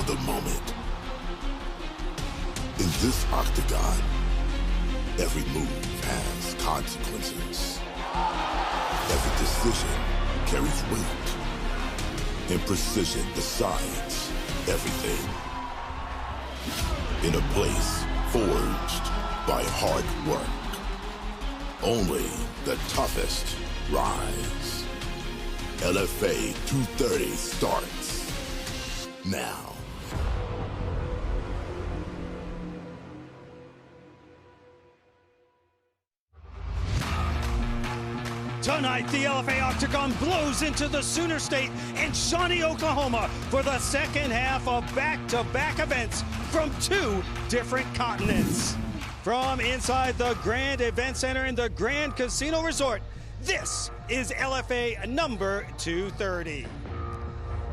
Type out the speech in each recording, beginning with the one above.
the moment. In this octagon, every move has consequences. Every decision carries weight. And precision decides everything. In a place forged by hard work. Only the toughest rise. LFA 230 starts now. Tonight, the LFA Octagon blows into the Sooner State in Shawnee, Oklahoma for the second half of back-to-back events from two different continents. From inside the Grand Event Center in the Grand Casino Resort, this is LFA number 230.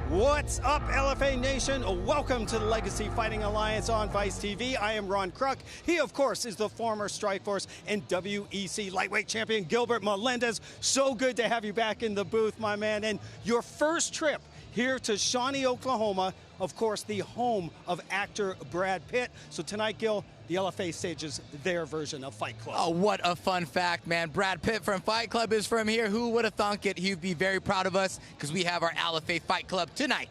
What's up, LFA Nation? Welcome to the Legacy Fighting Alliance on Vice TV. I am Ron Kruk. He, of course, is the former Strikeforce and WEC lightweight champion, Gilbert Melendez. So good to have you back in the booth, my man. And your first trip here to Shawnee, Oklahoma, of course, the home of actor Brad Pitt. So tonight, Gil, the LFA stages their version of Fight Club. Oh, what a fun fact, man. Brad Pitt from Fight Club is from here. Who would have thunk it? He'd be very proud of us because we have our LFA Fight Club tonight.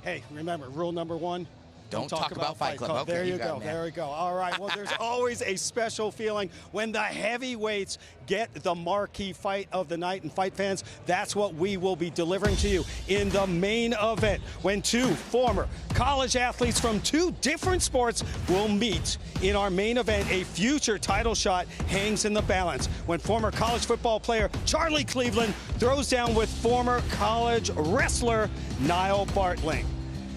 Hey, remember, rule number one, don't talk about Fight Club. Okay, there you go, there we go. All right, well, there's always a special feeling when the heavyweights get the marquee fight of the night. And fight fans, that's what we will be delivering to you in the main event, when two former college athletes from two different sports will meet in our main event. A future title shot hangs in the balance when former college football player Charlie Cleveland throws down with former college wrestler Nyle Bartling.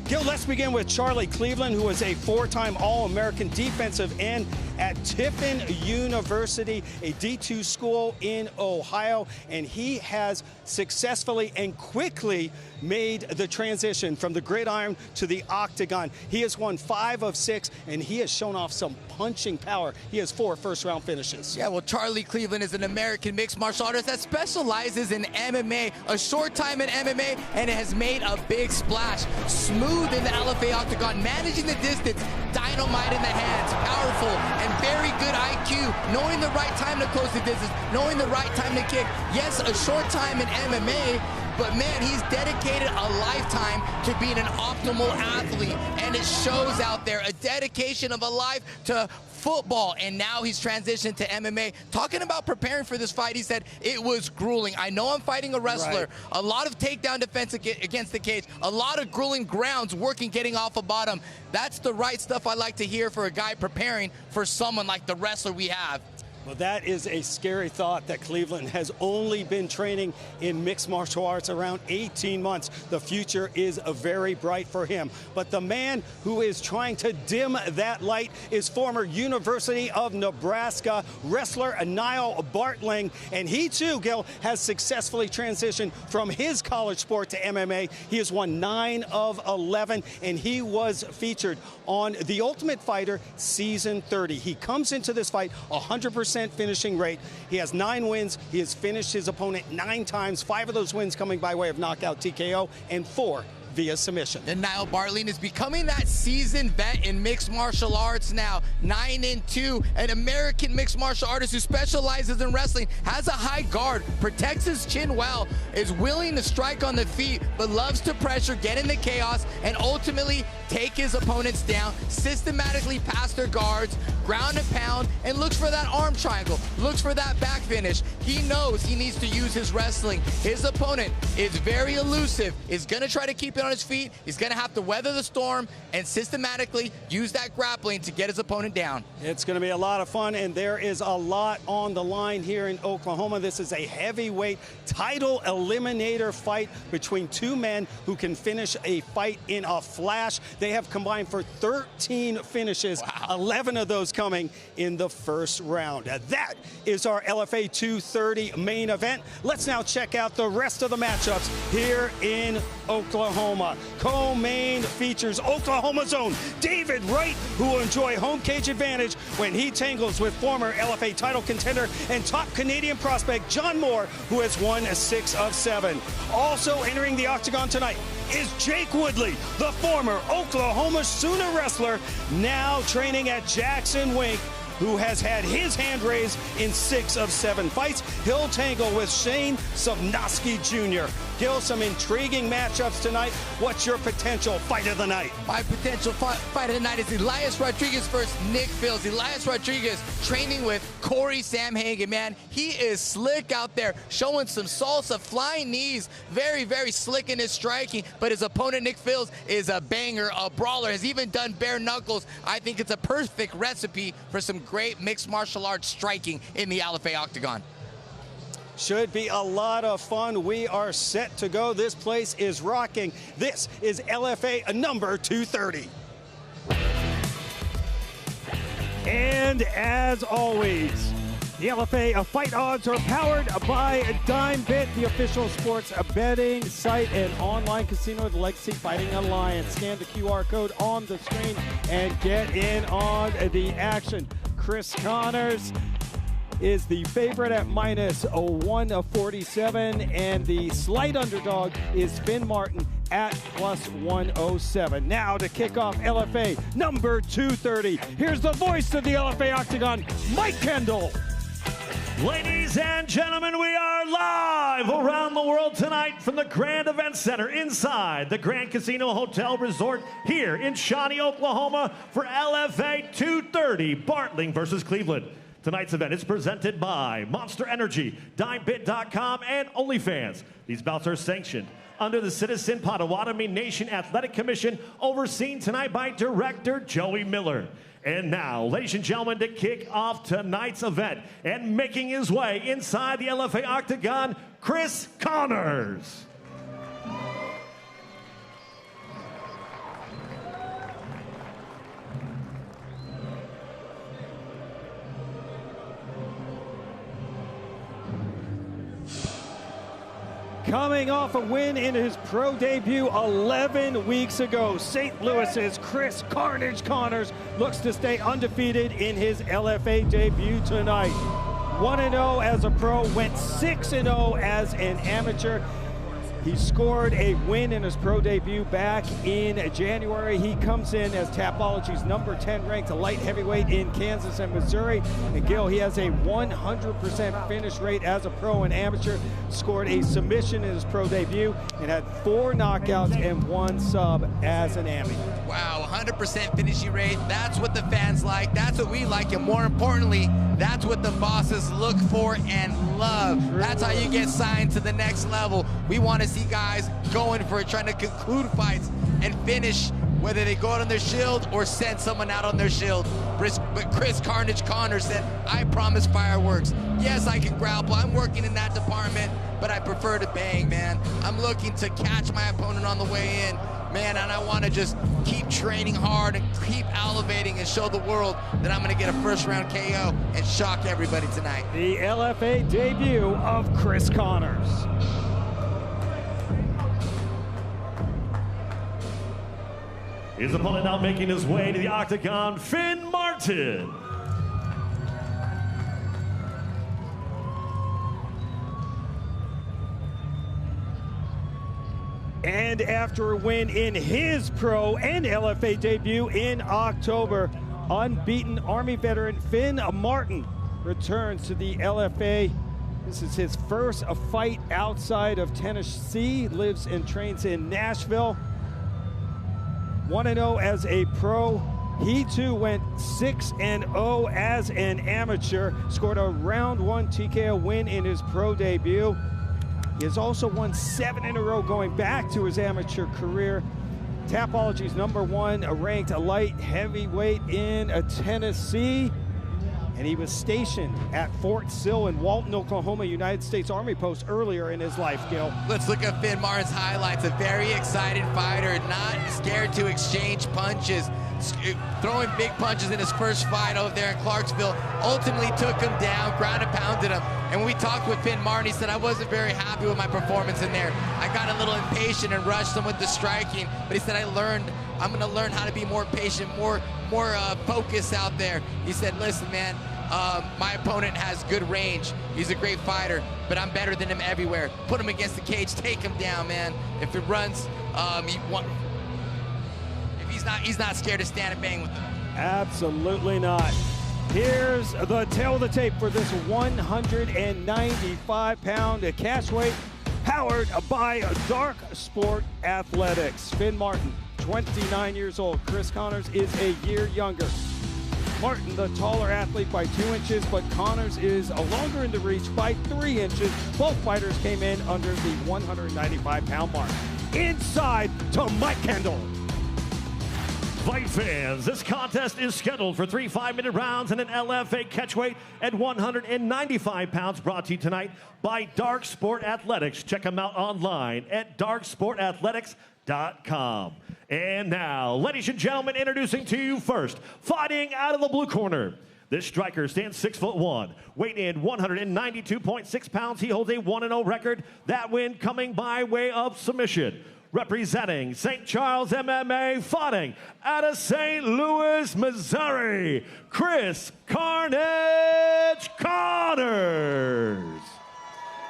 Gil, let's begin with Charlie Cleveland, who was a four-time All-American defensive end at Tiffin University, a D2 school in Ohio, and he has successfully and quickly made the transition from the gridiron to the octagon. He has won 5 of 6, and he has shown off some punching power. He has 4 first-round finishes. Yeah, well, Charlie Cleveland is an American mixed martial artist that specializes in MMA, a short time in MMA, and has made a big splash. Smooth in the LFA octagon, managing the distance, dynamite in the hands, powerful, and very good IQ, knowing the right time to close the distance, knowing the right time to kick. Yes, a short time in MMA, but man, he's dedicated a lifetime to being an optimal athlete, and it shows out there, a dedication of a life to football, and now he's transitioned to MMA. Talking about preparing for this fight, he said, it was grueling. I know I'm fighting a wrestler. Right. A lot of takedown defense against the cage, a lot of grueling grounds, working, getting off a bottom. That's the right stuff I like to hear for a guy preparing for someone like the wrestler we have. Well, that is a scary thought, that Cleveland has only been training in mixed martial arts around 18 months. The future is very bright for him. But the man who is trying to dim that light is former University of Nebraska wrestler Nyle Bartling. And he too, Gil, has successfully transitioned from his college sport to MMA. He has won 9 of 11, and he was featured on The Ultimate Fighter Season 30. He comes into this fight 100% finishing rate. He has 9 wins. He has finished his opponent 9 times, 5 of those wins coming by way of knockout, TKO, and 4 via submission. And Nyle Bartling is becoming that seasoned vet in mixed martial arts now. 9-2, an American mixed martial artist who specializes in wrestling, has a high guard, protects his chin well, is willing to strike on the feet, but loves to pressure, get into chaos, and ultimately take his opponents down, systematically pass their guards, ground and pound, and looks for that arm triangle, looks for that back finish. He knows he needs to use his wrestling. His opponent is very elusive, is gonna try to keep it on his feet. He's gonna have to weather the storm and systematically use that grappling to get his opponent down. It's gonna be a lot of fun, and there is a lot on the line here in Oklahoma. This is a heavyweight title eliminator fight between two men who can finish a fight in a flash. They have combined for 13 finishes, wow. 11 of those coming in the first round. That is our LFA 230 main event. Let's now check out the rest of the matchups here in Oklahoma. Co-main features Oklahoma's own David Wright, who will enjoy home cage advantage when he tangles with former LFA title contender and top Canadian prospect John Moore, who has won 6 of 7. Also entering the octagon tonight, is Jake Woodley, the former Oklahoma Sooner wrestler, now training at Jackson Wink, who has had his hand raised in 6 of 7 fights. He'll tangle with Shane Sobnosky Jr. Gil, some intriguing matchups tonight. What's your potential fight of the night? My potential fight of the night is Elias Rodriguez versus Nick Fields. Elias Rodriguez training with Corey Sam Hagen, man. He is slick out there, showing some salsa, flying knees, very, very slick in his striking. But his opponent, Nick Fields, is a banger, a brawler, has even done bare knuckles. I think it's a perfect recipe for some great mixed martial arts striking in the LFA octagon. Should be a lot of fun. We are set to go. This place is rocking. This is LFA number 230. And as always, the LFA fight odds are powered by DimeBit, the official sports betting site and online casino of the Legacy Fighting Alliance. Scan the QR code on the screen and get in on the action. Chris Connors is the favorite at minus 147, and the slight underdog is Finn Martin at plus 107. Now to kick off LFA number 230, here's the voice of the LFA Octagon, Mike Kendall. Ladies and gentlemen, we are live around the world tonight from the Grand Event Center inside the Grand Casino Hotel Resort here in Shawnee, Oklahoma for LFA 230, Bartling versus Cleveland. Tonight's event is presented by Monster Energy, DimeBit.com, and OnlyFans. These bouts are sanctioned under the Citizen Potawatomi Nation Athletic Commission, overseen tonight by Director Joey Miller. And now, ladies and gentlemen, to kick off tonight's event and making his way inside the LFA Octagon, Chris Connors. Coming off a win in his pro debut 11 weeks ago, St. Louis's Chris Carnage Connors looks to stay undefeated in his LFA debut tonight. 1-0 as a pro, went 6-0 as an amateur. He scored a win in his pro debut back in January. He comes in as Tapology's number 10 ranked light heavyweight in Kansas and Missouri. And Gil, he has a 100% finish rate as a pro and amateur. Scored a submission in his pro debut and had 4 knockouts and 1 sub as an amateur. Wow, 100% finishing rate. That's what the fans like. That's what we like. And more importantly, that's what the bosses look for and love. That's how you get signed to the next level. We want to see guys going for it, trying to conclude fights and finish, whether they go out on their shield or send someone out on their shield. But Chris Carnage Connors said, I promise fireworks. Yes, I can grapple. I'm working in that department, but I prefer to bang, man. I'm looking to catch my opponent on the way in, man, and I want to just keep training hard and keep elevating and show the world that I'm going to get a first-round KO and shock everybody tonight. The LFA debut of Chris Connors. His opponent now making his way to the octagon, Finn Martin. And after a win in his pro and LFA debut in October, unbeaten Army veteran Finn Martin returns to the LFA. This is his first fight outside of Tennessee, lives and trains in Nashville. 1-0 as a pro. He too went 6-0 as an amateur, scored a round 1 TKO win in his pro debut. He has also won 7 in a row going back to his amateur career. Tapology's #1 ranked light heavyweight in Tennessee. And he was stationed at Fort Sill in Walton, Oklahoma, United States Army post earlier in his life, Gil. Let's look at Finn Martin's highlights. A very excited fighter, not scared to exchange punches, throwing big punches in his first fight over there in Clarksville. Ultimately took him down, ground and pounded him. And when we talked with Finn Martin, he said, I wasn't very happy with my performance in there. I got a little impatient and rushed him with the striking. But he said, I'm going to learn how to be more patient, more focused out there. He said, listen, man, my opponent has good range. He's a great fighter, but I'm better than him everywhere. Put him against the cage, take him down, man. If it runs He's not scared to stand and bang with them. Absolutely not. Here's the tail of the tape for this 195-pound catchweight, powered by Dark Sport Athletics. Finn Martin, 29 years old. Chris Connors is a year younger. Martin, the taller athlete by 2 inches, but Connors is longer in the reach by 3 inches. Both fighters came in under the 195-pound mark. Inside to Mike Kendall. Fight fans, this contest is scheduled for 3 5-minute rounds in an LFA catchweight at 195 pounds, brought to you tonight by Dark Sport Athletics. Check them out online at darksportathletics.com. And now, ladies and gentlemen, introducing to you first, fighting out of the blue corner. This striker stands 6'1", weight in 192.6 pounds. He holds a 1-0 record. That win coming by way of submission. Representing St. Charles MMA, fighting out of St. Louis, Missouri, Chris Carnage Connors.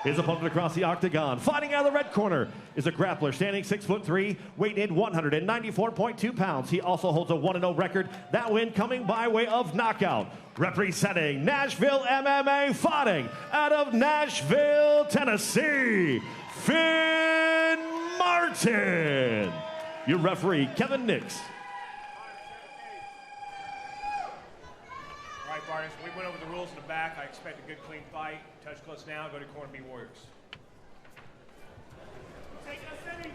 His opponent across the octagon, fighting out of the red corner, is a grappler standing 6'3", weight in 194.2 pounds. He also holds a 1-0 record. That win coming by way of knockout. Representing Nashville MMA, fighting out of Nashville, Tennessee, Finn Martin. Your referee, Kevin Nix. All right, Bartling, we went over the rules in the back. I expect a good, clean fight. Touch close now. Go to corner B Warriors.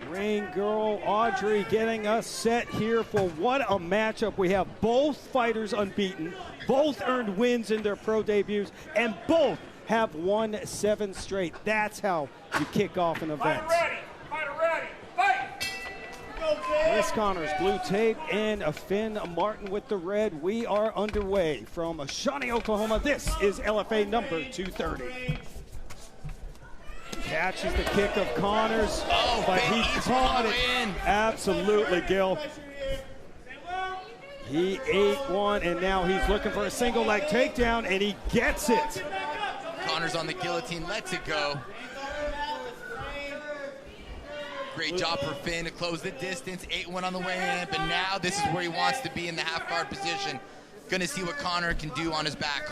Ring girl Audrey getting us set here for what a matchup. We have both fighters unbeaten, both earned wins in their pro debuts, and both have won 7 straight. That's how you kick off an event. Fighter ready. Fight! Chris Connors, blue tape, and Finn Martin with the red. We are underway from Shawnee, Oklahoma. This is LFA number 230. Catches the kick of Connors, but he caught it. Absolutely, Gil. He ate one, and now he's looking for a single leg takedown, and he gets it. Connors on the guillotine, lets it go. Great job for Finn to close the distance, 8-1 on the way in, but now this is where he wants to be in the half-guard position. Gonna see what Connors can do on his back.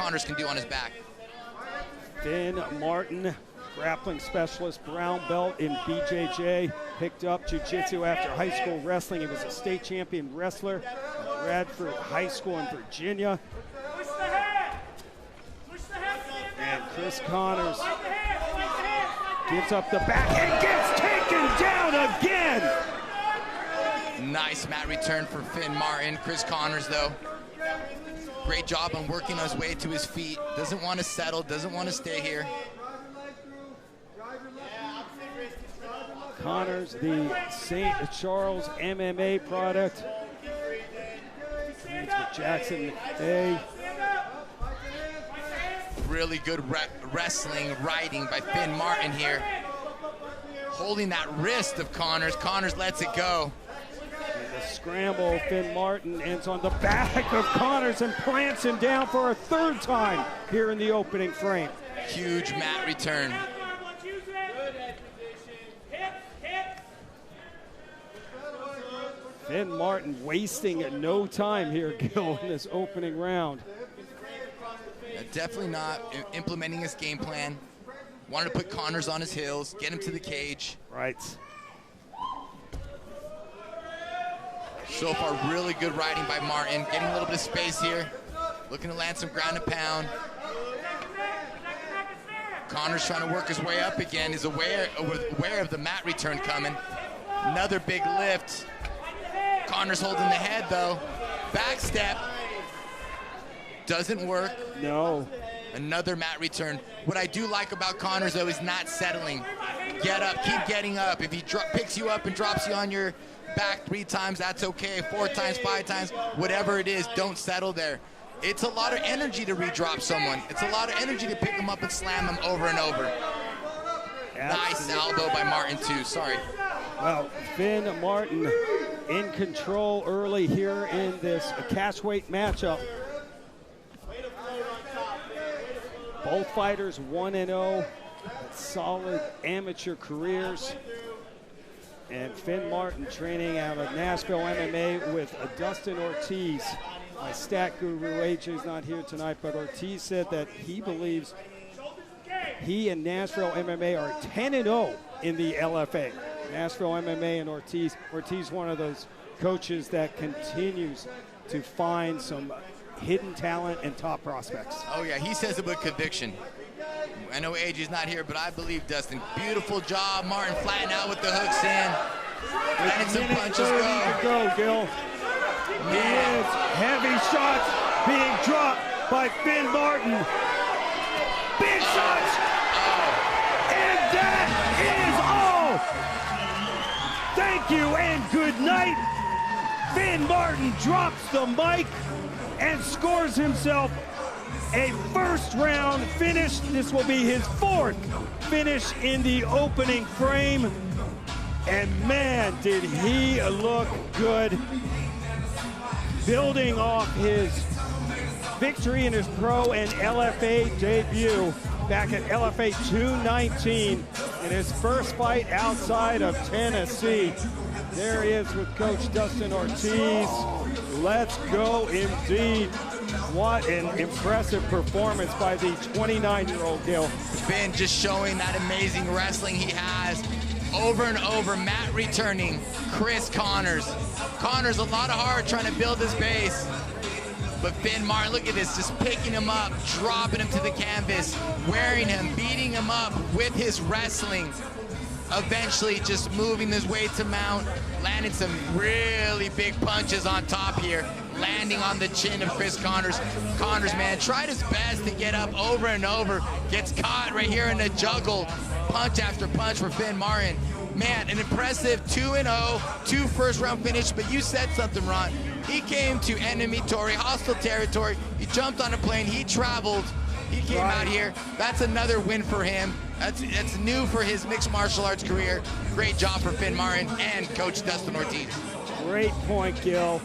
Finn Martin, grappling specialist, brown belt in BJJ, picked up jiu-jitsu after high school wrestling. He was a state champion wrestler at Radford High School in Virginia. And Chris Connors gives up the back and gets taken down again. Nice mat return for Finn Martin. Chris Connors, though, great job on working his way to his feet. Doesn't want to settle, doesn't want to stay here. Connors, the St. Charles MMA product. Trains with Jackson A. Really good wrestling, riding by Finn Martin here. Holding that wrist of Connors. Connors lets it go. And the scramble, Finn Martin ends on the back of Connors and plants him down for a 3rd time here in the opening frame. Huge mat return. Finn Martin wasting no time here, Gil, in this opening round. Definitely not implementing his game plan. Wanted to put Connors on his heels, get him to the cage. Right. So far, really good riding by Martin. Getting a little bit of space here. Looking to land some ground and pound. Connors trying to work his way up again. He's aware of the mat return coming. Another big lift. Connors holding the head, though. Back step. Doesn't work. No. Another mat return. What I do like about Connors, though, is not settling. Get up, keep getting up. If he picks you up and drops you on your back 3 times, that's okay. 4 times, 5 times, whatever it is, don't settle there. It's a lot of energy to re-drop someone. It's a lot of energy to pick them up and slam them over and over. Nice elbow by Martin, too. Sorry. Well, Finn Martin in control early here in this catchweight matchup. Both fighters 1-0, solid amateur careers. And Finn Martin training out of Nashville MMA with Dustin Ortiz. My stat guru AJ's not here tonight, but Ortiz said that he believes he and Nashville MMA are 10-0 in the LFA. Nashville MMA and Ortiz. Ortiz, one of those coaches that continues to find some hidden talent and top prospects. Oh yeah, he says it with conviction. I know AJ's not here, but I believe Dustin. Beautiful job, Martin, flattening out with the hooks in. Letting some punches go, Gil. Yes, heavy shots being dropped by Finn Martin. Big shots! And that is all! Thank you and good night. Finn Martin drops the mic and scores himself a first-round finish. This will be his 4th finish in the opening frame. And man, did he look good. Building off his victory in his pro and LFA debut back at LFA 219 in his first fight outside of Tennessee. There he is with Coach Dustin Ortiz. Let's go indeed. What an impressive performance by the 29-year-old Gil. Finn just showing that amazing wrestling he has. Over and over, Matt returning, Chris Connors. Connors a lot of heart trying to build his base. But Finn Martin, look at this, just picking him up, dropping him to the canvas, wearing him, beating him up with his wrestling. Eventually just moving his way to mount, landing some really big punches on top here, landing on the chin of Chris Connors. Connors, man, tried his best to get up over and over, gets caught right here in the juggle. Punch after punch for Finn Martin. Man, an impressive 2-0, 2 first-round finish, but you said something, Ron. He came to enemy territory, hostile territory. He jumped on a plane, he traveled, he came out here. That's another win for him. That's new for his mixed martial arts career. Great job for Finn Martin and Coach Dustin Ortiz. Great point, Gil.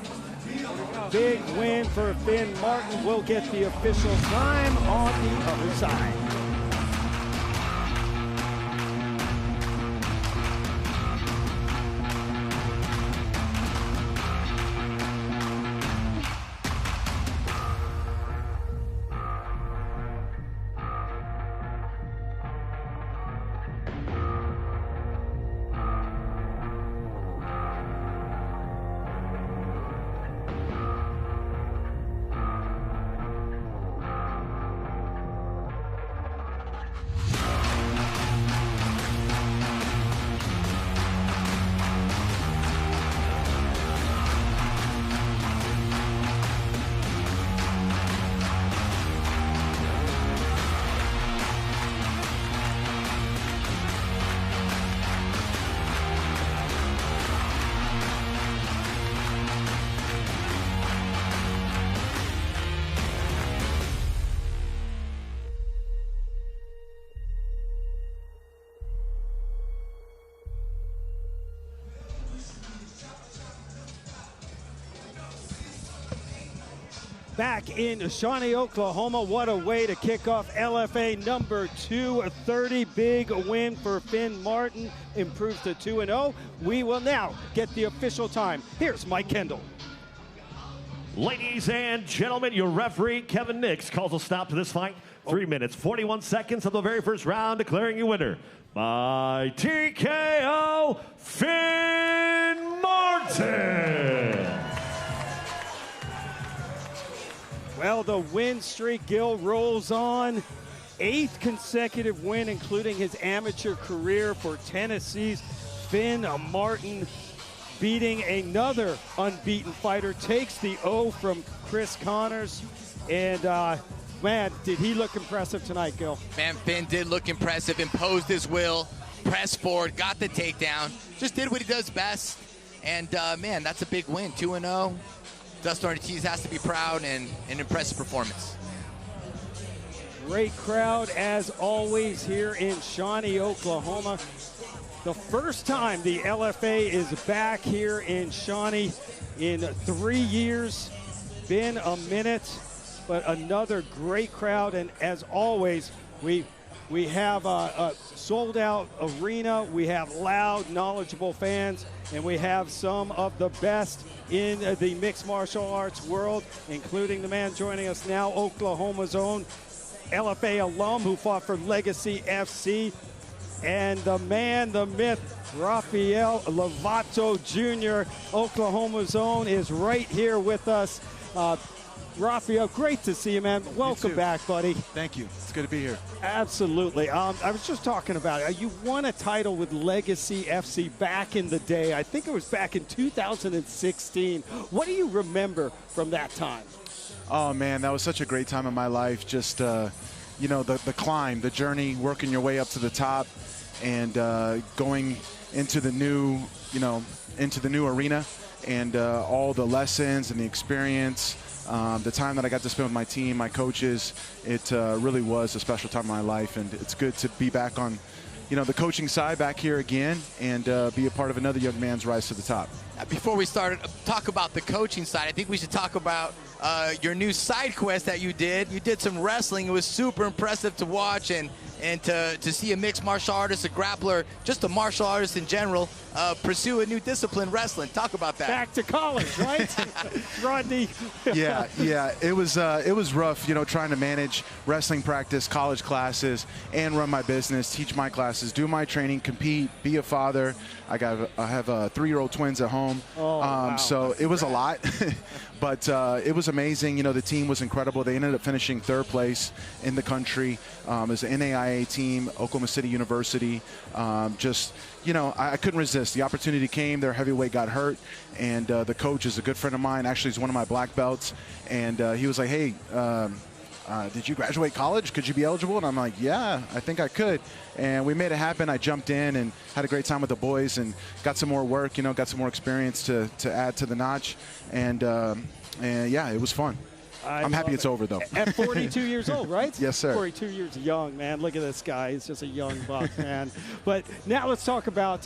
Big win for Finn Martin. We'll get the official time on the other side. Back in Shawnee, Oklahoma. What a way to kick off LFA number 230. Big win for Finn Martin. Improves to 2-0. We will now get the official time. Here's Mike Kendall. Ladies and gentlemen, your referee, Kevin Nix, calls a stop to this fight. 3 minutes, 41 seconds of the very first round, declaring you winner by TKO, Finn Martin. Well, the win streak, Gil, rolls on. 8th consecutive win, including his amateur career for Tennessee's Finn Martin, beating another unbeaten fighter. Takes the O from Chris Connors. And, man, did he look impressive tonight, Gil? Man, Finn did look impressive, imposed his will, pressed forward, got the takedown, just did what he does best. And, man, that's a big win, 2-0. Dustin Ortiz has to be proud, and an impressive performance. Great crowd, as always, here in Shawnee, Oklahoma. The first time the LFA is back here in Shawnee in 3 years. Been a minute, but another great crowd. And as always, we We have a sold-out arena. We have loud, knowledgeable fans, and we have some of the best in the mixed martial arts world, including the man joining us now, Oklahoma's own LFA alum who fought for Legacy FC, and the man, the myth, Rafael Lovato Jr., Oklahoma's own, is right here with us. Rafael, great to see you, man. Welcome back, buddy. Thank you. It's good to be here. Absolutely. I was just talking about it. You won a title with Legacy FC back in the day. I think it was back in 2016. What do you remember from that time? Oh, man, that was such a great time in my life. Just, you know, the climb, the journey, working your way up to the top, and going into the new, you know, into the new arena, and all the lessons and the experience. The time that I got to spend with my team, my coaches, it really was a special time in my life, and it's good to be back on, you know, the coaching side back here again, and be a part of another young man's rise to the top. Before we talk about the coaching side, I think we should talk about your new side quest that you did. You did some wrestling. It was super impressive to watch, and to see a mixed martial artist, a grappler, just a martial artist in general, pursue a new discipline, wrestling. Talk about that. Back to college, right? Rodney. Yeah, it was rough, you know, trying to manage wrestling practice, college classes, and run my business, teach my classes, do my training, compete, be a father. I have 3-year-old twins at home. Oh, wow. So it was a lot, but it was amazing. You know, the team was incredible. They ended up finishing 3rd place in the country as an NAIA team, Oklahoma City University. Just, you know, I couldn't resist. The opportunity came. Their heavyweight got hurt, and the coach is a good friend of mine. Actually, he's one of my black belts, and he was like, hey, did you graduate college? Could you be eligible? And I'm like, yeah, I think I could. And we made it happen. I jumped in and had a great time with the boys and got some more work, you know, got some more experience to add to the notch. And yeah, it was fun. I'm happy it's over, though. At 42 years old, right? Yes, sir. 42 years young, man. Look at this guy. He's just a young buck, man. But now let's talk about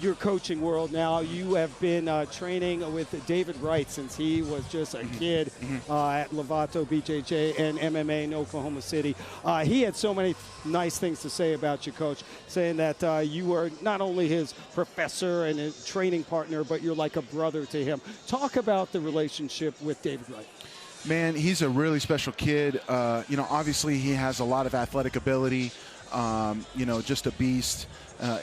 your coaching world now. You have been training with David Wright since he was just a kid at Lovato, BJJ, and MMA in Oklahoma City. He had so many nice things to say about you, Coach, saying that you were not only his professor and his training partner, but you're like a brother to him. Talk about the relationship with David Wright. Man, he's a really special kid. You know, obviously he has a lot of athletic ability, you know, just a beast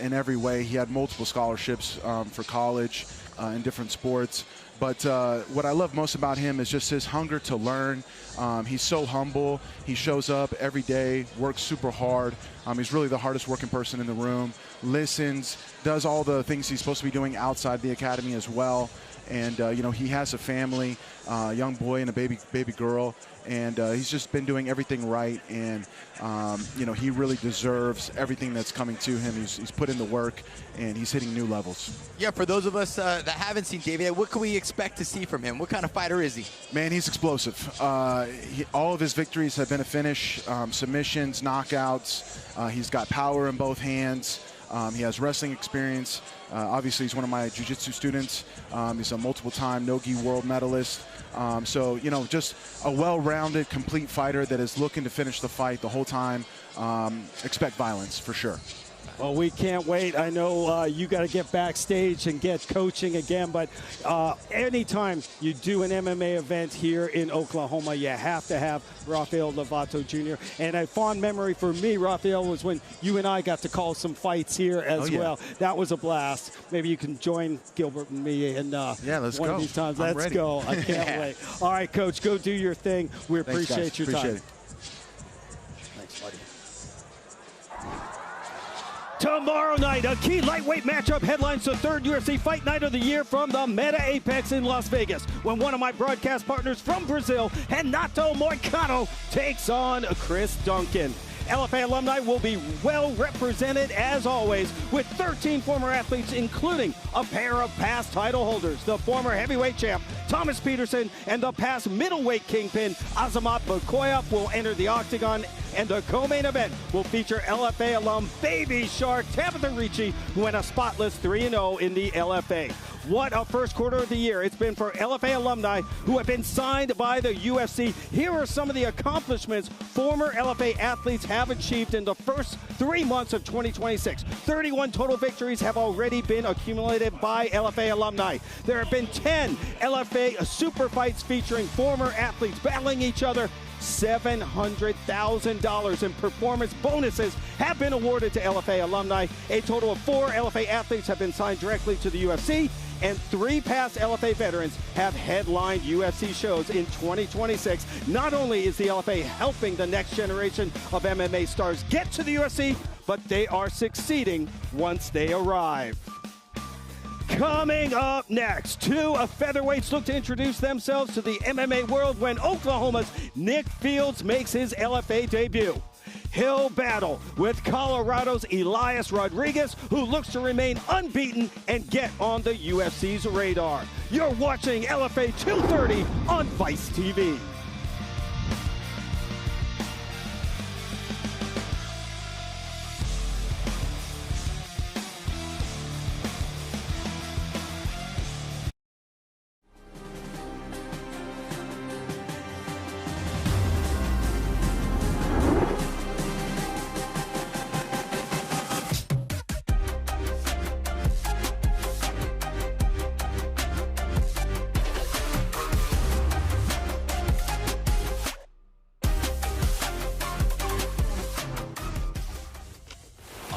in every way. He had multiple scholarships for college in different sports. But what I love most about him is just his hunger to learn. He's so humble. He shows up every day, works super hard. He's really the hardest working person in the room, listens, does all the things he's supposed to be doing outside the academy as well. And, you know, he has a family, a young boy and a baby girl, and he's just been doing everything right. And, you know, he really deserves everything that's coming to him. He's put in the work, and he's hitting new levels. Yeah, for those of us that haven't seen David, what can we expect to see from him? What kind of fighter is he? Man, he's explosive. All of his victories have been a finish, submissions, knockouts. He's got power in both hands. He has wrestling experience. Obviously, he's one of my jiu-jitsu students. He's a multiple-time no-gi world medalist. So, you know, just a well-rounded, complete fighter that is looking to finish the fight the whole time. Expect violence, for sure. Well, we can't wait. I know you got to get backstage and get coaching again, but anytime you do an MMA event here in Oklahoma, you have to have Rafael Lovato Jr. And a fond memory for me, Rafael, was when you and I got to call some fights here as well. That was a blast. Maybe you can join Gilbert and me and yeah, let's one go. of these times. I'm Let's ready. go. I can't wait. All right, Coach, go do your thing. We appreciate your time. It. Thanks, buddy. Tomorrow night, a key lightweight matchup headlines the 3rd UFC Fight Night of the year from the Meta Apex in Las Vegas, when one of my broadcast partners from Brazil, Renato Moicano, takes on Chris Duncan. LFA alumni will be well represented as always, with 13 former athletes, including a pair of past title holders. The former heavyweight champ, Thomas Peterson, and the past middleweight kingpin, Azamat Bakoyev, will enter the octagon, and the co-main event will feature LFA alum Baby Shark Tabitha Ricci, who went a spotless 3-0 in the LFA. What a first quarter of the year it's been for LFA alumni who have been signed by the UFC. Here are some of the accomplishments former LFA athletes have achieved in the first 3 months of 2026. 31 total victories have already been accumulated by LFA alumni. There have been 10 LFA super fights featuring former athletes battling each other. $700,000 in performance bonuses have been awarded to LFA alumni. A total of 4 LFA athletes have been signed directly to the UFC, and 3 past LFA veterans have headlined UFC shows in 2026. Not only is the LFA helping the next generation of MMA stars get to the UFC, but they are succeeding once they arrive. Coming up next, 2 featherweights look to introduce themselves to the MMA world when Oklahoma's Nick Fields makes his LFA debut. He'll battle with Colorado's Elias Rodriguez, who looks to remain unbeaten and get on the UFC's radar. You're watching LFA 230 on Vice TV.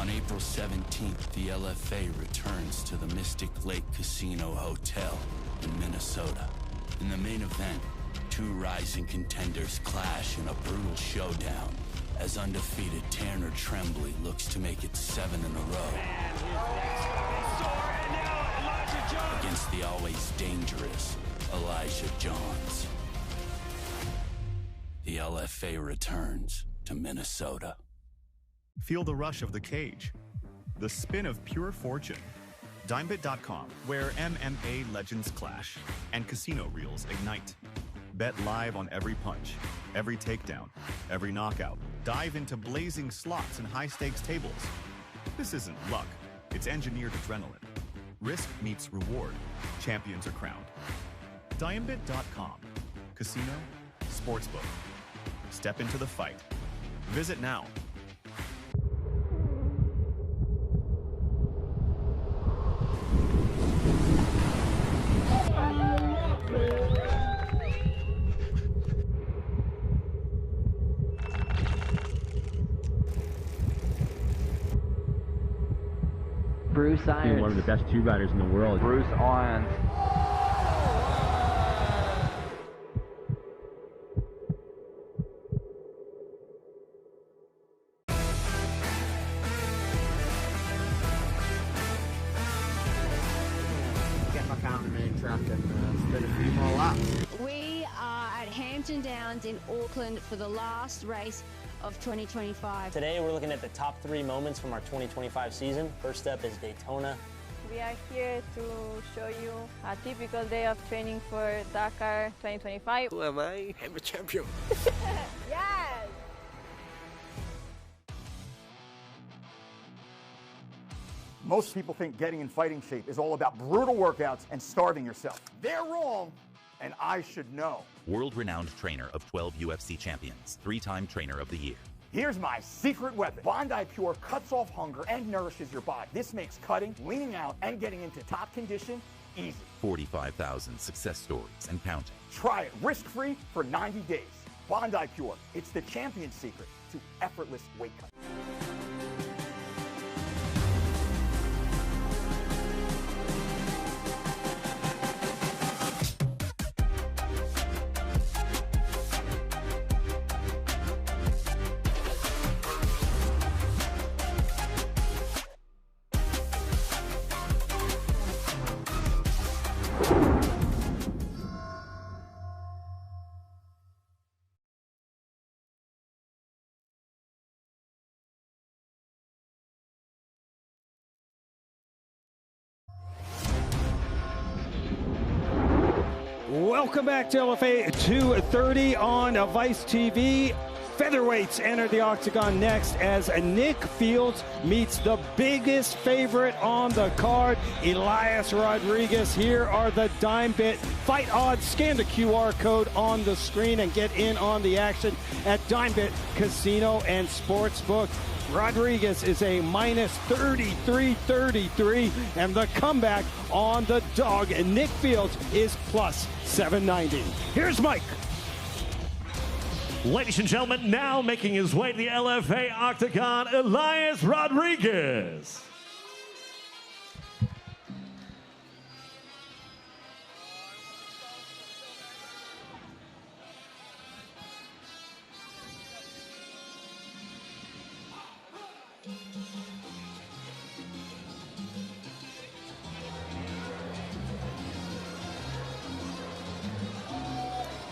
April 17th, the LFA returns to the Mystic Lake Casino Hotel in Minnesota. In the main event, 2 rising contenders clash in a brutal showdown as undefeated Tanner Tremblay looks to make it 7 in a row against the always dangerous Elijah Johns. The LFA returns to Minnesota. Feel the rush of the cage, the spin of pure fortune. Dimebit.com, where MMA legends clash and casino reels ignite. Bet live on every punch, every takedown, every knockout. Dive into blazing slots and high-stakes tables. This isn't luck, it's engineered adrenaline. Risk meets reward. Champions are crowned. Dimebit.com. Casino, sportsbook. Step into the fight. Visit now. Bruce Irons. One of the best 2 riders in the world. Bruce Irons. Get my counterman truck and spin a few more laps. We are at Hampton Downs in Auckland for the last race of 2025. Today we're looking at the top 3 moments from our 2025 season. First up is Daytona. We are here to show you a typical day of training for Dakar 2025. Who am I? I'm a champion. Yes! Most people think getting in fighting shape is all about brutal workouts and starving yourself. They're wrong, and I should know. World-renowned trainer of 12 UFC champions, 3-time trainer of the year. Here's my secret weapon. Bondi Pure cuts off hunger and nourishes your body. This makes cutting, leaning out, and getting into top condition easy. 45,000 success stories and counting. Try it risk-free for 90 days. Bondi Pure, it's the champion's secret to effortless weight cutting. Welcome back to LFA 230 on Vice TV. Featherweights enter the octagon next as Nick Fields meets the biggest favorite on the card, Elias Rodriguez. Here are the dime bit fight odds. Scan the QR code on the screen and get in on the action at Dime Bit Casino and Sportsbook. Rodriguez is a minus 33.33, and the comeback on the dog, and Nick Fields is plus 790. Here's Mike. Ladies and gentlemen, now making his way to the LFA octagon, Elias Rodriguez.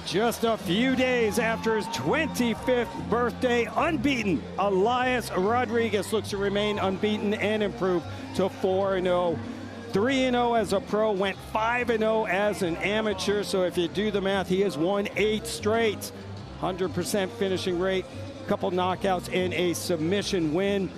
Just a few days after his 25th birthday, unbeaten, Elias Rodriguez looks to remain unbeaten and improve to 4-0. 3-0 as a pro, went 5-0 as an amateur. So if you do the math, he has won 8 straight. 100% finishing rate, a couple knockouts, and a submission win.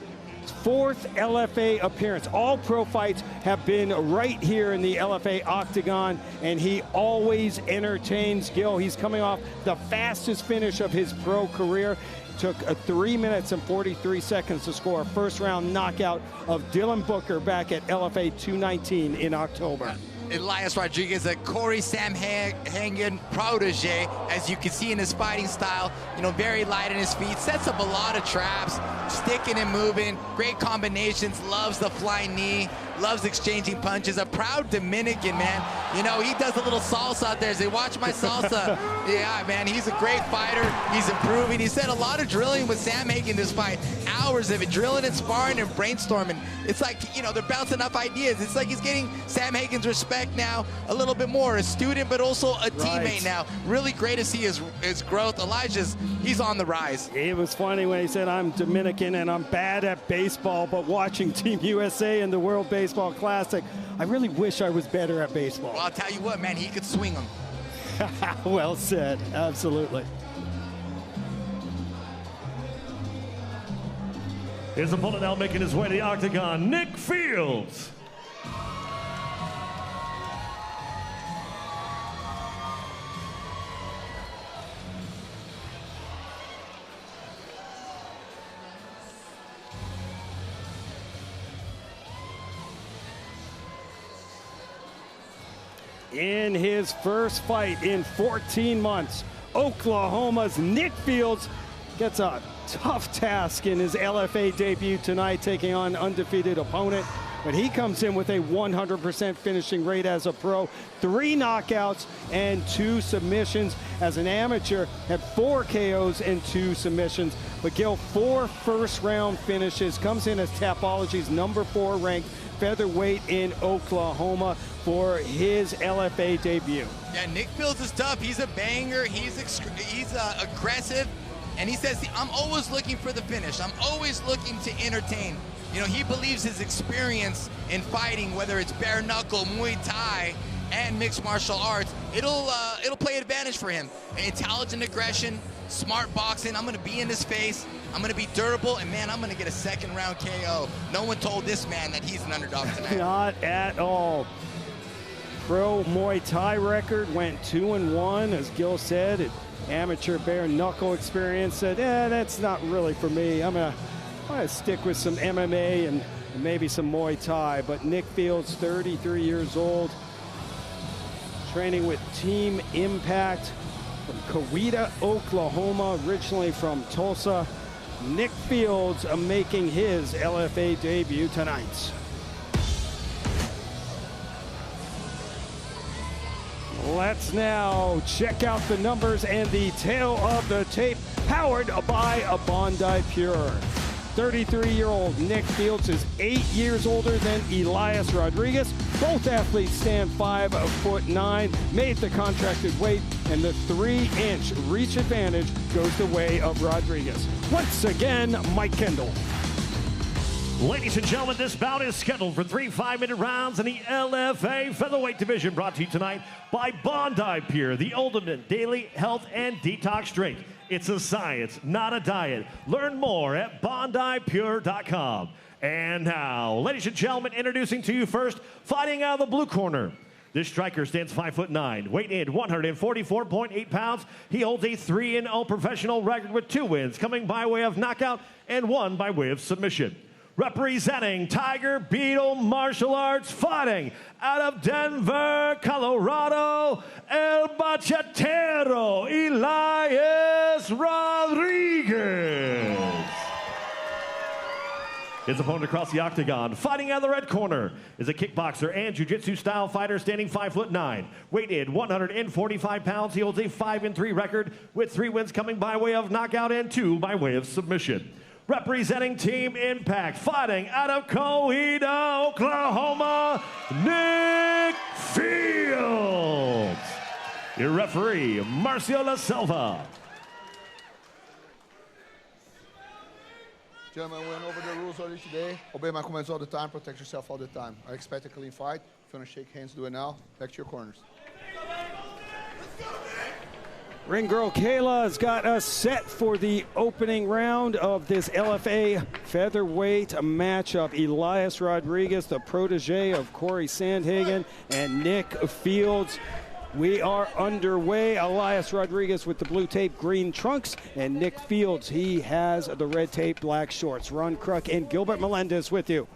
4th LFA appearance. All pro fights have been right here in the LFA octagon, and he always entertains. Gil, he's coming off the fastest finish of his pro career. Took 3 minutes and 43 seconds to score a first-round knockout of Dylan Booker back at LFA 219 in October. Elias Rodriguez, a Corey Sam Hagen protege, as you can see in his fighting style, you know, very light in his feet, sets up a lot of traps, sticking and moving, great combinations, loves the flying knee, loves exchanging punches, a proud Dominican, man. You know, he does a little salsa out there. Say, watch my salsa. Yeah, man, he's a great fighter. He's improving. He said a lot of drilling with Sam Hagen this fight, hours of it, drilling and sparring and brainstorming. It's like, you know, they're bouncing off ideas. It's like he's getting Sam Hagen's respect now a little bit more, a student, but also a teammate now. Really great to see his growth. Elijah's, he's on the rise. It was funny when he said, I'm Dominican and I'm bad at baseball, but watching Team USA in the World Baseball Classic, I really wish I was better at baseball. Well, I'll tell you what, man, he could swing them. Well said, absolutely. His opponent now making his way to the octagon, Nick Fields. In his first fight in 14 months, Oklahoma's Nick Fields gets a tough task in his LFA debut tonight, taking on undefeated opponent. But he comes in with a 100% finishing rate as a pro, 3 knockouts and 2 submissions. As an amateur, had 4 KOs and 2 submissions. But Gil, 4 first-round finishes, comes in as Tapology's #4 ranked featherweight in Oklahoma for his LFA debut. Yeah, Nick Fields is tough. He's a banger. He's aggressive. And he says, I'm always looking for the finish. I'm always looking to entertain. You know, he believes his experience in fighting, whether it's bare knuckle, Muay Thai, and mixed martial arts, it'll play advantage for him. Intelligent aggression, smart boxing. I'm going to be in his face. I'm going to be durable, and man, I'm going to get a 2nd round KO. No one told this man that he's an underdog tonight. Not at all. Pro Muay Thai record went 2-1, as Gil said. Amateur bare knuckle experience, said, that's not really for me. I'm gonna stick with some MMA and maybe some Muay Thai. But Nick Fields, 33 years old, training with Team Impact from Coweta, Oklahoma, originally from Tulsa. Nick Fields making his LFA debut tonight. Let's now check out the numbers and the tail of the tape, powered by a Bondi Pure. 33-year-old Nick Fields is 8 years older than Elias Rodriguez. Both athletes stand 5'9", made the contracted weight, and the 3-inch reach advantage goes the way of Rodriguez. Once again, Mike Kendall. Ladies and gentlemen, this bout is scheduled for 3 5-minute rounds in the LFA Featherweight division, brought to you tonight by Bondi Pure, the ultimate daily health and detox drink. It's a science, not a diet. Learn more at BondiPure.com. And now, ladies and gentlemen, introducing to you first, fighting out of the blue corner. This striker stands 5'9", weight in 144.8 pounds. He holds a 3-0 professional record with 2 wins, coming by way of knockout and 1 by way of submission. Representing Tiger Beetle Martial Arts, fighting out of Denver, Colorado, El Bachatero, Elias Rodriguez. His opponent across the octagon, fighting out of the red corner, is a kickboxer and jiu-jitsu style fighter standing 5'9", weight in 145 pounds. He holds a 5-3 record with 3 wins coming by way of knockout and 2 by way of submission. Representing Team Impact, fighting out of Coweta, Oklahoma, Nick Fields. Your referee, Marcio La Selva. Gentlemen, we went over the rules already today. Obey my commands all the time, protect yourself all the time. I expect a clean fight. If you want to shake hands, do it now. Back to your corners. Ring girl Kayla has got us set for the opening round of this LFA Featherweight matchup. Elias Rodriguez, the protege of Corey Sandhagen, and Nick Fields. We are underway. Elias Rodriguez with the blue tape, green trunks, and Nick Fields, he has the red tape, black shorts. Ron Kruk and Gilbert Melendez with you.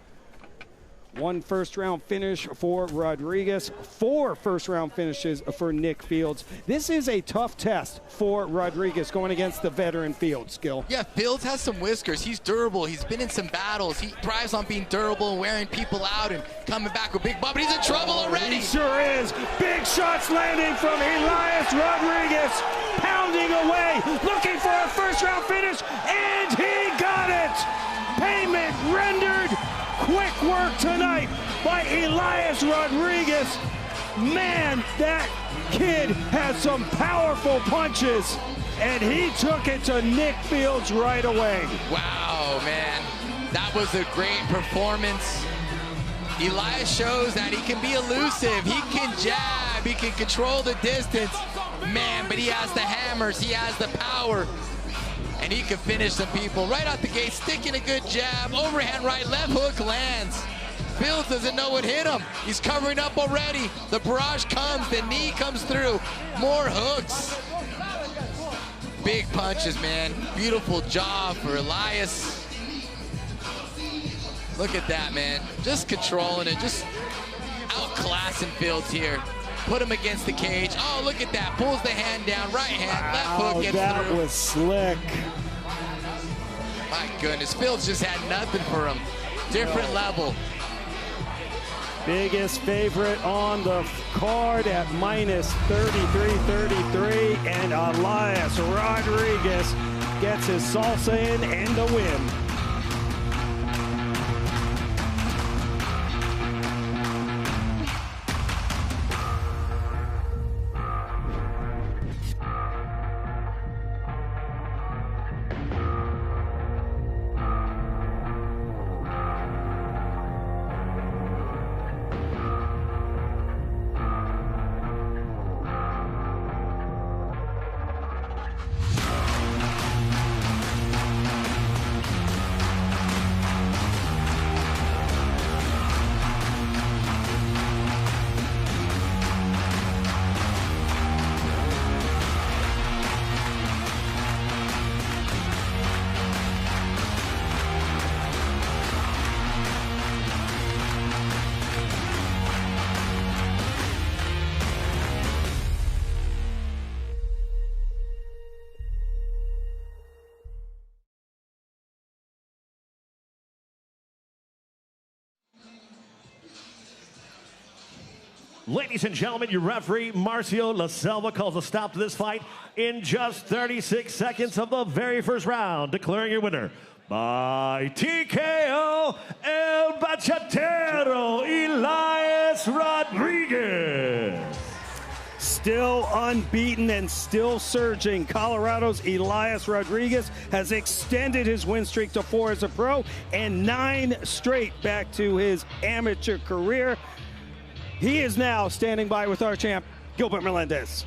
1 first-round finish for Rodriguez, 4 first-round finishes for Nick Fields. This is a tough test for Rodriguez going against the veteran Fields, Gil. Yeah, Fields has some whiskers. He's durable. He's been in some battles. He thrives on being durable and wearing people out and coming back with big bump, but he's in trouble already. He sure is. Big shots landing from Elias Rodriguez, pounding away, looking for a first-round finish, and he got it. Payment rendered. Quick work tonight by Elias Rodriguez. Man, that kid has some powerful punches, and he took it to Nick Fields right away. Wow, man. That was a great performance. Elias shows that he can be elusive. He can jab. He can control the distance. Man, but he has the hammers. He has the power. And he can finish some people right out the gate, sticking a good jab, overhand right, left hook lands. Fields doesn't know what hit him. He's covering up already. The barrage comes, the knee comes through. More hooks. Big punches, man. Beautiful jaw for Elias. Look at that, man. Just controlling it, just outclassing Fields here. Put him against the cage. Oh, look at that. Pulls the hand down. Right hand, left hook gets that through. Was slick. My goodness, Fields just had nothing for him. Different level. Biggest favorite on the card at -33.33, and Elias Rodriguez gets his salsa in and the win. Ladies and gentlemen, your referee, Marcio La Selva, calls a stop to this fight in just 36 seconds of the very first round, declaring your winner by TKO, El Bachatero, Elias Rodriguez. Still unbeaten and still surging, Colorado's Elias Rodriguez has extended his win streak to 4 as a pro and 9 straight back to his amateur career. He is now standing by with our champ, Gilbert Melendez.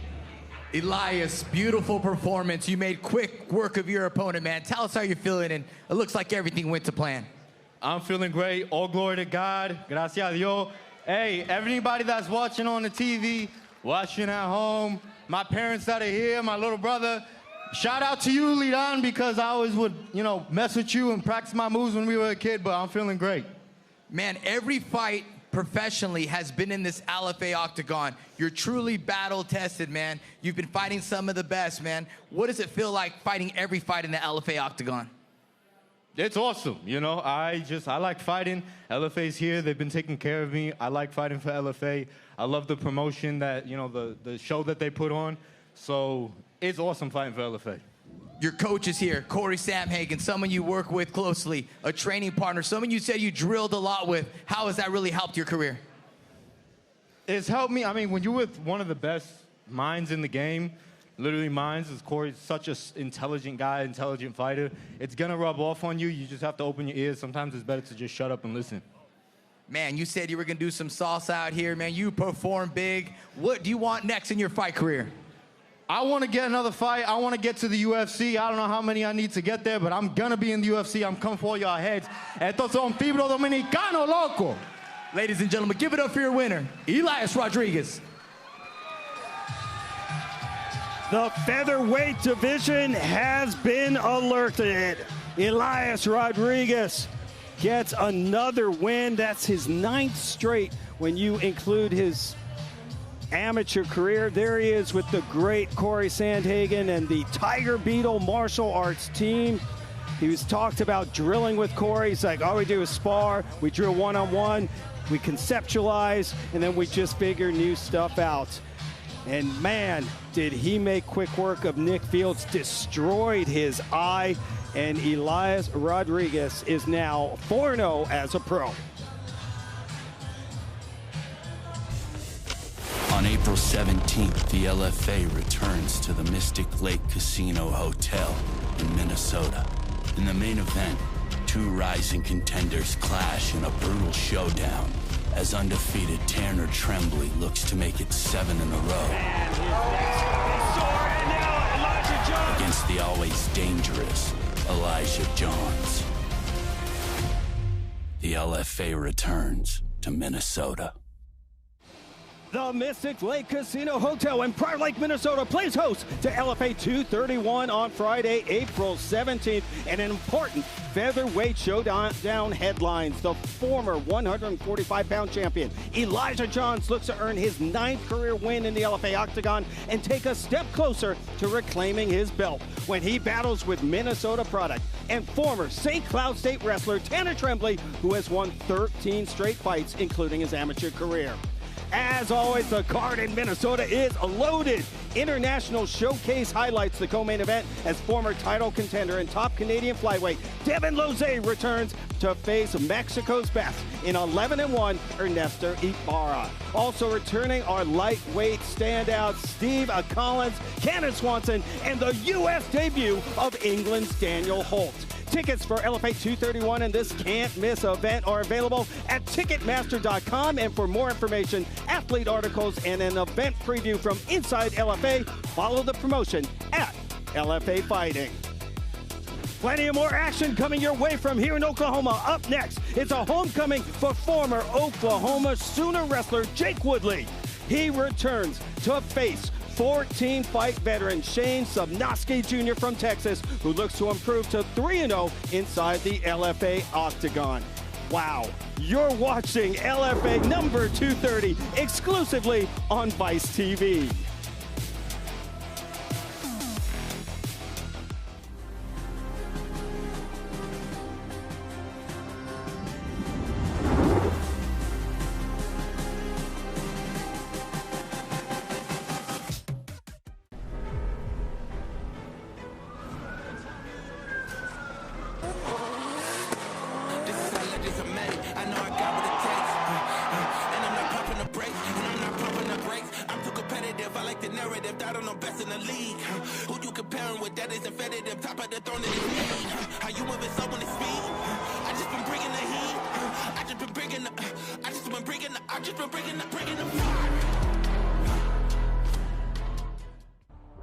Elias, beautiful performance. You made quick work of your opponent, man. Tell us how you're feeling, and it looks like everything went to plan. I'm feeling great. All glory to God. Gracias a Dios. Hey, everybody that's watching on the TV, watching at home, my parents that are here, my little brother, shout out to you, Lidan, because I always would, mess with you and practice my moves when we were a kid, but I'm feeling great. Man, every fight professionally has been in this LFA octagon. You're truly battle-tested, man. You've been fighting some of the best, man. What does it feel like fighting every fight in the LFA octagon? It's awesome, I like fighting. LFA's here, they've been taking care of me. I like fighting for LFA. I love the promotion that, the show that they put on. So it's awesome fighting for LFA. Your coach is here, Corey Samhagen, someone you work with closely, a training partner, someone you said you drilled a lot with. How has that really helped your career? It's helped me. I mean, when you're with one of the best minds in the game, literally minds, is Corey's such an intelligent guy, intelligent fighter, it's going to rub off on you. You just have to open your ears. Sometimes it's better to just shut up and listen. Man, you said you were going to do some salsa out here, man. You perform big. What do you want next in your fight career? I want to get another fight. I want to get to the UFC. I don't know how many I need to get there, but I'm going to be in the UFC. I'm coming for all y'all heads. Estos son Fibro Dominicano, loco. Ladies and gentlemen, give it up for your winner, Elias Rodriguez. The featherweight division has been alerted. Elias Rodriguez gets another win. That's his 9th straight when you include his amateur career. There he is with the great Corey Sandhagen and the Tiger Beetle martial arts team. He was talked about drilling with Corey. He's like, all we do is spar, we drill one-on-one, we conceptualize, and then we just figure new stuff out. And man, did he make quick work of Nick Fields, destroyed his eye, and Elias Rodriguez is now 4-0 as a pro. On April 17th, the LFA returns to the Mystic Lake Casino Hotel in Minnesota. In the main event, 2 rising contenders clash in a brutal showdown as undefeated Tanner Tremblay looks to make it 7 in a row. Against the always dangerous Elijah Johns. The LFA returns to Minnesota. The Mystic Lake Casino Hotel in Prior Lake, Minnesota plays host to LFA 231 on Friday, April 17th. And an important featherweight showdown headlines. The former 145-pound champion, Elijah Johns, looks to earn his 9th career win in the LFA octagon and take a step closer to reclaiming his belt when he battles with Minnesota product and former St. Cloud State wrestler Tanner Tremblay, who has won 13 straight fights, including his amateur career. As always, the card in Minnesota is loaded. International Showcase highlights the co-main event as former title contender and top Canadian flyweight Devin Lozay returns to face Mexico's best in 11-1 Ernesto Ibarra. Also returning are lightweight standouts Steve Collins, Candace Swanson, and the U.S. debut of England's Daniel Holt. Tickets for LFA 231 and this can't-miss event are available at Ticketmaster.com. And for more information, athlete articles, and an event preview from inside LFA, follow the promotion at LFA Fighting. Plenty of more action coming your way from here in Oklahoma. Up next, it's a homecoming for former Oklahoma Sooner wrestler Jake Woodley. He returns to face 14-fight veteran Shane Sobnosky Jr. from Texas, who looks to improve to 3-0 inside the LFA octagon. Wow, you're watching LFA number 230 exclusively on Vice TV.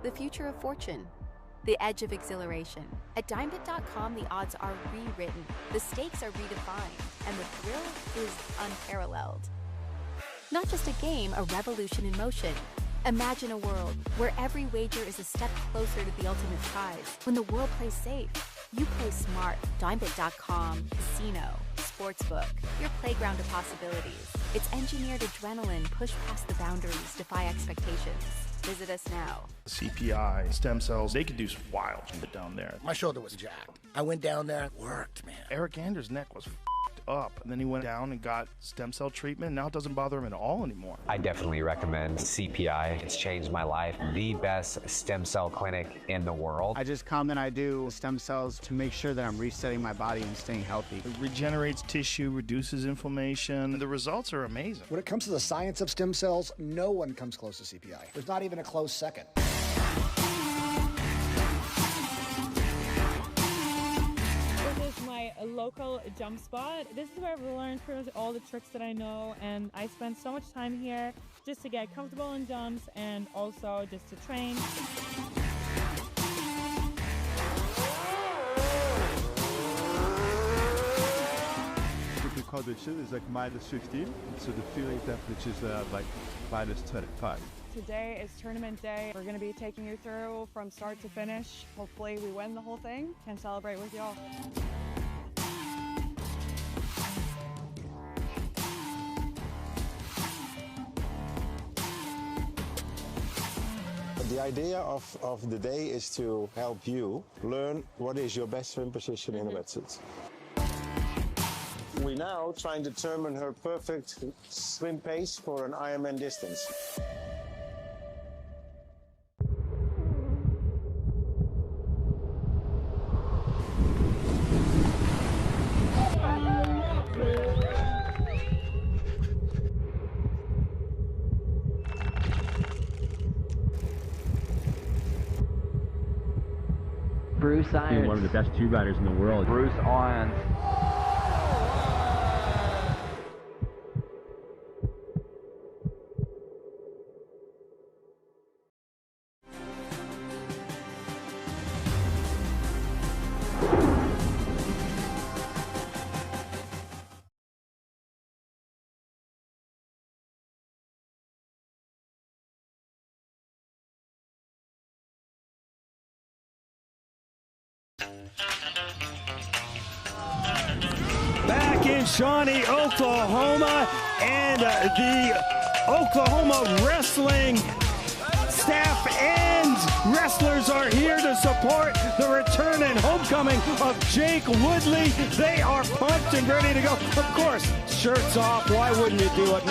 The future of fortune. The edge of exhilaration. At Dimebit.com, the odds are rewritten, the stakes are redefined, and the thrill is unparalleled. Not just a game, a revolution in motion. Imagine a world where every wager is a step closer to the ultimate prize. When the world plays safe, you play smart. Dimebit.com, casino, sportsbook, your playground of possibilities. It's engineered adrenaline, push past the boundaries, defy expectations. Visit us now. CPI, stem cells, they could do some wild shit down there. My shoulder was jacked. I went down there, worked, man. Eric Anders' neck was up, and then he went down and got stem cell treatment. Now it doesn't bother him at all anymore. I definitely recommend CPI. It's changed my life. The best stem cell clinic in the world. I just come and I do stem cells to make sure that I'm resetting my body and staying healthy. It regenerates tissue, reduces inflammation. The results are amazing. When it comes to the science of stem cells, no one comes close to CPI. There's not even a close second. A local jump spot. This is where I've learned pretty much all the tricks that I know, and I spend so much time here just to get comfortable in jumps and also just to train. The condition is like -15, so the feeling temperature is like -25. Today is tournament day. We're going to be taking you through from start to finish. Hopefully we win the whole thing and celebrate with y'all. The idea of the day is to help you learn what is your best swim position in a wetsuit. We now try and determine her perfect swim pace for an Ironman distance. Bruce Irons. One of the best tube riders in the world. Bruce Irons. Back in Shawnee, Oklahoma, and the Oklahoma wrestling staff and wrestlers are here to support the return and homecoming of Jake Woodley. They are pumped and ready to go. Of course, shirts off. Why wouldn't you do it?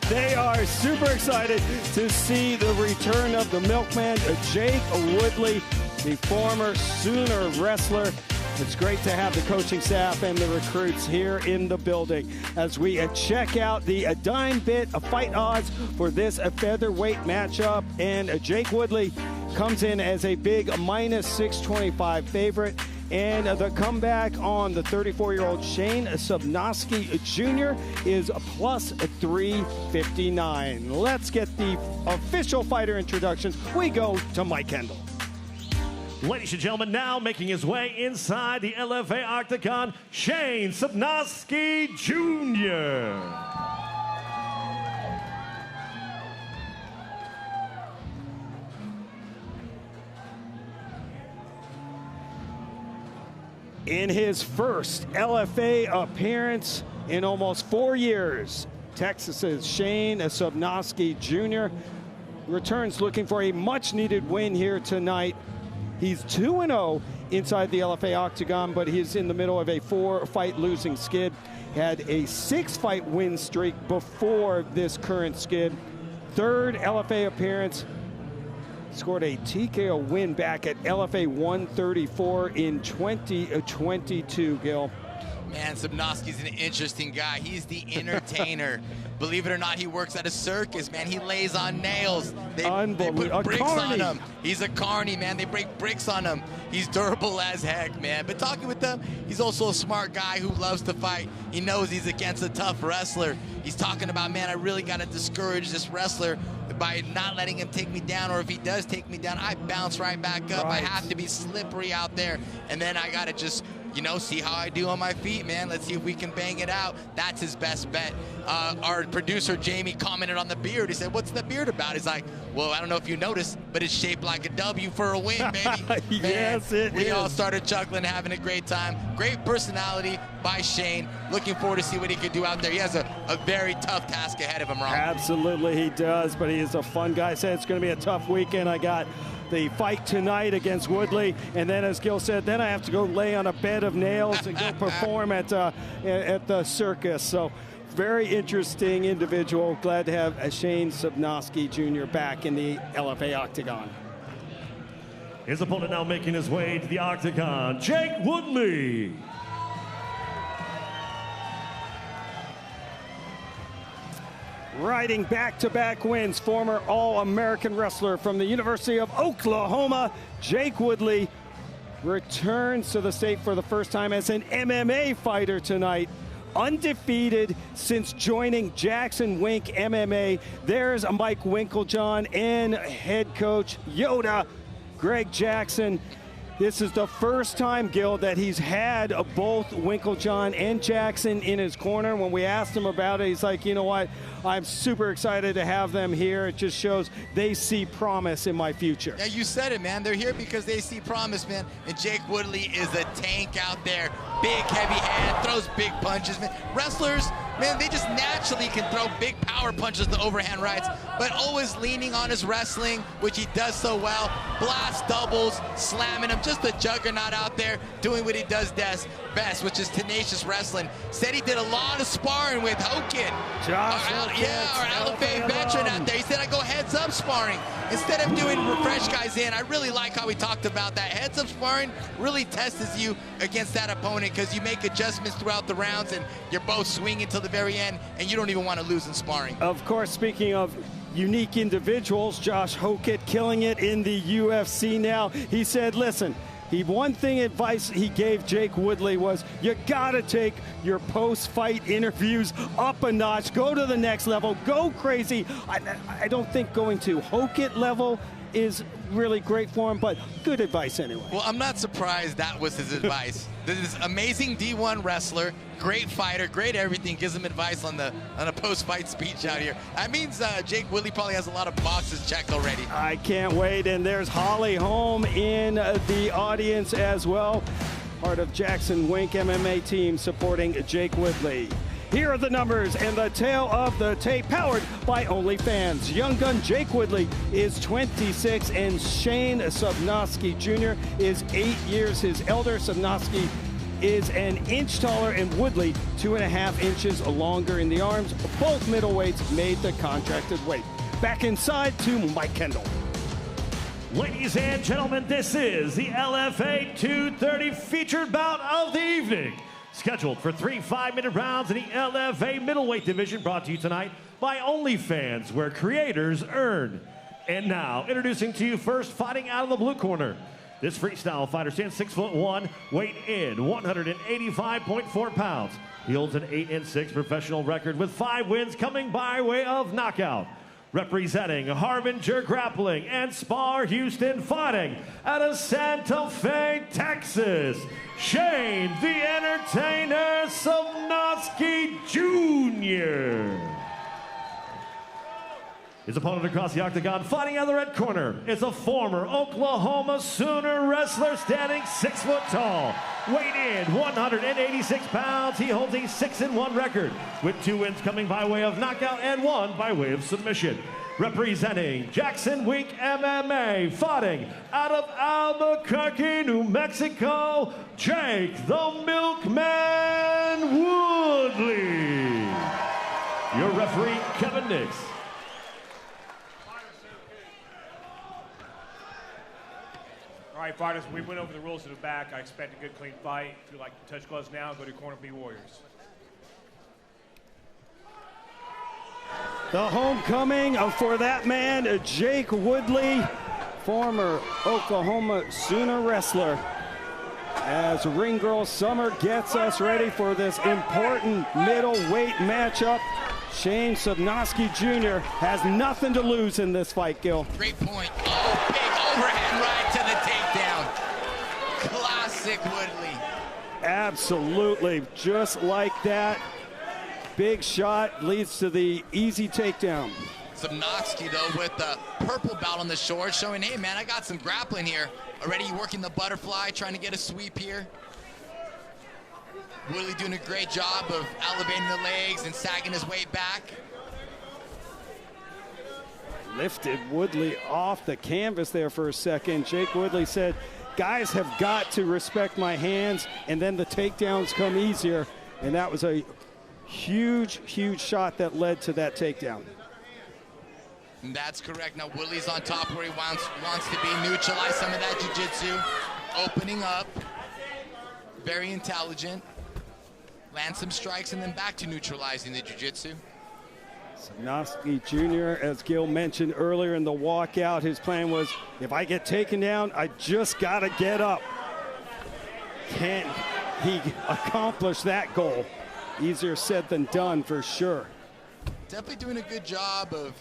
They are super excited to see the return of the milkman, Jake Woodley, the former Sooner wrestler. It's great to have the coaching staff and the recruits here in the building as we check out the dime bit fight odds for this featherweight matchup. And Jake Woodley comes in as a big -625 favorite. And the comeback on the 34-year-old Shane Sobnosky Jr. is +359. Let's get the official fighter introductions. We go to Mike Kendall. Ladies and gentlemen, now making his way inside the LFA Octagon, Shane Sobnosky Jr. In his first LFA appearance in almost 4 years, Texas's Shane Sobnosky Jr. returns looking for a much-needed win here tonight. He's 2-0 inside the LFA Octagon, but he's in the middle of a 4-fight losing skid. Had a 6-fight win streak before this current skid. Third LFA appearance. Scored a TKO win back at LFA 134 in 2022, Gil. Man, Sobnosky's an interesting guy. He's the entertainer. Believe it or not, he works at a circus, man. He lays on nails. They put bricks on him. He's a carny, man. They break bricks on him. He's durable as heck, man. But talking with him, he's also a smart guy who loves to fight. He knows he's against a tough wrestler. He's talking about, man, I really got to discourage this wrestler by not letting him take me down, or if he does take me down, I bounce right back up. I have to be slippery out there, and then I got to just, you know, see how I do on my feet, man. Let's see if we can bang it out. That's his best bet. Our producer, Jamie, commented on the beard. He said, what's the beard about? He's like, well, I don't know if you noticed, but it's shaped like a W for a win, baby. Yes, it we is. all started chuckling, having a great time. Great personality by Shane. Looking forward to see what he can do out there. He has a very tough task ahead of him, Ron. Absolutely, he does, but he is a fun guy. Said it's going to be a tough weekend. I got the fight tonight against Woodley, and then, as Gil said, then I have to go lay on a bed of nails and go perform at the circus. So, very interesting individual. Glad to have Shane Sobnosky Jr. back in the LFA Octagon. His opponent now making his way to the Octagon, Jake Woodley. Riding back-to-back wins, former All-American wrestler from the University of Oklahoma, Jake Woodley, returns to the state for the first time as an MMA fighter tonight. Undefeated since joining Jackson Wink MMA. There's Mike Winklejohn and head coach Yoda, Greg Jackson. This is the first time, Gil, that he's had both Winklejohn and Jackson in his corner. When we asked him about it, he's like, you know what, I'm super excited to have them here. It just shows they see promise in my future. Yeah, you said it, man. They're here because they see promise, man. And Jake Woodley is a tank out there. Big, heavy hand, throws big punches, man. Wrestlers, man, they just naturally can throw big power punches to overhand rights, but always leaning on his wrestling, which he does so well. Blast doubles, slamming him, just a juggernaut out there doing what he does best, which is tenacious wrestling. Said he did a lot of sparring with Hokin. Our LFA veteran out there. He said, I go heads up sparring. Instead of doing refresh guys in, I really like how he talked about that. Heads up sparring really tests you against that opponent because you make adjustments throughout the rounds and you're both swinging till the very end and you don't even want to lose in sparring. Of course, speaking of unique individuals, Josh Hokett killing it in the UFC now. He said, listen, one thing advice he gave Jake Woodley was, you gotta take your post-fight interviews up a notch, go to the next level, go crazy. I don't think going to Hokett level is really great for him, but good advice anyway. Well, I'm not surprised that was his advice. This amazing D1 wrestler, great fighter, great everything, gives him advice on a post-fight speech out here. That means Jake Woodley probably has a lot of boxes checked already. I can't wait, and there's Holly Holm in the audience as well, part of Jackson Wink MMA team supporting Jake Woodley. Here are the numbers and the tale of the tape, powered by OnlyFans. Young gun Jake Woodley is 26, and Shane Sobnosky Jr. is 8 years his elder. Sobnosky is an inch taller, and Woodley 2.5 inches longer in the arms. Both middleweights made the contracted weight. Back inside to Mike Kendall. Ladies and gentlemen, this is the LFA 230 featured bout of the evening. Scheduled for 3 5-minute rounds in the LFA middleweight division, brought to you tonight by OnlyFans, where creators earn. And now, introducing to you first, fighting out of the blue corner. This freestyle fighter stands 6'1", weight in 185.4 pounds. He holds an 8-6 professional record with 5 wins coming by way of knockout. Representing Harbinger Grappling and Spar Houston Fighting out of Santa Fe, Texas, Shane the Entertainer Sobnosky Jr. His opponent across the octagon, fighting out of the red corner, is a former Oklahoma Sooner wrestler standing 6 foot tall. Weighed in 186 pounds, he holds a 6-1 record, with 2 wins coming by way of knockout and 1 by way of submission. Representing Jackson Wink MMA, fighting out of Albuquerque, New Mexico, Jake the Milkman Woodley. Your referee, Kevin Nix. All All right, fighters, we went over the rules to the back. I expect a good, clean fight. If you like to touch gloves now, go to corner B Warriors. The homecoming for that man, Jake Woodley, former Oklahoma Sooner wrestler. As Ring Girl Summer gets us ready for this important middleweight matchup, Shane Sobnosky Jr. has nothing to lose in this fight, Gil. Great point. Oh, big overhand right to the takedown. Classic Woodley. Absolutely, just like that. Big shot leads to the easy takedown. Sobnosky, though, with the purple belt on the short, showing, hey, man, I got some grappling here. Already working the butterfly, trying to get a sweep here. Woodley doing a great job of elevating the legs and sagging his weight back. Lifted Woodley off the canvas there for a second. Jake Woodley said, guys have got to respect my hands, and then the takedowns come easier. And that was a huge, huge shot that led to that takedown. That's correct. Now Woodley's on top where he wants to be. Neutralize some of that jiu-jitsu. Opening up. Very intelligent. Land some strikes and then back to neutralizing the jiu-jitsu. Sobnosky Jr., as Gil mentioned earlier in the walkout, his plan was, if I get taken down, I just got to get up. Can he accomplish that goal? Easier said than done, for sure. Definitely doing a good job of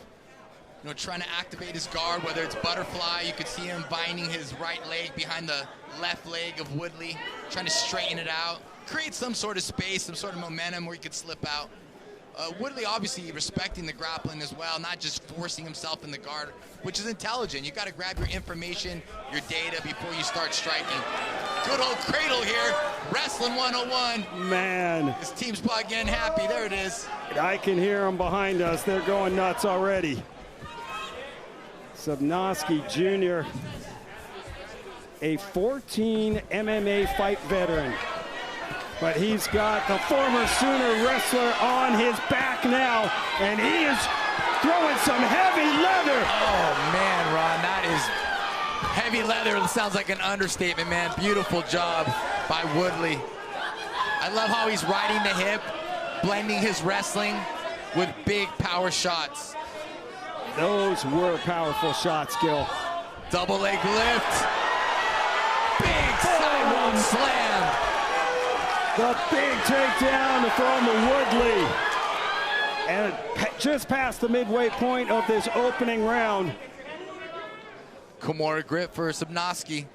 trying to activate his guard, whether it's butterfly. You could see him binding his right leg behind the left leg of Woodley, trying to straighten it out, create some sort of space, some sort of momentum where he could slip out. Woodley obviously respecting the grappling as well, not just forcing himself in the guard, which is intelligent. You got to grab your information, your data before you start striking. Good old cradle here, Wrestling 101. Man. His team's probably getting happy. There it is. I can hear them behind us. They're going nuts already. Sobnosky Jr., a 14 MMA fight veteran. But he's got the former Sooner wrestler on his back now, and he is throwing some heavy leather. Oh, man, Ron, that is heavy leather. It sounds like an understatement, man. Beautiful job by Woodley. I love how he's riding the hip, blending his wrestling with big power shots. Those were powerful shots, Gil. Double leg lift. Big sidewalk slam. The big takedown from Woodley. And just past the midway point of this opening round. Kimura grip for Sobnosky.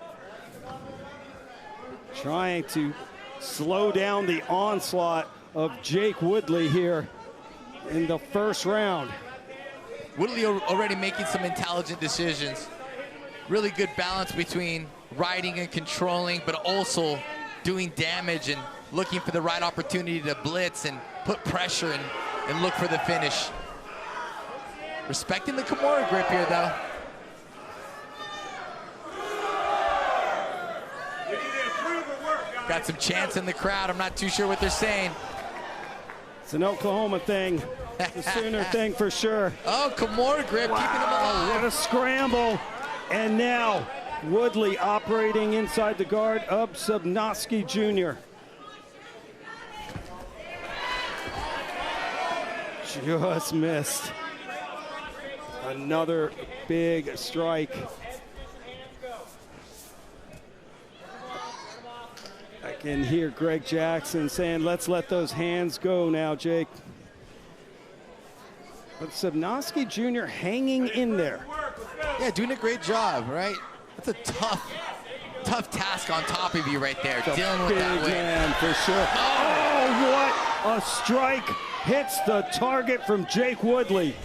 Trying to slow down the onslaught of Jake Woodley here in the first round. Woodley already making some intelligent decisions. Really good balance between riding and controlling, but also doing damage and looking for the right opportunity to blitz and put pressure and look for the finish. Respecting the Kimura grip here, though. Got some chants in the crowd. I'm not too sure what they're saying. It's an Oklahoma thing. The Sooner thing for sure. Oh, Kimura grip, wow, keeping him alive. What a scramble. And now Woodley operating inside the guard of Sobnosky Jr. Just missed. Another big strike. I can hear Greg Jackson saying, let's let those hands go now, Jake. But Sobnosky Jr. hanging in there. Yeah, doing a great job, right? That's a tough task on top of you right there, dealing with that weight. Man, for sure. Oh, what a strike. Hits the target from Jake Woodley.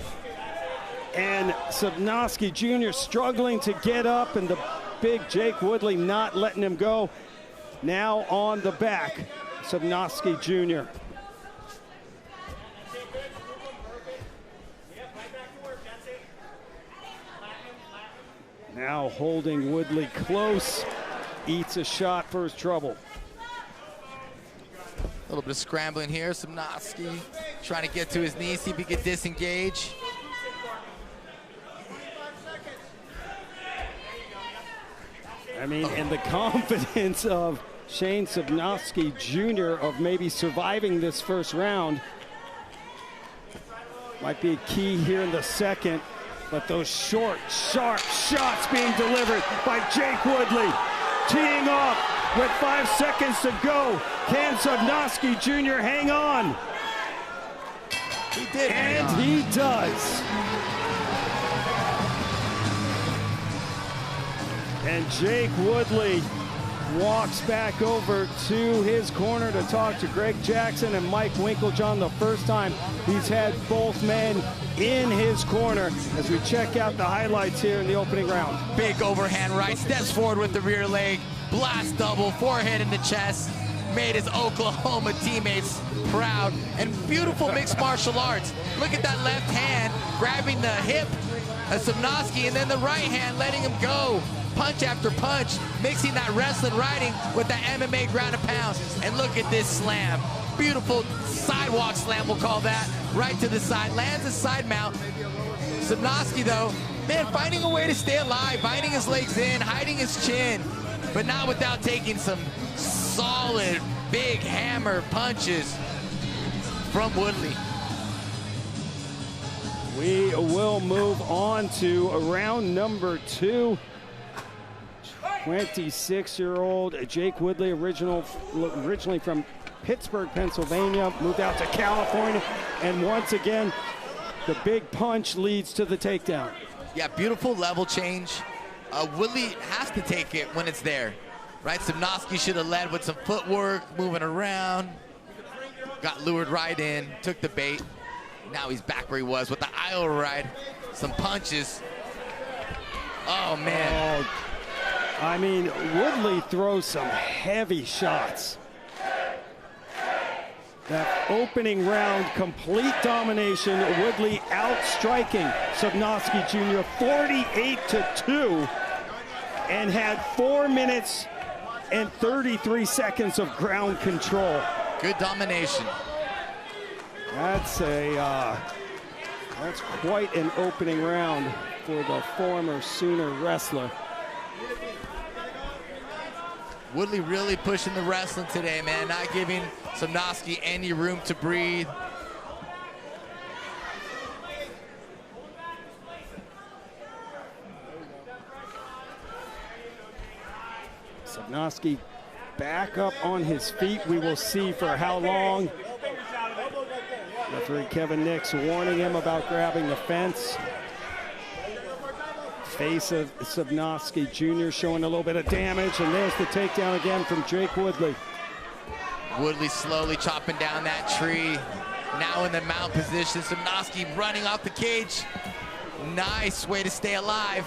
And Sobnosky Jr. struggling to get up, and the big Jake Woodley not letting him go. Now on the back, Sobnosky Jr. Now holding Woodley close, eats a shot for his trouble. A little bit of scrambling here. Sobnosky trying to get to his knees, see if he can disengage. mean, and the confidence of Shane Sobnosky Jr. of maybe surviving this first round might be a key here in the second. But those short, sharp shots being delivered by Jake Woodley. Teeing off with 5 seconds to go. Can Sobnosky Jr. hang on? He did. And he does. And Jake Woodley walks back over to his corner to talk to Greg Jackson and Mike Winklejohn. The first time he's had both men in his corner as we check out the highlights here in the opening round. Big overhand right, steps forward with the rear leg, blast double, forehead in the chest, made his Oklahoma teammates proud, and beautiful mixed martial arts. Look at that left hand grabbing the hip of Sobnosky, and then the right hand letting him go. Punch after punch, mixing that wrestling riding with that MMA ground and pound. And look at this slam. Beautiful sidewalk slam, we'll call that. Right to the side, lands a side mount. Sobnosky, though, man, finding a way to stay alive, binding his legs in, hiding his chin, but not without taking some solid, big hammer punches from Woodley. We will move on to round number 2. 26-year-old Jake Woodley, originally from Pittsburgh, Pennsylvania, moved out to California, and once again, the big punch leads to the takedown. Yeah, beautiful level change. Woodley has to take it when it's there, right? Sobnosky should have led with some footwork, moving around, got lured right in, took the bait. Now he's back where he was with the Iowa ride, some punches. Oh, man. Oh, I mean, Woodley throws some heavy shots. That opening round, complete domination. Woodley outstriking Sobnosky Jr. 48-2 and had 4 minutes and 33 seconds of ground control. Good domination. That's quite an opening round for the former Sooner wrestler. Woodley really pushing the wrestling today, man, not giving Sobnosky any room to breathe. Sobnosky back up on his feet. We will see for how long. Referee Kevin Nix warning him about grabbing the fence. Face of Sobnosky Jr. showing a little bit of damage, and there's the takedown again from Jake Woodley. Woodley slowly chopping down that tree. Now in the mount position. Sobnosky running off the cage. Nice way to stay alive.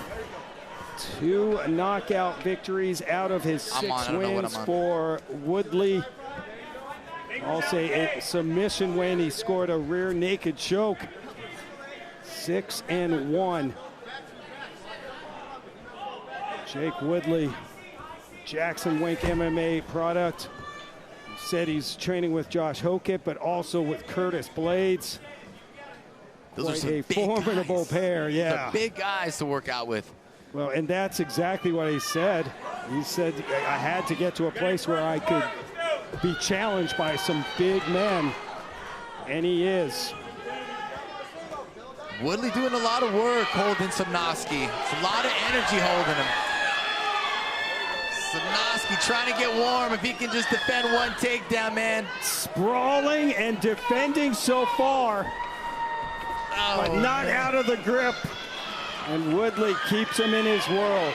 2 knockout victories out of his 6 wins for Woodley. I'll say a submission win. He scored a rear naked choke. 6-1. Jake Woodley, Jackson Wink MMA product. Said he's training with Josh Hokett, but also with Curtis Blades. Those are a formidable pair, yeah. The big guys to work out with. Well, and that's exactly what he said. He said, I had to get to a place where I could be challenged by some big men, and he is. Woodley doing a lot of work holding Sobnosky. It's a lot of energy holding him. Sobnosky trying to get warm if he can just defend one takedown, man. Sprawling and defending so far, but not out of the grip. And Woodley keeps him in his world.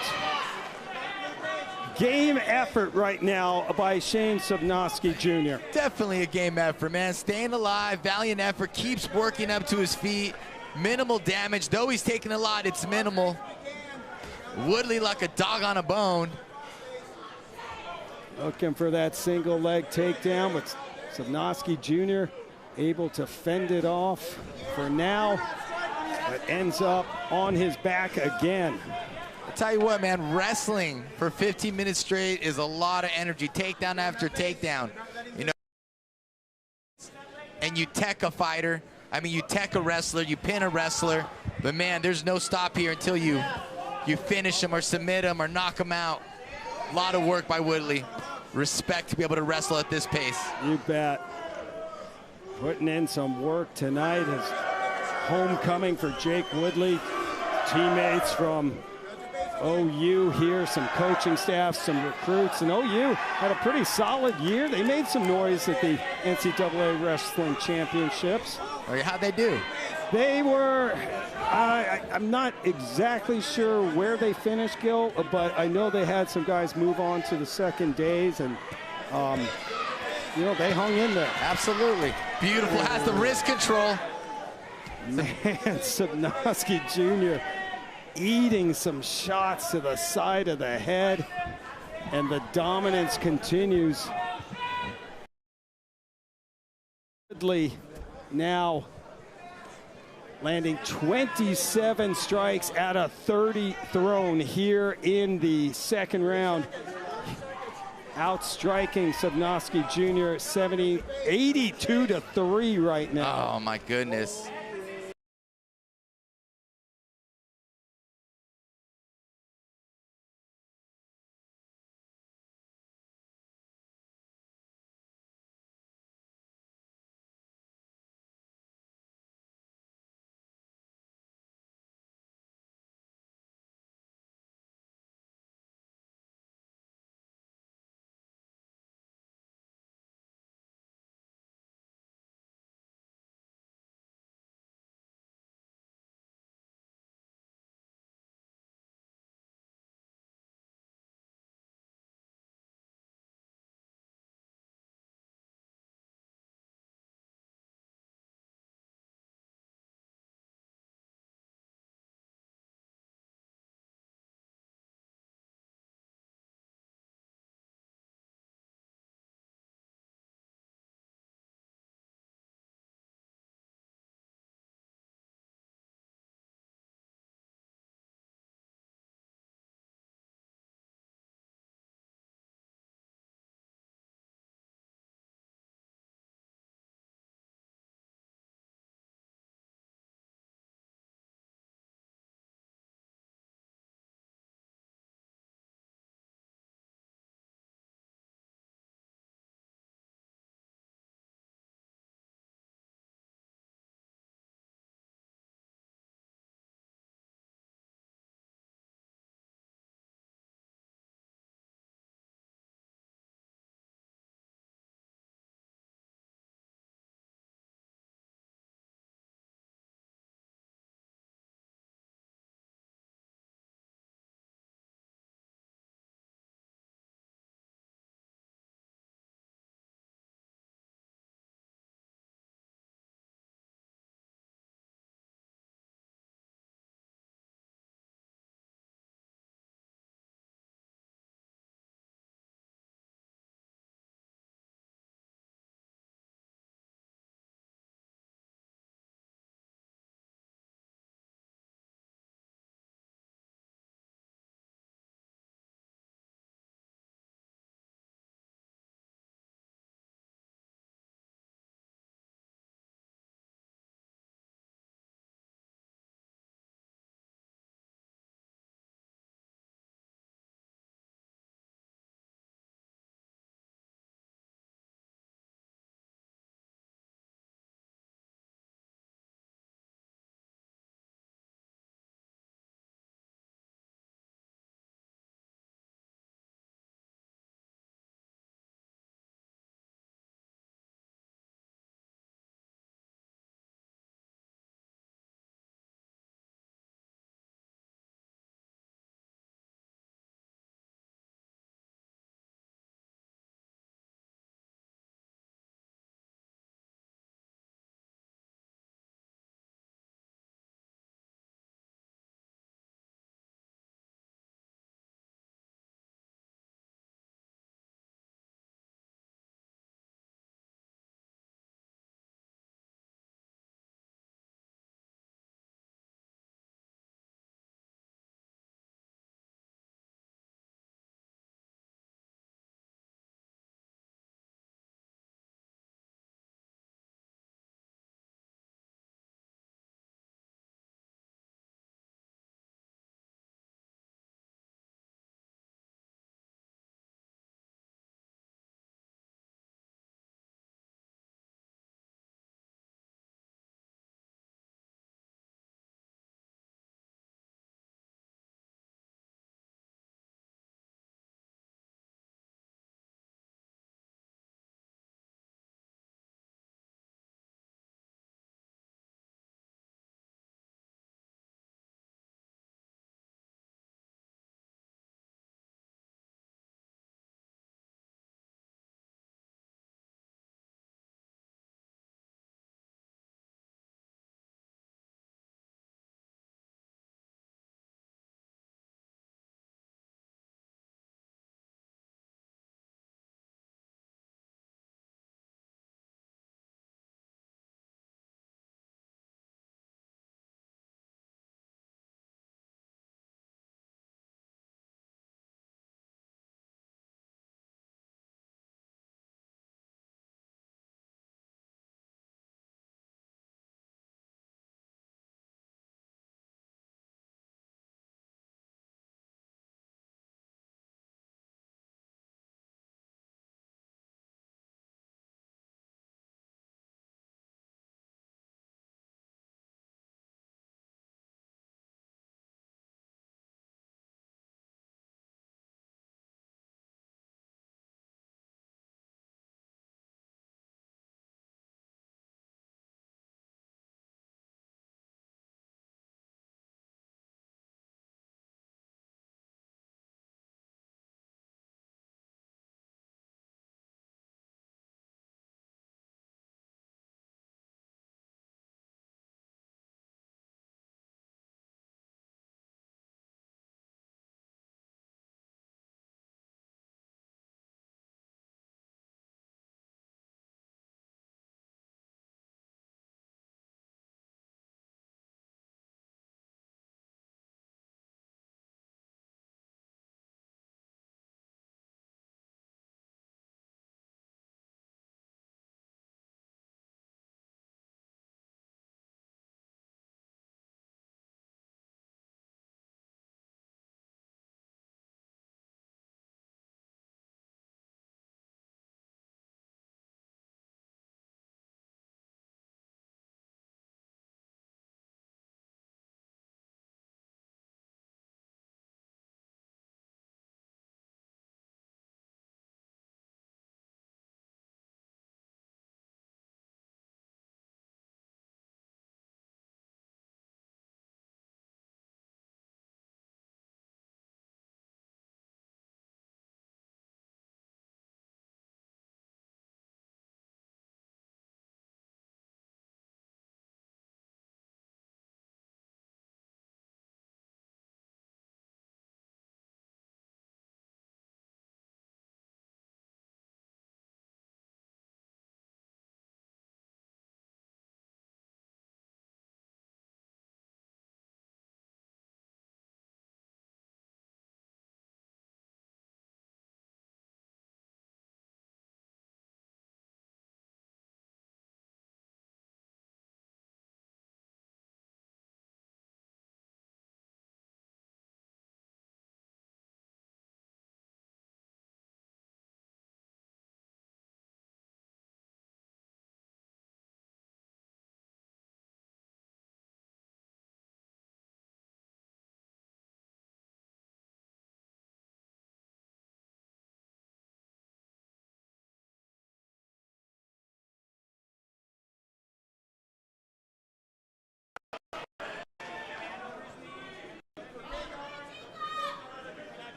Game effort right now by Shane Sobnosky Jr. Definitely a game effort, man. Staying alive, valiant effort, keeps working up to his feet. Minimal damage, though he's taking a lot, it's minimal. Woodley like a dog on a bone. Looking for that single leg takedown, but Sobnosky Jr. able to fend it off for now, but ends up on his back again. I'll tell you what, man, wrestling for 15 minutes straight is a lot of energy, takedown after takedown. You know, and you tech a fighter, I mean, you tech a wrestler, you pin a wrestler, but man, there's no stop here until you finish him or submit him or knock him out. A lot of work by Woodley. Respect to be able to wrestle at this pace. You bet. Putting in some work tonight. His homecoming for Jake Woodley. Teammates from OU here, some coaching staff, some recruits, and OU had a pretty solid year. They made some noise at the NCAA Wrestling Championships. How'd they do? They were, I'm not exactly sure where they finished, Gil, but I know they had some guys move on to the second days, and you know, they hung in there. Absolutely. Beautiful, has the wrist control. Man, Sobnosky Jr. eating some shots to the side of the head, and the dominance continues. Woodley now landing 27 strikes out of 30 thrown here in the second round. Outstriking Sobnosky Jr. 82-3 right now. Oh my goodness.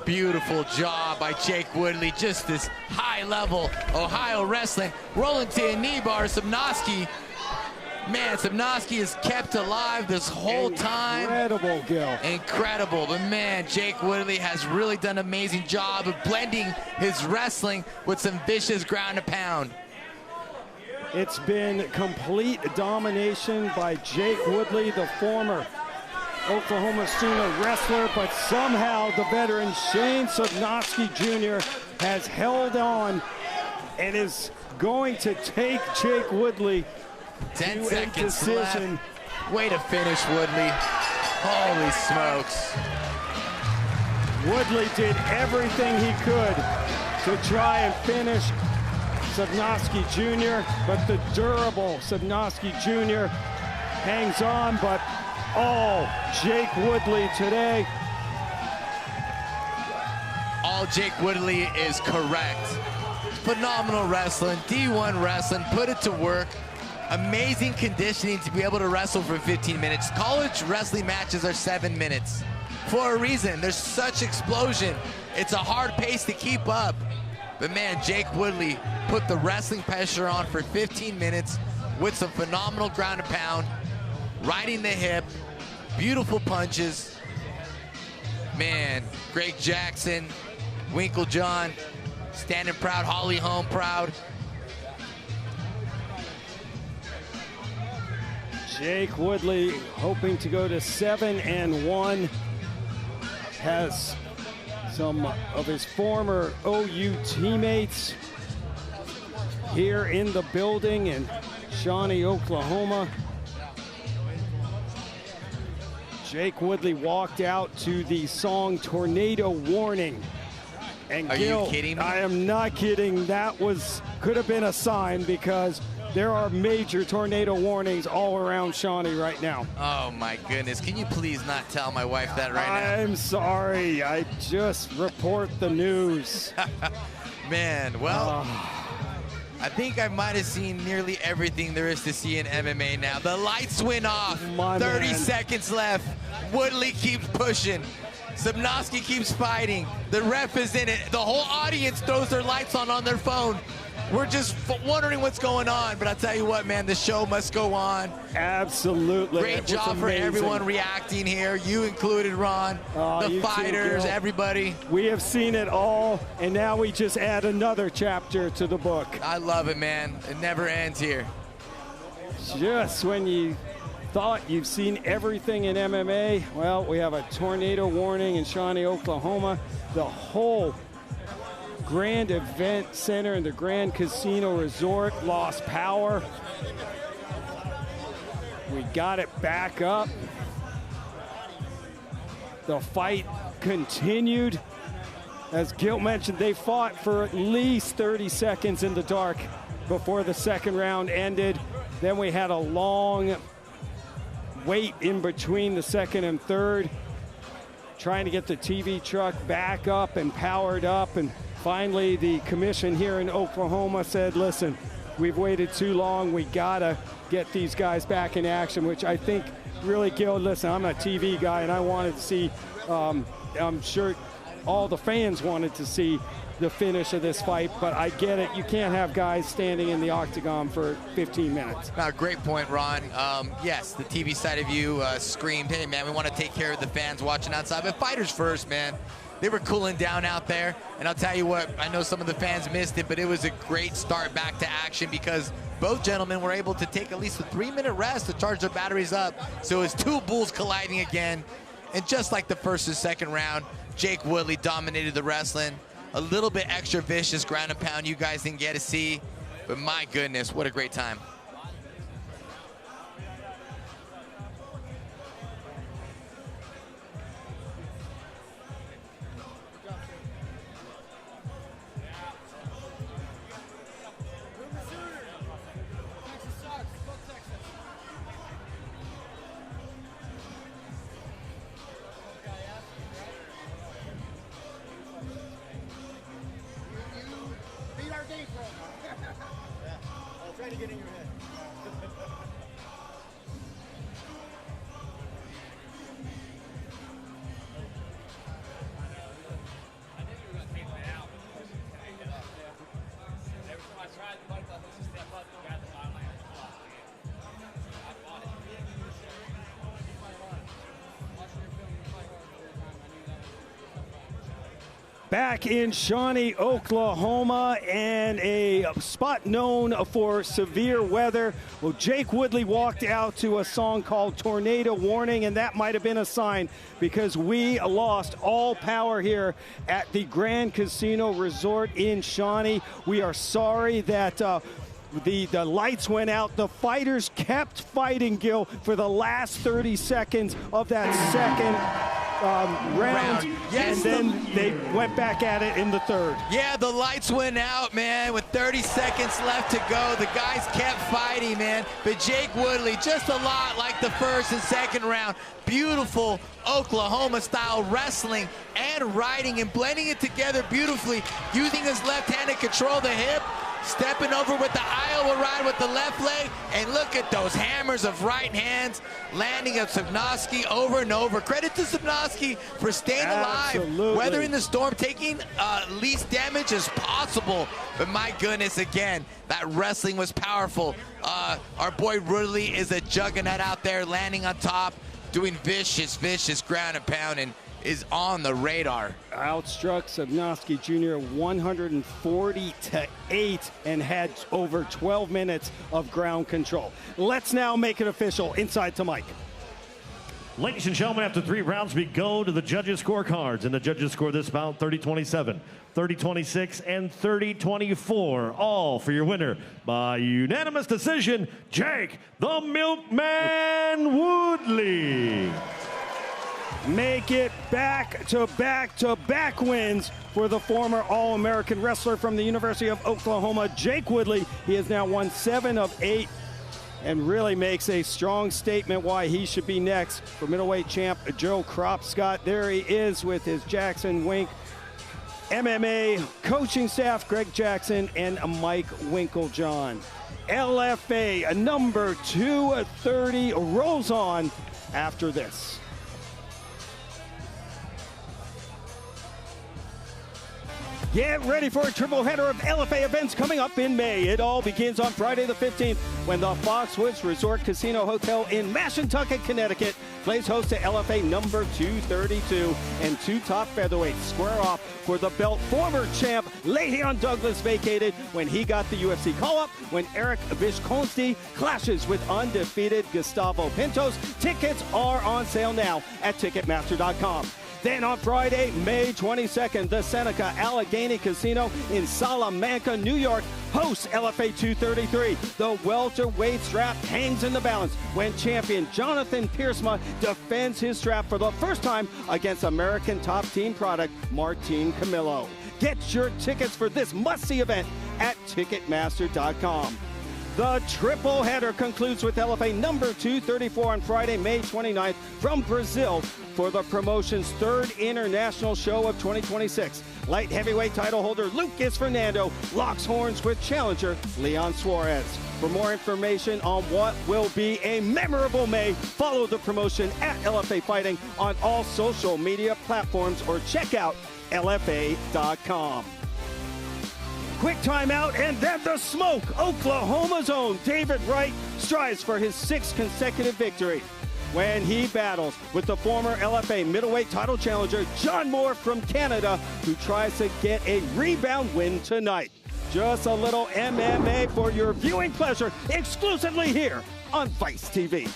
Beautiful job by Jake Woodley. Just this high-level Ohio wrestling. Rolling to a knee bar, Sobnosky. Man, Sobnosky is kept alive this whole time. Incredible, Gil. Incredible. But man, Jake Woodley has really done an amazing job of blending his wrestling with some vicious ground and pound. It's been complete domination by Jake Woodley, the former Oklahoma Sooner wrestler, but somehow the veteran Shane Sobnosky Jr. has held on and is going to take Jake Woodley 10 to seconds a decision. left. Way to finish, Woodley. Holy smokes. Woodley did everything he could to try and finish Sobnosky Jr., but the durable Sobnosky Jr. hangs on, but Jake Woodley today. All Jake Woodley is correct. Phenomenal wrestling, D1 wrestling, put it to work. Amazing conditioning to be able to wrestle for 15 minutes. College wrestling matches are 7 minutes for a reason. There's such explosion. It's a hard pace to keep up. But man, Jake Woodley put the wrestling pressure on for 15 minutes with some phenomenal ground and pound, riding the hip, beautiful punches. Man, Greg Jackson, Winkle John, standing proud, Holly home proud. Jake Woodley hoping to go to 7-1. Has some of his former OU teammates here in the building in Shawnee, Oklahoma. Jake Woodley walked out to the song Tornado Warning. And Are Gil, you kidding me? I am not kidding. That could have been a sign, because there are major tornado warnings all around Shawnee right now. Oh my goodness, can you please not tell my wife that right now? I'm sorry, I just report the news. Man, well, I think I might have seen nearly everything there is to see in MMA now. The lights went off, 30 seconds left. Woodley keeps pushing. Sobnosky keeps fighting. The ref is in it. The whole audience throws their lights on their phone. We're just wondering what's going on, but I'll tell you what, man, the show must go on. Absolutely. Great job for everyone reacting here, you included, Ron, the fighters, too, everybody. We have seen it all, and now we just add another chapter to the book. I love it, man. It never ends here. Just when you thought you've seen everything in MMA, well, we have a tornado warning in Shawnee, Oklahoma. The whole Grand Event Center and the Grand Casino Resort lost power. We got it back up. The fight continued. As Gil mentioned, they fought for at least 30 seconds in the dark before the second round ended. Then we had a long wait in between the second and third, trying to get the TV truck back up and powered up. And finally, the commission here in Oklahoma said, listen, we've waited too long. We gotta get these guys back in action, which I think really, Gil, listen, I'm a TV guy and I wanted to see, I'm sure all the fans wanted to see the finish of this fight, but I get it. You can't have guys standing in the octagon for 15 minutes. Great point, Ron. Yes, the TV side of you screamed, hey, man, we want to take care of the fans watching outside, but fighters first, man. They were cooling down out there, and I'll tell you what, I know some of the fans missed it, but it was a great start back to action because both gentlemen were able to take at least a 3-minute rest to charge their batteries up. So it was two bulls colliding again, and just like the first and second round, Jake Woodley dominated the wrestling. A little bit extra vicious ground and pound you guys didn't get to see, but my goodness, what a great time. Beat our game plan. Yeah. I'll try to get in your head. Back in Shawnee, Oklahoma, and a spot known for severe weather. Well, Jake Woodley walked out to a song called Tornado Warning, and that might have been a sign because we lost all power here at the Grand Casino Resort in Shawnee. We are sorry that the lights went out. The fighters kept fighting, Gil, for the last 30 seconds of that second round. Yes, and then they went back at it in the third. Yeah, the lights went out, man, with 30 seconds left to go. The guys kept fighting, man. But Jake Woodley, just a lot like the first and second round. Beautiful Oklahoma-style wrestling and riding and blending it together beautifully, using his left hand to control the hip, stepping over with the Iowa ride with the left leg, and look at those hammers of right hands landing at Sobnosky over and over. Credit to Sobnosky for staying alive, weathering the storm, taking least damage as possible. But my goodness, again, that wrestling was powerful. Our boy Woodley is a juggernaut out there, landing on top, doing vicious ground and pound, and is on the radar. Outstruck Sobnosky Jr. 140-8 and had over 12 minutes of ground control. Let's now make it official. Inside to Mike. Ladies and gentlemen, after 3 rounds, we go to the judges' scorecards, and the judges score this bout 30-27, 30-26, and 30-24, all for your winner by unanimous decision, Jake the Milkman Woodley. Make it back-to-back-to-back wins for the former All-American wrestler from the University of Oklahoma, Jake Woodley. He has now won 7 of 8 and really makes a strong statement why he should be next for middleweight champ Joe Cropscott. There he is with his Jackson Wink MMA coaching staff, Greg Jackson and Mike Winklejohn. LFA number 230 rolls on after this. Get ready for a triple header of LFA events coming up in May. It all begins on Friday the 15th when the Foxwoods Resort Casino Hotel in Mashantucket, Connecticut plays host to LFA number 232, and 2 top featherweights square off for the belt former champ Le'Veon Douglas vacated when he got the UFC call-up when Eric Visconti clashes with undefeated Gustavo Pintos. Tickets are on sale now at Ticketmaster.com. Then on Friday, May 22nd, the Seneca Allegheny Casino in Salamanca, New York, hosts LFA 233. The welterweight strap hangs in the balance when champion Jonathan Piersma defends his strap for the first time against American top team product Martin Camillo. Get your tickets for this must-see event at Ticketmaster.com. The triple header concludes with LFA number 234 on Friday, May 29th from Brazil for the promotion's 3rd international show of 2026. Light heavyweight title holder Lucas Fernando locks horns with challenger Leon Suarez. For more information on what will be a memorable May, follow the promotion at LFA Fighting on all social media platforms or check out LFA.com. Quick timeout, and then the smoke. Oklahoma's own David Wright strives for his 6th consecutive victory when he battles with the former LFA middleweight title challenger John Moore from Canada, who tries to get a rebound win tonight. Just a little MMA for your viewing pleasure, exclusively here on Vice TV.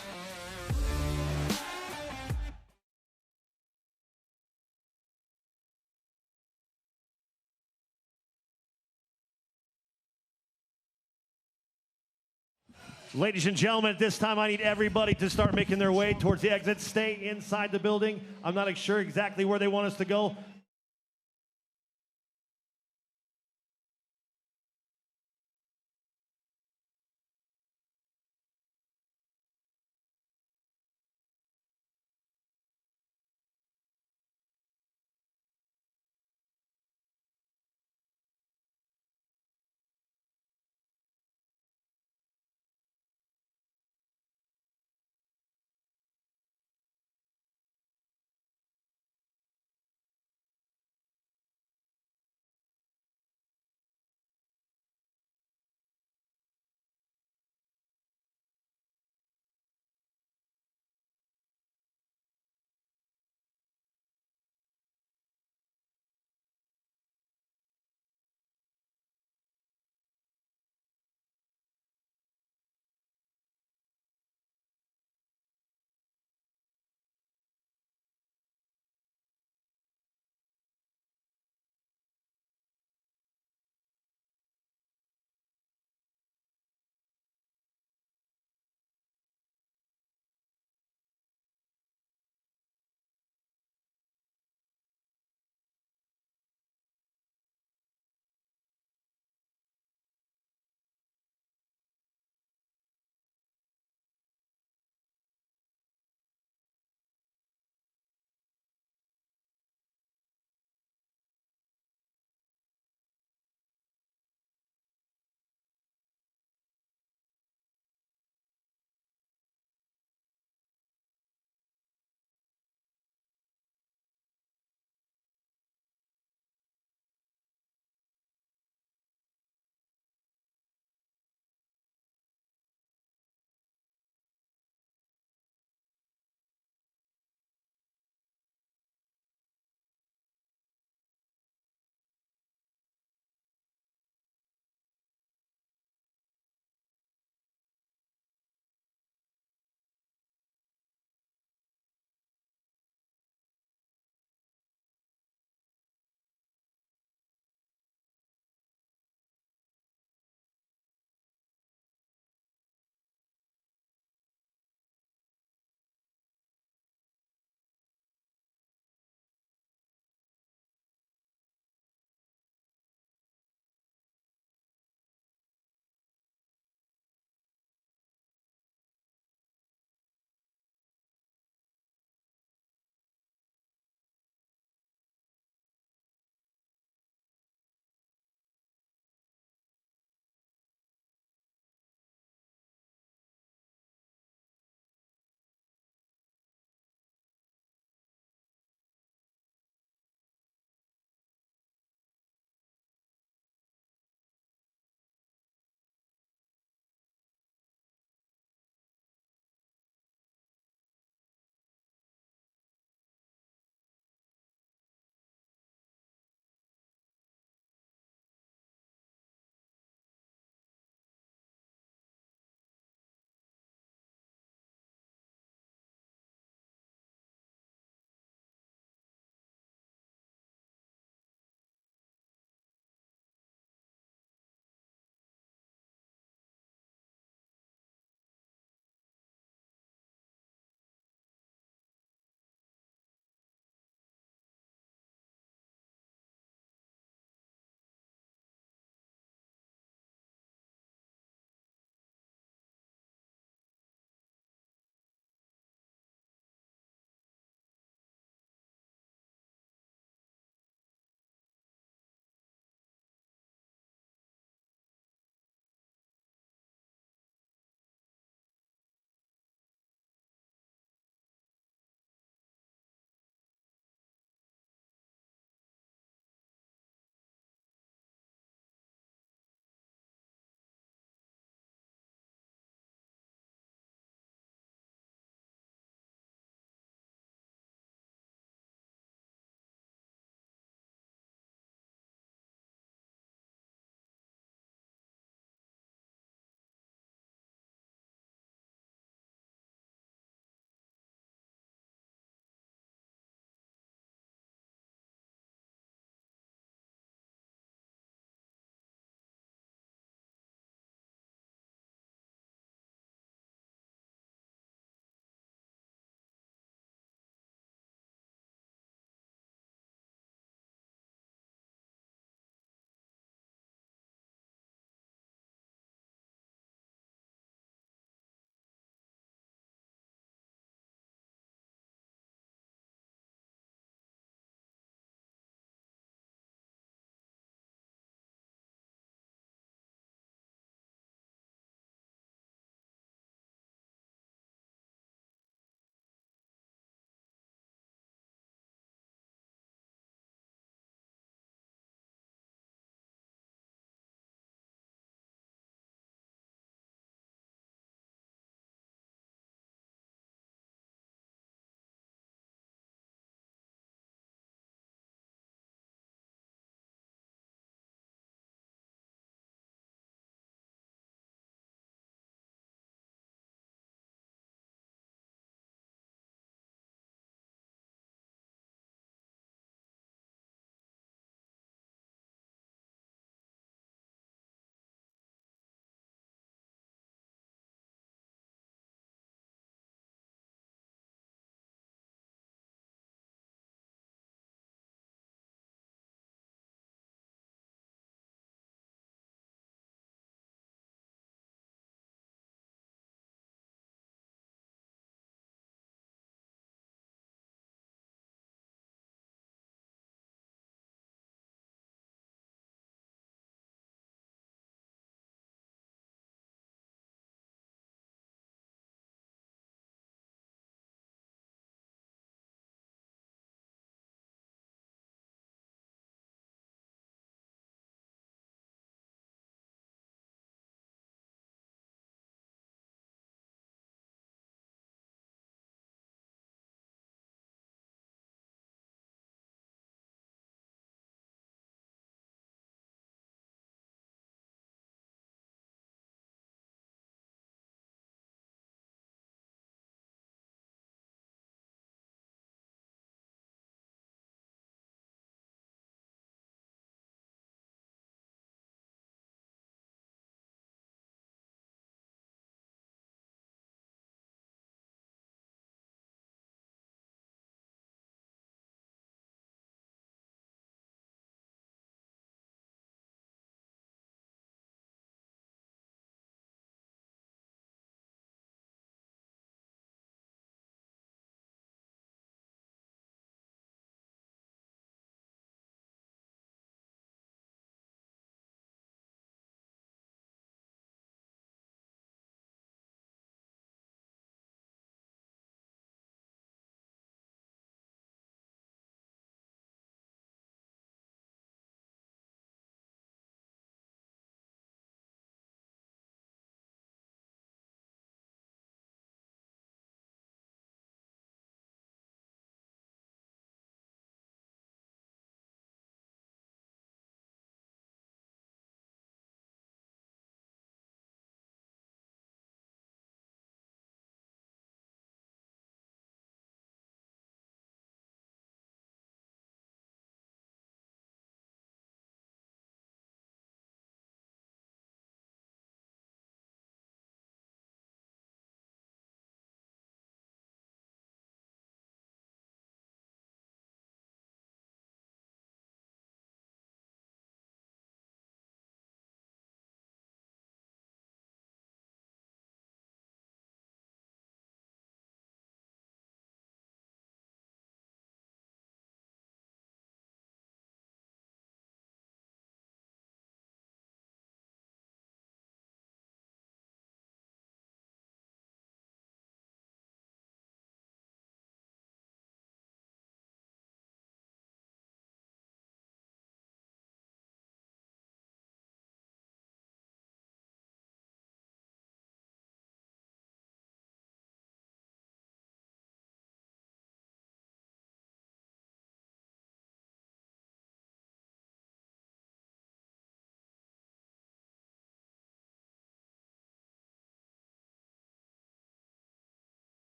Ladies and gentlemen, at this time, I need everybody to start making their way towards the exit. Stay inside the building. I'm not sure exactly where they want us to go.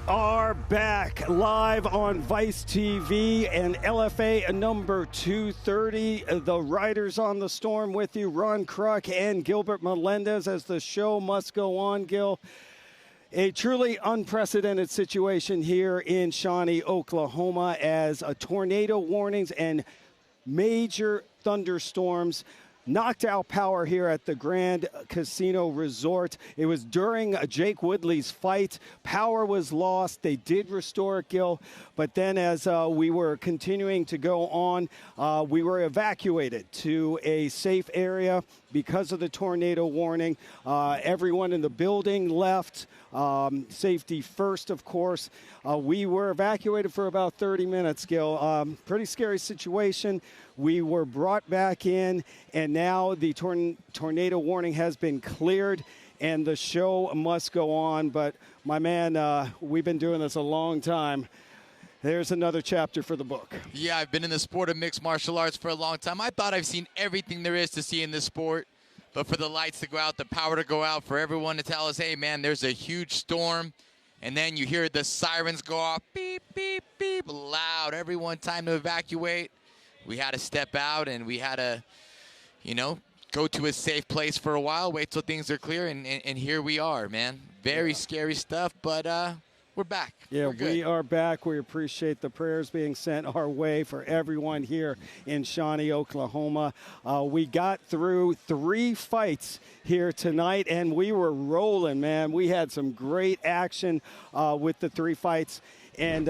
are back live on Vice TV and LFA number 230. The Riders on the Storm with you, Ron Kruk and Gilbert Melendez, as the show must go on, Gil. A truly unprecedented situation here in Shawnee, Oklahoma, as tornado warnings and major thunderstorms knocked out power here at the Grand Casino Resort. It was during Jake Woodley's fight. Power was lost. They did restore it, Gil. But then as we were continuing to go on, we were evacuated to a safe area because of the tornado warning. Everyone in the building left. Safety first, of course. We were evacuated for about 30 minutes, Gil. Pretty scary situation. We were brought back in, and now the tornado warning has been cleared, and the show must go on. But, my man, we've been doing this a long time. There's another chapter for the book. Yeah, I've been in the sport of mixed martial arts for a long time. I thought I've seen everything there is to see in this sport. But for the lights to go out, the power to go out, for everyone to tell us, hey, man, there's a huge storm. And then you hear the sirens go off, beep, beep, beep, loud. Everyone, time to evacuate. We had to step out, and we had to, you know, go to a safe place for a while, wait till things are clear, and here we are, man. Very scary stuff, but we're back. Yeah, we are back. We appreciate the prayers being sent our way for everyone here in Shawnee, Oklahoma. We got through 3 fights here tonight, and we were rolling, man. We had some great action with the 3 fights. And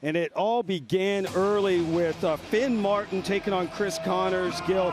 it all began early with Finn Martin taking on Chris Connors, Gil.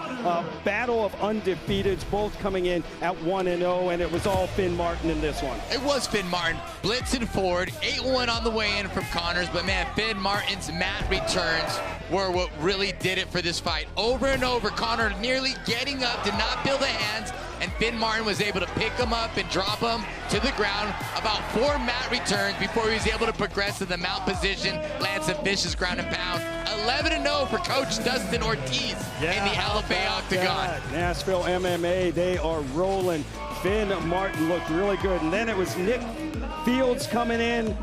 Battle of undefeateds, both coming in at 1-0, and it was all Finn Martin in this one. It was Finn Martin, blitzing forward, 8-1 on the way in from Connors. But, man, Finn Martin's mat returns were what really did it for this fight. Over and over, Connor nearly getting up, did not build the hands, and Finn Martin was able to pick him up and drop him to the ground. About 4 mat returns before he was able to progress to the mount position, land some vicious ground and pound. 11-0 for Coach Dustin Ortiz in the LFA Octagon. Nashville MMA, they are rolling. Finn Martin looked really good. And then it was Nick Fields coming in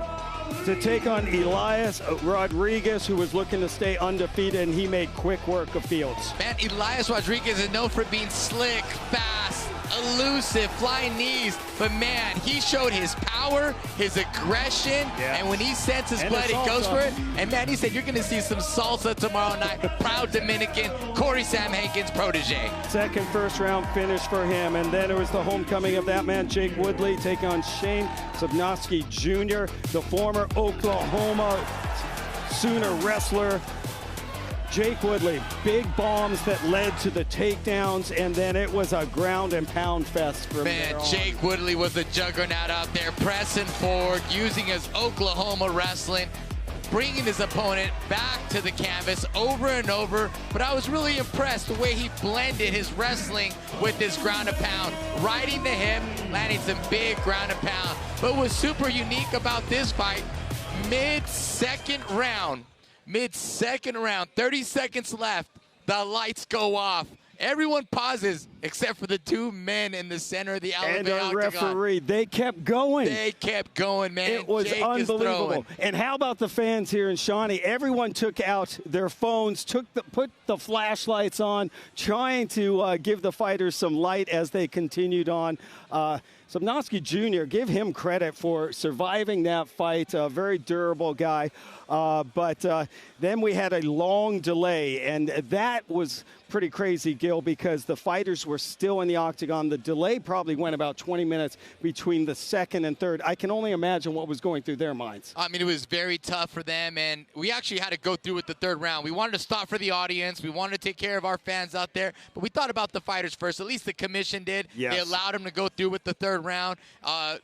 to take on Elias Rodriguez, who was looking to stay undefeated, and he made quick work of Fields. Man, Elias Rodriguez is known for being slick, fast, elusive, flying knees, but man, he showed his power, his aggression, and when he senses blood, he goes for it. And man, he said, you're gonna see some salsa tomorrow night. Proud Dominican, Corey Sam Hankins' protege. Second first-round finish for him, and then it was the homecoming of that man, Jake Woodley, take on Shane Sobnosky Jr., the former Oklahoma Sooner wrestler. Jake Woodley, big bombs that led to the takedowns, and then it was a ground and pound fest from there on. Jake Woodley was a juggernaut out there, pressing forward, using his Oklahoma wrestling, bringing his opponent back to the canvas over and over. But I was really impressed the way he blended his wrestling with his ground and pound, riding the hip, landing some big ground and pound. But what's super unique about this fight, mid-second round, 30 seconds left, the lights go off. Everyone pauses except for the 2 men in the center of the LFA and our Octagon. Referee. They kept going. They kept going, man. It was Jake unbelievable. And how about the fans here in Shawnee? Everyone took out their phones, put the flashlights on, trying to give the fighters some light as they continued on. Sobnosky Jr., give him credit for surviving that fight. A very durable guy. But then we had a long delay, and that was pretty crazy, Gil, because the fighters were still in the octagon. The delay probably went about 20 minutes between the second and third. I can only imagine what was going through their minds. I mean, it was very tough for them, and we actually had to go through with the 3rd round. We wanted to stop for the audience. We wanted to take care of our fans out there, but we thought about the fighters first. At least the commission did. Yes. They allowed them to go through with the 3rd round.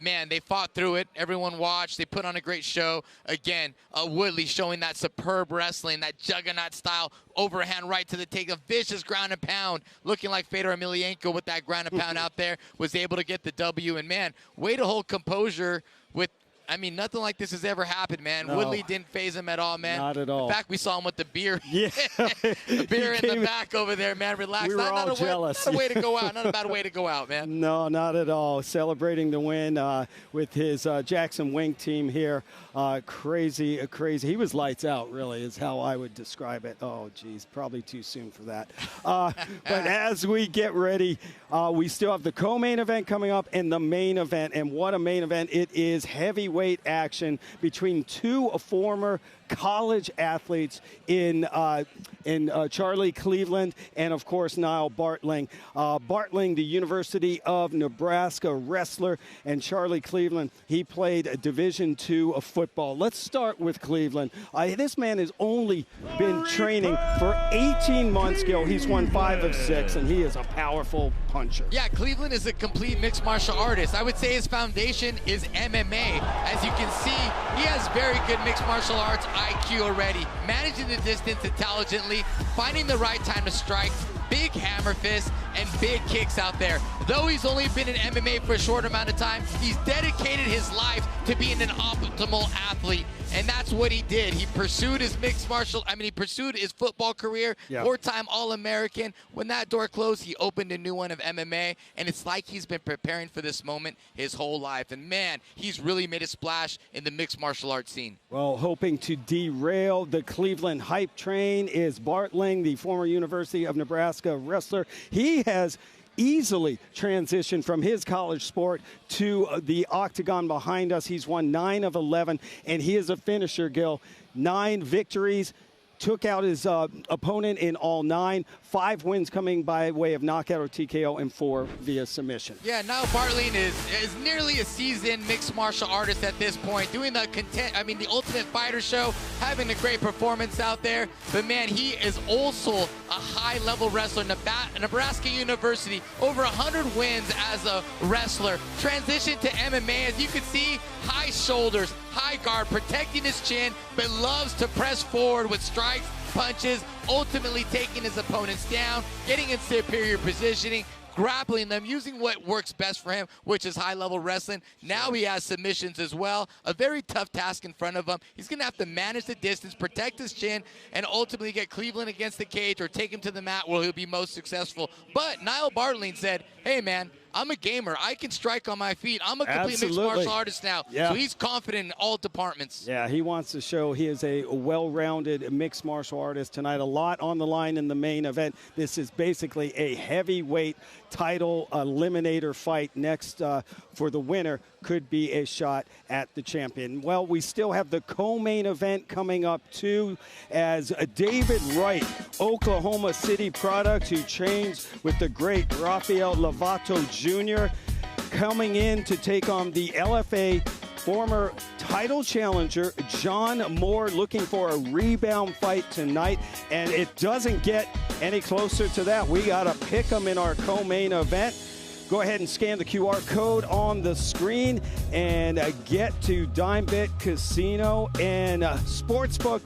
Man, they fought through it. Everyone watched. They put on a great show. Again, Woodley showing that superb wrestling, that juggernaut style, overhand right to the take, a vicious ground and pound, looking like Fedor Emelianenko with that ground and pound out there, was able to get the W. And man, way to hold composure with I mean, nothing like this has ever happened, man. No. Woodley didn't phase him at all, man. Not at all. In fact, we saw him with the beer. Yeah. The beer in the back over there, man. Relax. We were all jealous. Not a way to go out. Not a bad way to go out, man. No, not at all. Celebrating the win with his Jackson Wink team here. Crazy. He was lights out, really, is how I would describe it. Oh, geez, probably too soon for that. But as we get ready, we still have the co-main event coming up and the main event. And what a main event it is. Heavyweight action between two former college athletes in Charlie Cleveland and, of course, Nyle Bartling. Bartling, the University of Nebraska wrestler, and Charlie Cleveland, he played Division II of football. Let's start with Cleveland. This man has only been training for 18 months, Gil. He's won 5 of 6, and he is a powerful puncher. Yeah, Cleveland is a complete mixed martial artist. I would say his foundation is MMA. As you can see, he has very good mixed martial arts IQ already, managing the distance intelligently, finding the right time to strike, big hammer fists, and big kicks out there. Though he's only been in MMA for a short amount of time, he's dedicated his life to being an optimal athlete, and that's what he did. He pursued his he pursued his football career, 4-time All-American. When that door closed, he opened a new one of MMA, and it's like he's been preparing for this moment his whole life. And man, he's really made a splash in the mixed martial arts scene. Well, hoping to derail the Cleveland hype train is Bartling, the former University of Nebraska wrestler. He has easily transitioned from his college sport to the octagon behind us. He's won 9 of 11, and he is a finisher, Gil. 9 victories. Took out his opponent in all 9. 5 wins coming by way of knockout or TKO and 4 via submission. Yeah, now Bartling is nearly a seasoned mixed martial artist at this point, doing the the Ultimate Fighter show, having a great performance out there. But man, he is also a high-level wrestler. Nebraska University, over 100 wins as a wrestler. Transitioned to MMA, as you can see, high shoulders, high guard, protecting his chin, but loves to press forward with strikes, punches, ultimately taking his opponents down, getting in superior positioning, grappling them, using what works best for him, which is high-level wrestling. Now he has submissions as well. A very tough task in front of him. He's going to have to manage the distance, protect his chin, and ultimately get Cleveland against the cage or take him to the mat where he'll be most successful. But Nyle Bartling said, hey, man, I'm a gamer. I can strike on my feet. I'm a complete mixed martial artist now. Yeah. So he's confident in all departments. Yeah, he wants to show he is a well-rounded mixed martial artist tonight. A lot on the line in the main event. This is basically a heavyweight title eliminator fight. Next for the winner could be a shot at the champion. Well, we still have the co-main event coming up too, as David Wright, Oklahoma City product, who trains with the great Rafael Lovato Jr., coming in to take on the LFA former title challenger John Moore, looking for a rebound fight tonight, and it doesn't get any closer to that. We got to pick them in our co-main event. Go ahead and scan the QR code on the screen and get to DimeBit Casino and Sportsbook.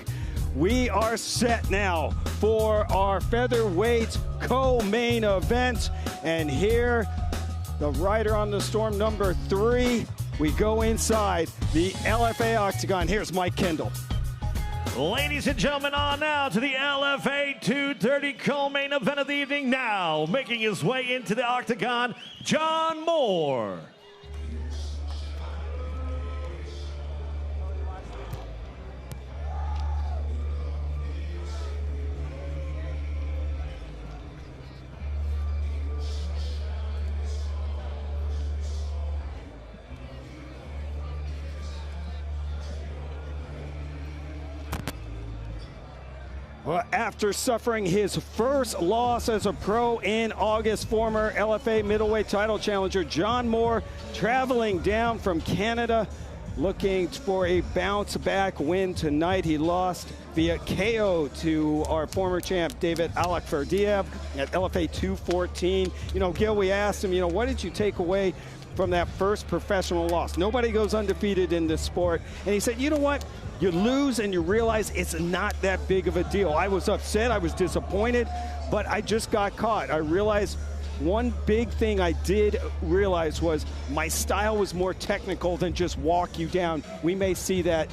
We are set now for our featherweight co-main event, and here, the rider on the storm, number 3. We go inside the LFA Octagon. Here's Mike Kendall. Ladies and gentlemen, on now to the LFA 230 co-main event of the evening. Now, making his way into the Octagon, John Moore. Well, after suffering his first loss as a pro in August, former LFA middleweight title challenger John Moore traveling down from Canada, looking for a bounce-back win tonight. He lost via KO to our former champ, David Alakferdiev, at LFA 214. You know, Gil, we asked him, what did you take away from that first professional loss? Nobody goes undefeated in this sport. And he said, you know what? You lose and you realize it's not that big of a deal. I was upset, I was disappointed, but I just got caught. I realized one big thing I did realize was my style was more technical than just walk you down. We may see that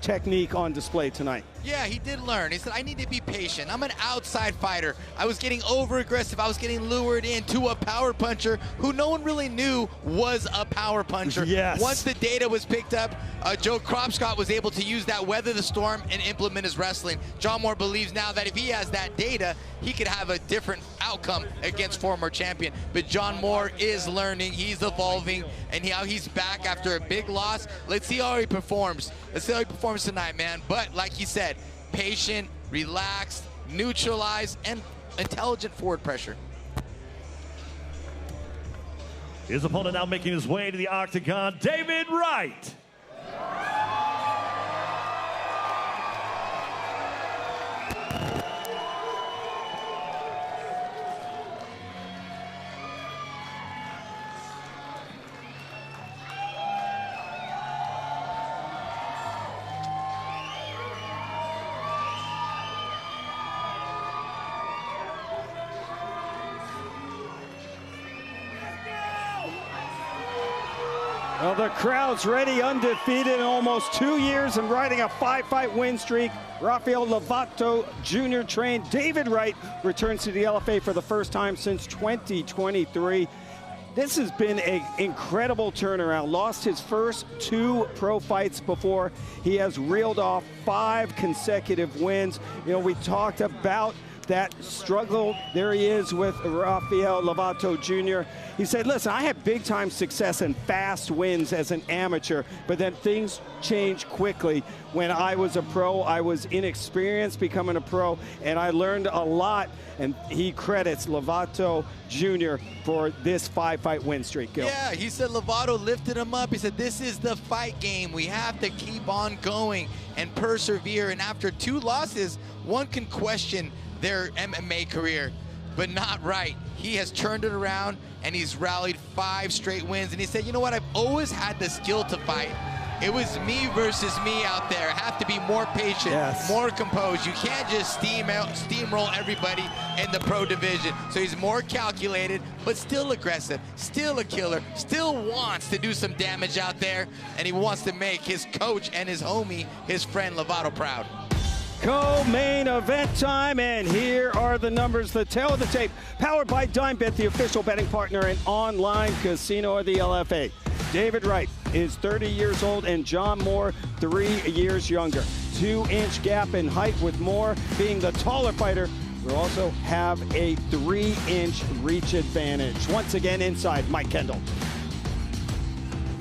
technique on display tonight. Yeah, he did learn. He said, I need to be patient. I'm an outside fighter. I was getting over-aggressive. I was getting lured into a power puncher who no one really knew was a power puncher. Yes. Once the data was picked up, Joe Kropscott was able to use that, weather the storm, and implement his wrestling. John Moore believes now that if he has that data, he could have a different outcome against former champion. But John Moore is learning. He's evolving, and now he's back after a big loss. Let's see how he performs. Let's see how he performs tonight, man. But like he said, patient, relaxed, neutralized, and intelligent forward pressure. His opponent now making his way to the octagon, David Wright. Well, the crowd's ready, undefeated in almost 2 years and riding a 5-fight win streak. Rafael Lovato Jr. trained David Wright returns to the LFA for the first time since 2023. This has been an incredible turnaround. Lost his first 2 pro fights before. He has reeled off 5 consecutive wins. You know, we talked about that struggle. There he is with Rafael Lovato Jr. He said, listen, I had big time success and fast wins as an amateur, but then things changed quickly. When I was a pro, I was inexperienced becoming a pro, and I learned a lot, and he credits Lovato Jr. for this 5-fight win streak, Gil. Yeah, he said Lovato lifted him up. He said, this is the fight game. We have to keep on going and persevere, and after 2 losses, one can question their MMA career, but not Wright. He has turned it around, and he's rallied 5 straight wins. And he said, you know what, I've always had the skill to fight. It was me versus me out there. I have to be more patient, more composed. You can't just steamroll everybody in the pro division. So he's more calculated, but still aggressive, still a killer, still wants to do some damage out there, and he wants to make his coach and his homie, his friend Lovato, proud. Co-main event time, and here are the numbers, the tail of the tape, powered by DimeBet, the official betting partner and online casino of the LFA. David Wright is 30 years old and John Moore 3 years younger. 2-inch gap in height, with Moore being the taller fighter. We also have a 3-inch reach advantage. Once again, inside Mike Kendall.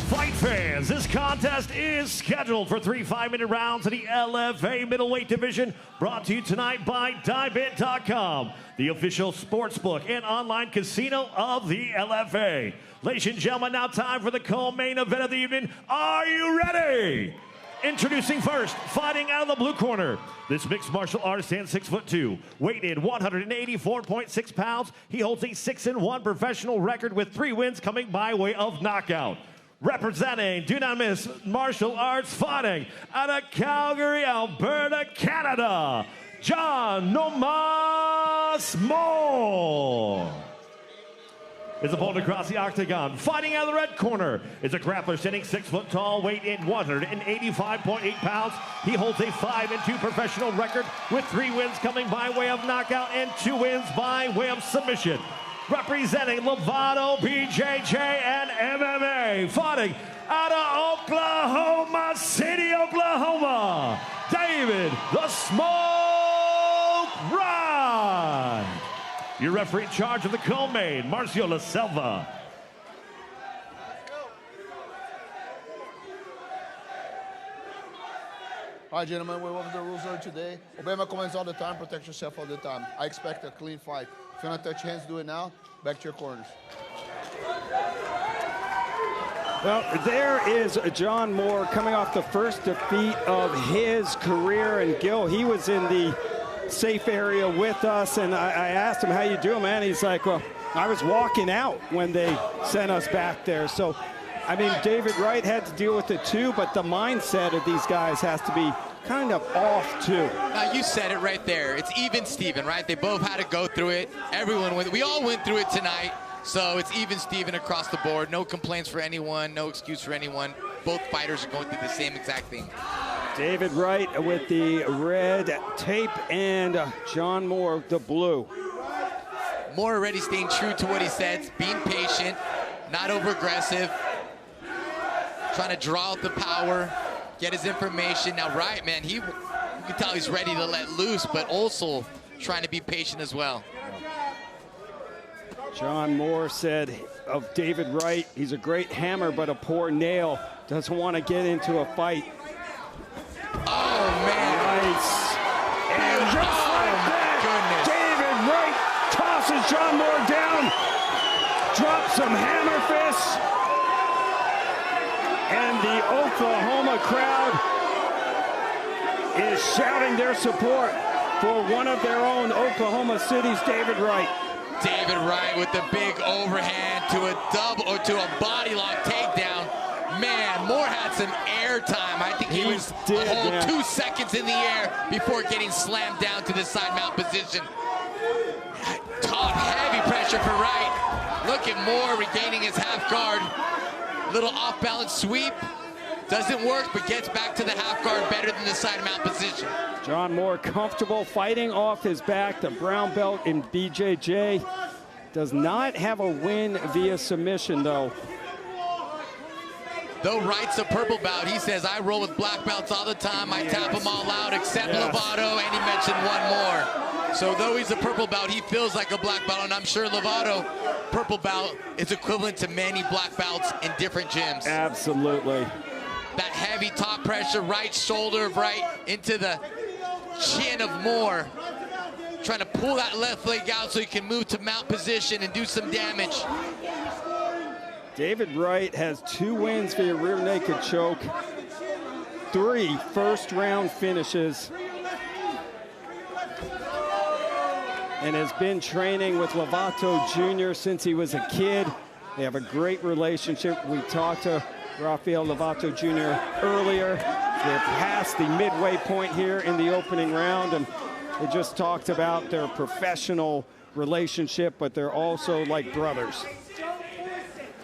Fight fans, this contest is scheduled for 3 5-minute rounds in the LFA Middleweight division, brought to you tonight by DimeBet.com, the official sportsbook and online casino of the LFA. Ladies and gentlemen, now time for the co-main event of the evening. Are you ready? Introducing first, fighting out of the blue corner, this mixed martial artist stands 6'2", weighted 184.6 pounds. He holds a 6-1 professional record with 3 wins coming by way of knockout. Representing Do Not Miss Martial Arts, fighting out of Calgary, Alberta, Canada, John Nomas Moore. His opponent across the octagon, fighting out of the red corner, is a grappler standing 6 foot tall, weight in 185.8 pounds. He holds a 5-2 professional record with 3 wins coming by way of knockout and 2 wins by way of submission. Representing Lovato, BJJ, and MMA, fighting out of Oklahoma City, Oklahoma, David the Smoke Wright. Your referee in charge of the co-main, Marcio La Selva. All right, gentlemen, we what the rules are today. Obey my commands all the time, protect yourself all the time. I expect a clean fight. If you want to touch hands, do it now. Back to your corners. Well, there is John Moore coming off the first defeat of his career. And Gil, he was in the safe area with us, and I asked him, how you doing, man? He's like, well, I was walking out when they sent us back there. So I mean, David Wright had to deal with it too, but the mindset of these guys has to be kind of off too. Now you said it right there. It's even Steven, right? They both had to go through it. Everyone went. We all went through it tonight. So it's even Steven across the board. No complaints for anyone. No excuse for anyone. Both fighters are going through the same exact thing. David Wright with the red tape and John Moore with the blue. Moore already staying true to what he said, being patient, not over-aggressive, trying to draw out the power, get his information. Now Wright, man, you can tell he's ready to let loose, but also trying to be patient as well. John Moore said of David Wright, he's a great hammer, but a poor nail. Doesn't want to get into a fight. Oh, man. Nice. And just like that, David Wright tosses John Moore down, drops some hammer fists, and the Oklahoma crowd is shouting their support for one of their own, Oklahoma City's David Wright. David Wright with the big overhand to a double or to a body lock takedown. Man, Moore had some air time. I think he was a whole 2 seconds in the air before getting slammed down to the side mount position. Top heavy pressure for Wright. Look at Moore regaining his half guard. Little off balance sweep. Doesn't work, but gets back to the half guard better than the side mount position. John Moore comfortable fighting off his back. The brown belt in BJJ. Does not have a win via submission, though. Though Wright's a purple belt, he says, I roll with black belts all the time. I tap them all out except Lovato, and he mentioned one more. So though he's a purple belt, he feels like a black belt, and I'm sure Lovato, purple belt, is equivalent to many black belts in different gyms. Absolutely. That heavy top pressure, right shoulder of Wright into the chin of Moore. Trying to pull that left leg out so he can move to mount position and do some damage. David Wright has 2 wins via rear naked choke, 3 first-round finishes, and has been training with Lovato Jr. since he was a kid. They have a great relationship. We talked to Rafael Lovato Jr. earlier. They're past the midway point here in the opening round, and they just talked about their professional relationship, but they're also like brothers.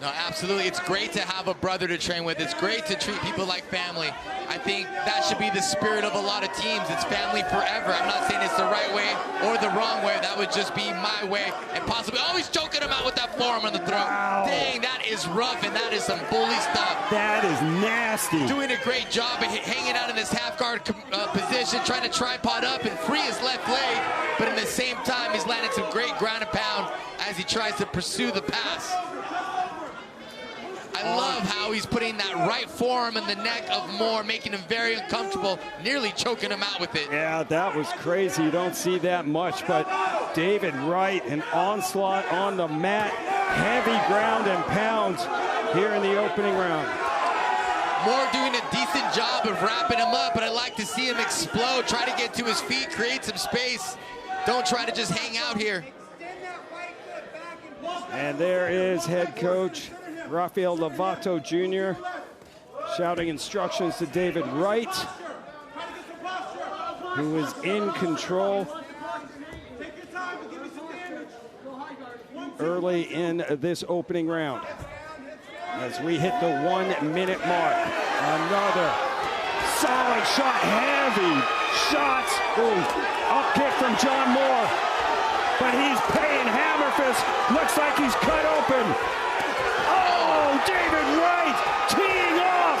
No, absolutely. It's great to have a brother to train with. It's great to treat people like family. I think that should be the spirit of a lot of teams. It's family forever. I'm not saying it's the right way or the wrong way. That would just be my way. And possibly always choking him out with that forearm on the throat. Wow. Dang, that is rough, and that is some bully stuff. That is nasty. Doing a great job of hanging out in this half-guard position, trying to tripod up and free his left leg. But in the same time, he's landing some great ground and pound as he tries to pursue the pass. I love how he's putting that right forearm in the neck of Moore, making him very uncomfortable, nearly choking him out with it. Yeah, that was crazy. You don't see that much, but David Wright, an onslaught on the mat, heavy ground and pound here in the opening round. Moore doing a decent job of wrapping him up, but I like to see him explode, try to get to his feet, create some space. Don't try to just hang out here. And there is head coach Rafael Lovato Jr. shouting instructions to David Wright, who is in control early in this opening round. As we hit the 1 minute mark, another solid shot, heavy shots. Ooh, up kick from John Moore, but he's paying hammer fist. Looks like he's cut open. Oh, David Wright teeing off.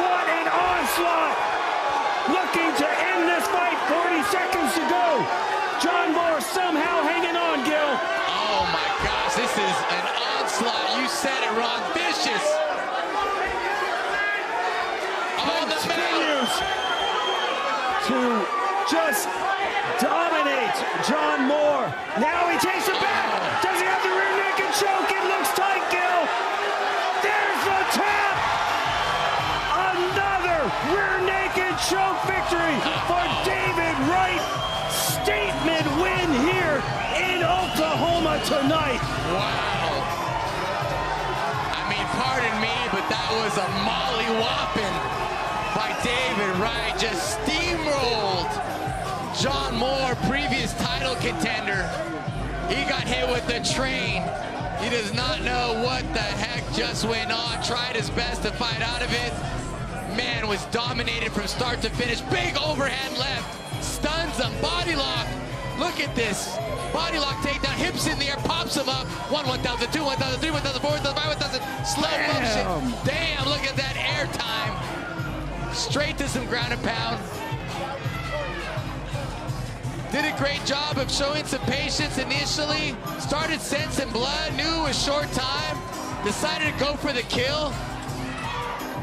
What an onslaught. Looking to end this fight. 40 seconds to go. John Moore somehow hanging on, Gil. Oh my gosh, this is an onslaught. You said it wrong. Vicious. On the continues to just dominate John Moore. Now he takes it back. Does he have the rear naked choke? It looks tight, Gil. There's the tap. Another rear naked choke victory for David Wright. Statement win here in Oklahoma tonight. Wow. I mean, pardon me, but that was a molly-whopping by David Wright. Just steamrolled John Moore, previous title contender. He got hit with the train. He does not know what the heck just went on. Tried his best to fight out of it. Man was dominated from start to finish. Big overhand left. Stuns him. Body lock. Look at this. Body lock takedown. Hips in the air. Pops him up. 1,000, 2, 1,000, 3, 1,000, 4, 1,000, 5, 1,000. Slow motion. Damn, look at that air time. Straight to some ground and pound. Did a great job of showing some patience initially. Started sensing blood. Knew it was short time. Decided to go for the kill.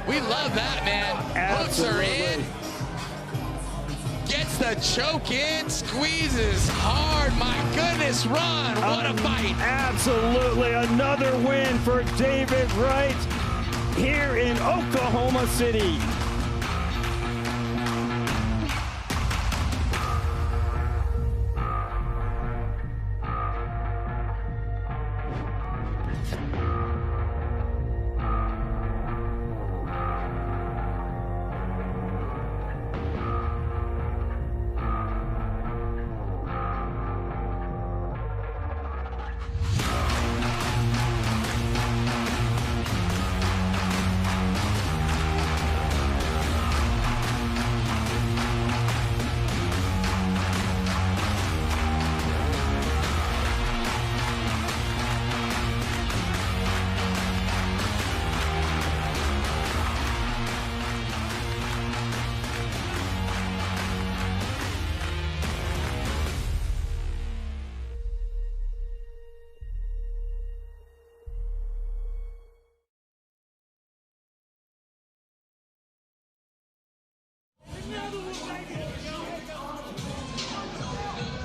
We love that, man. Hooks are in. Gets the choke in. Squeezes hard. My goodness, Ron. What a fight. Absolutely. Another win for David Wright here in Oklahoma City.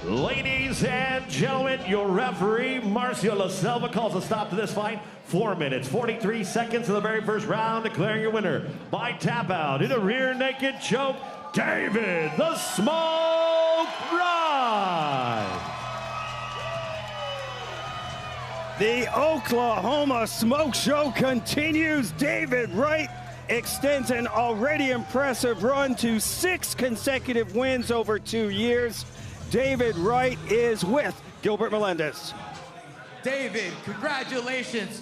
Ladies and gentlemen, your referee, Marcio La Selva, calls a stop to this fight. 4 minutes, 43 seconds of the very first round, declaring your winner by tap out in a rear naked choke, David the Smoke Wright. The Oklahoma Smoke Show continues. David Wright extends an already impressive run to 6 consecutive wins over 2 years. David Wright is with Gilbert Melendez. David, congratulations.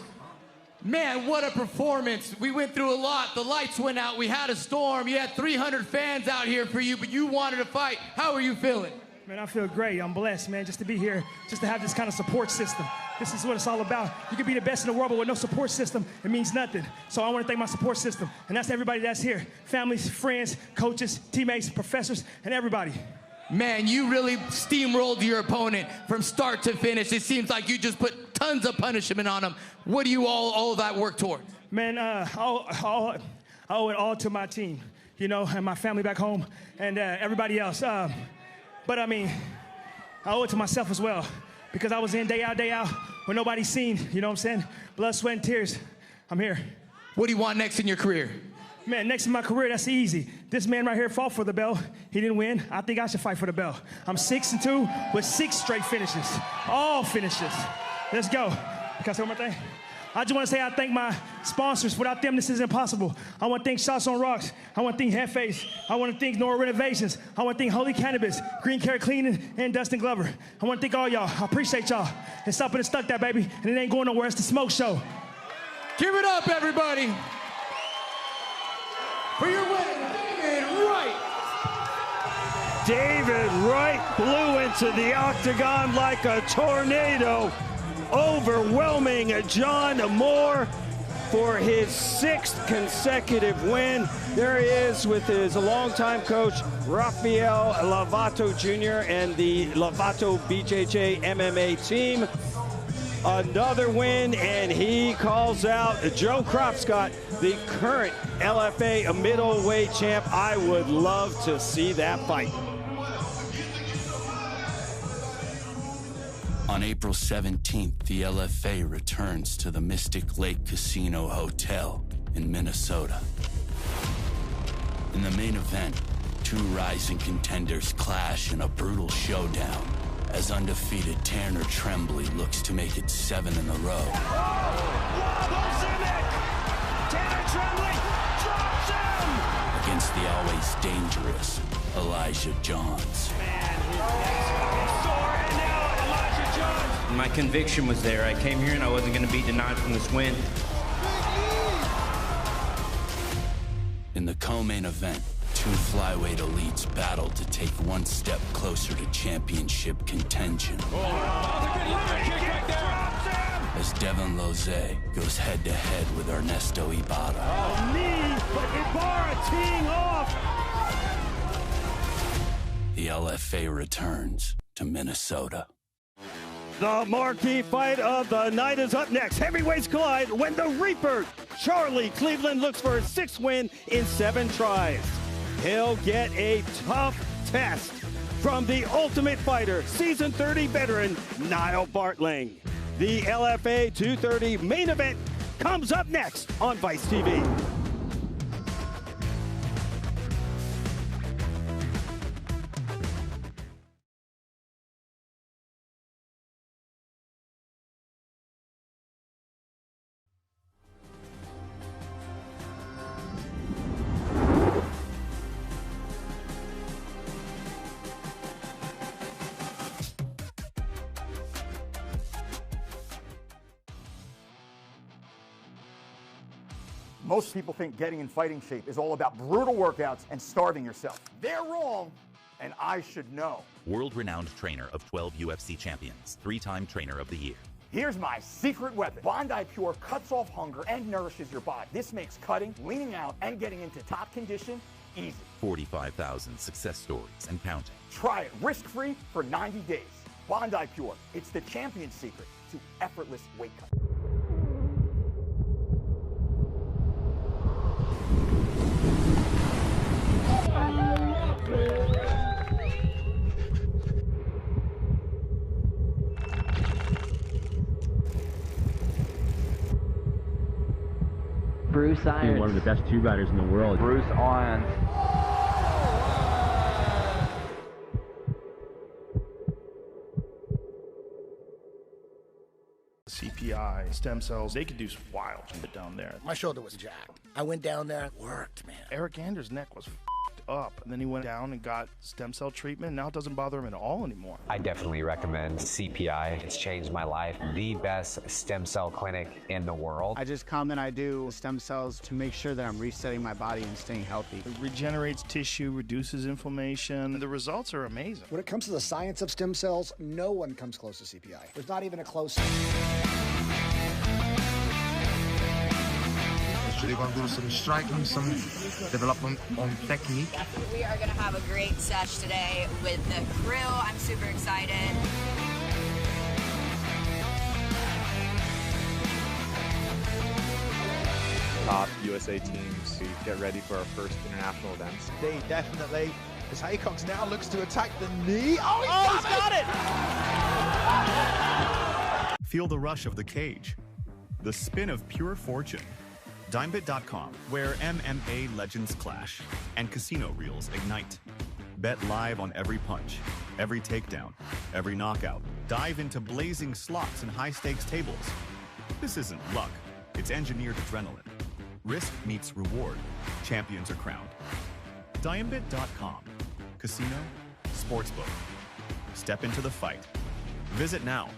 Man, what a performance. We went through a lot. The lights went out. We had a storm. You had 300 fans out here for you, but you wanted to fight. How are you feeling? Man, I feel great. I'm blessed, man, just to be here, just to have this kind of support system. This is what it's all about. You can be the best in the world, but with no support system, it means nothing. So I want to thank my support system, and that's everybody that's here. Families, friends, coaches, teammates, professors, and everybody. Man, you really steamrolled your opponent from start to finish. It seems like you just put tons of punishment on him. What do you all of that work towards? Man, I owe it all to my team, you know, and my family back home, and everybody else. But I mean, I owe it to myself as well, because I was in day out when nobody's seen, you know what I'm saying? Blood, sweat, and tears. I'm here. What do you want next in your career? Man, next in my career, that's easy. This man right here fought for the belt. He didn't win. I think I should fight for the belt. I'm 6-2 with 6 straight finishes. All finishes. Let's go. Can I say one more thing? I just want to say I thank my sponsors. Without them, this is impossible. I want to thank Shots on Rocks. I want to thank Headface. I want to thank Nora Renovations. I want to thank Holy Cannabis, Green Carrot Cleaning, and Dustin Glover. I want to thank all y'all. I appreciate y'all. And stop and stuck that, baby. And it ain't going nowhere. It's the Smoke Show. Give it up, everybody. For your winner, David Wright. David Wright blew into the octagon like a tornado, overwhelming John Moore for his 6th consecutive win. There he is with his longtime coach, Rafael Lovato Jr. and the Lovato BJJ MMA team. Another win, and he calls out Joe Kropscott, the current LFA middleweight champ. I would love to see that fight. On April 17th, the LFA returns to the Mystic Lake Casino Hotel in Minnesota. In the main event, 2 rising contenders clash in a brutal showdown as undefeated Tanner Tremblay looks to make it 7 in a row. trembling, drops him! Against the always dangerous Elijah Johns. Man, his neck's fucking sore, and now Elijah Johns. My conviction was there. I came here and I wasn't going to be denied from this win. In the co-main event, two flyweight elites battled to take one step closer to championship contention. As Devin Lozay goes head-to-head with Ernesto Ibarra. Oh, knee, but Ibarra teeing off. The LFA returns to Minnesota. The marquee fight of the night is up next. Heavyweights collide when the Reaper, Charlie Cleveland, looks for a 6th win in 7 tries. He'll get a tough test from the Ultimate Fighter, season 30 veteran, Nyle Bartling. The LFA 230 main event comes up next on Vice TV. Most people think getting in fighting shape is all about brutal workouts and starving yourself. They're wrong, and I should know. World-renowned trainer of 12 UFC champions, 3-time trainer of the year. Here's my secret weapon. Bondi Pure cuts off hunger and nourishes your body. This makes cutting, leaning out, and getting into top condition easy. 45,000 success stories and counting. Try it risk-free for 90 days. Bondi Pure, it's the champion's secret to effortless weight cutting. Bruce Irons. One of the best tube riders in the world. Bruce Irons. CPI, stem cells, they could do some wild shit down there. My shoulder was jacked. I went down there, worked, man. Eric Anders' neck was up, and then he went down and got stem cell treatment. Now it doesn't bother him at all anymore. I definitely recommend CPI. It's changed my life. The best stem cell clinic in the world. I just come and I do stem cells to make sure that I'm resetting my body and staying healthy. It regenerates tissue, reduces inflammation. The results are amazing. When it comes to the science of stem cells, no one comes close to CPI. There's not even a close. They're going to do some striking, some development on technique. We are going to have a great sesh today with the crew. I'm super excited. Top USA teams to get ready for our first international events. Indeed, definitely. As Haycox now looks to attack the knee. Oh, he's got it! Feel the rush of the cage, the spin of pure fortune. Dimebit.com, where MMA legends clash and casino reels ignite. Bet live on every punch, every takedown, every knockout. Dive into blazing slots and high-stakes tables. This isn't luck, it's engineered adrenaline. Risk meets reward. Champions are crowned. Dimebit.com. Casino, sportsbook. Step into the fight. Visit now.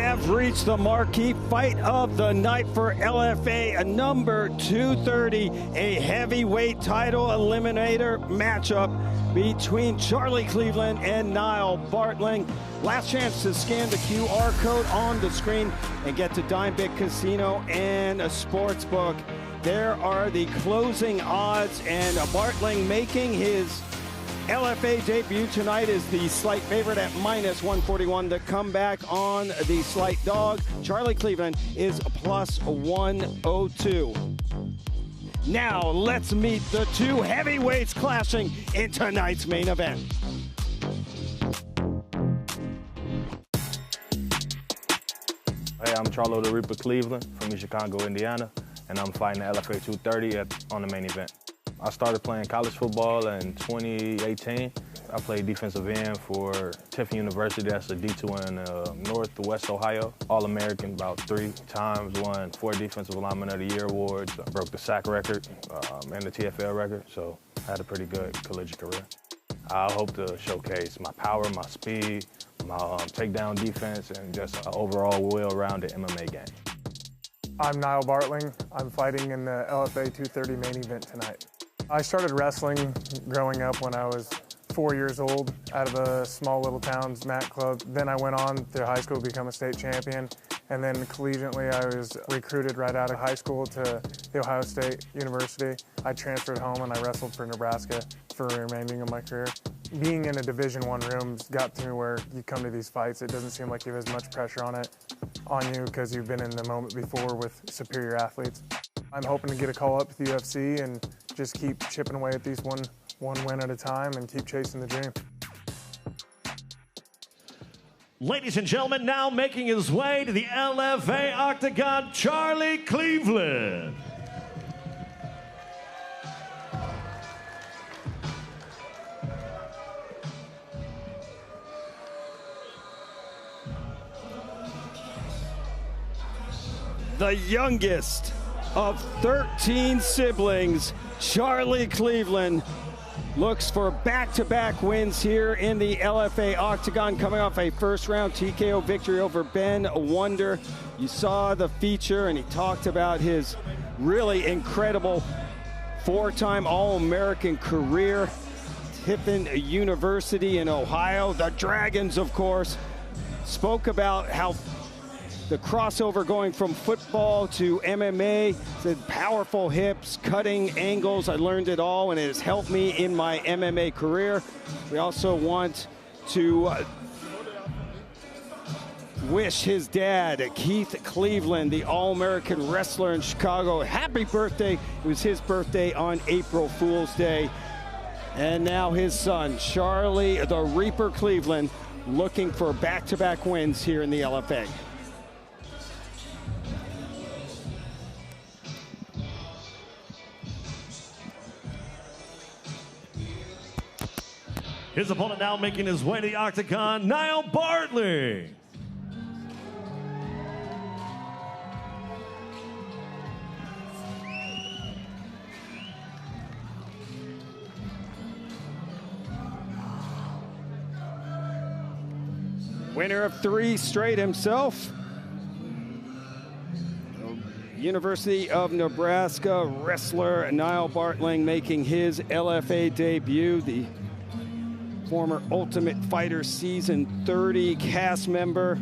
have reached the marquee fight of the night for LFA number 230, a heavyweight title eliminator matchup between Charlie Cleveland and Nyle Bartling. Last chance to scan the QR code on the screen and get to Dimebit Casino and a sportsbook. There are the closing odds, and Bartling making his LFA debut tonight is the slight favorite at -141. The comeback on the slight dog. Charlie Cleveland is +102. Now let's meet the two heavyweights clashing in tonight's main event. Hey, I'm Charlo the Reaper Cleveland from Chicago, Indiana, and I'm fighting the LFA 230 on the main event. I started playing college football in 2018. I played defensive end for Tiffin University. That's a D2 in Northwest Ohio. All-American about 3 times, won 4 Defensive Lineman of the Year awards. I broke the sack record and the TFL record, so I had a pretty good collegiate career. I hope to showcase my power, my speed, my takedown defense, and just an overall well-rounded MMA game. I'm Nyle Bartling. I'm fighting in the LFA 230 main event tonight. I started wrestling growing up when I was 4 years old out of a small little town's mat club. Then I went on to high school to become a state champion. And then collegiately, I was recruited right out of high school to the Ohio State University. I transferred home and I wrestled for Nebraska for the remaining of my career. Being in a Division I room got to me where you come to these fights, it doesn't seem like you have as much pressure on you because you've been in the moment before with superior athletes. I'm hoping to get a call up to the UFC and just keep chipping away at these one win at a time and keep chasing the dream. Ladies and gentlemen, now making his way to the LFA Octagon, Charlie Cleveland. The youngest of 13 siblings, Charlie Cleveland looks for back-to-back wins here in the LFA Octagon, coming off a first-round TKO victory over Ben Wonder. You saw the feature, and he talked about his really incredible 4-time All-American career. Tiffin University in Ohio. The Dragons, of course, spoke about how the crossover going from football to MMA, said powerful hips, cutting angles. I learned it all, and it has helped me in my MMA career. We also want to wish his dad, Keith Cleveland, the All-American wrestler in Chicago, happy birthday. It was his birthday on April Fool's Day. And now his son, Charlie the Reaper Cleveland, looking for back-to-back wins here in the LFA. His opponent now making his way to the Octagon, Nyle Bartling. Winner of 3 straight himself. University of Nebraska wrestler Nyle Bartling making his LFA debut. The former Ultimate Fighter Season 30 cast member,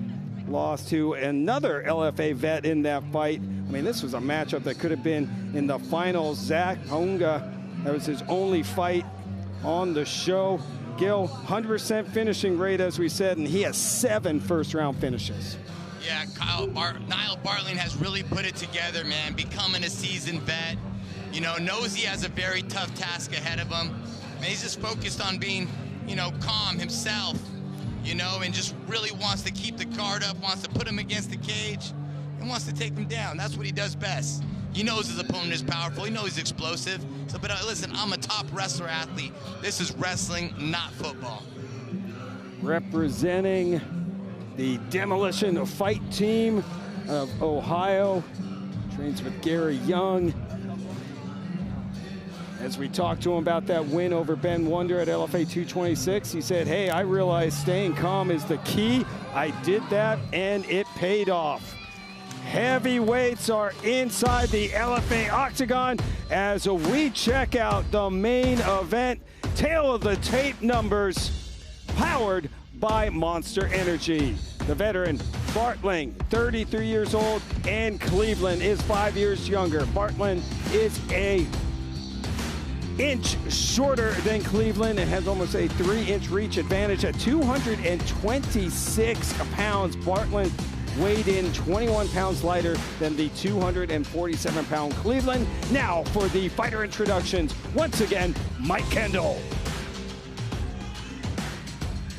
lost to another LFA vet in that fight. I mean, this was a matchup that could have been in the finals. Zach Honga, that was his only fight on the show. Gil, 100% finishing rate, as we said, and he has 7 first-round finishes. Yeah, Nyle Bartling has really put it together, man, becoming a seasoned vet. You know, knows he has a very tough task ahead of him. And he's just focused on being, you know, calm himself, you know, and just really wants to keep the guard up, wants to put him against the cage, and wants to take him down. That's what he does best. He knows his opponent is powerful. He knows he's explosive. So, but listen, I'm a top wrestler athlete. This is wrestling, not football. Representing the Demolition Fight team of Ohio, trains with Gary Young. As we talked to him about that win over Ben Wonder at LFA 226, he said, hey, I realized staying calm is the key. I did that, and it paid off. Heavyweights are inside the LFA octagon as we check out the main event. Tail of the tape numbers, powered by Monster Energy. The veteran Bartling, 33 years old, and Cleveland is 5 years younger. Bartling is a inch shorter than Cleveland and has almost a 3-inch reach advantage at 226 pounds. Bartling weighed in 21 pounds lighter than the 247-pound Cleveland. Now for the fighter introductions, once again, Mike Kendall.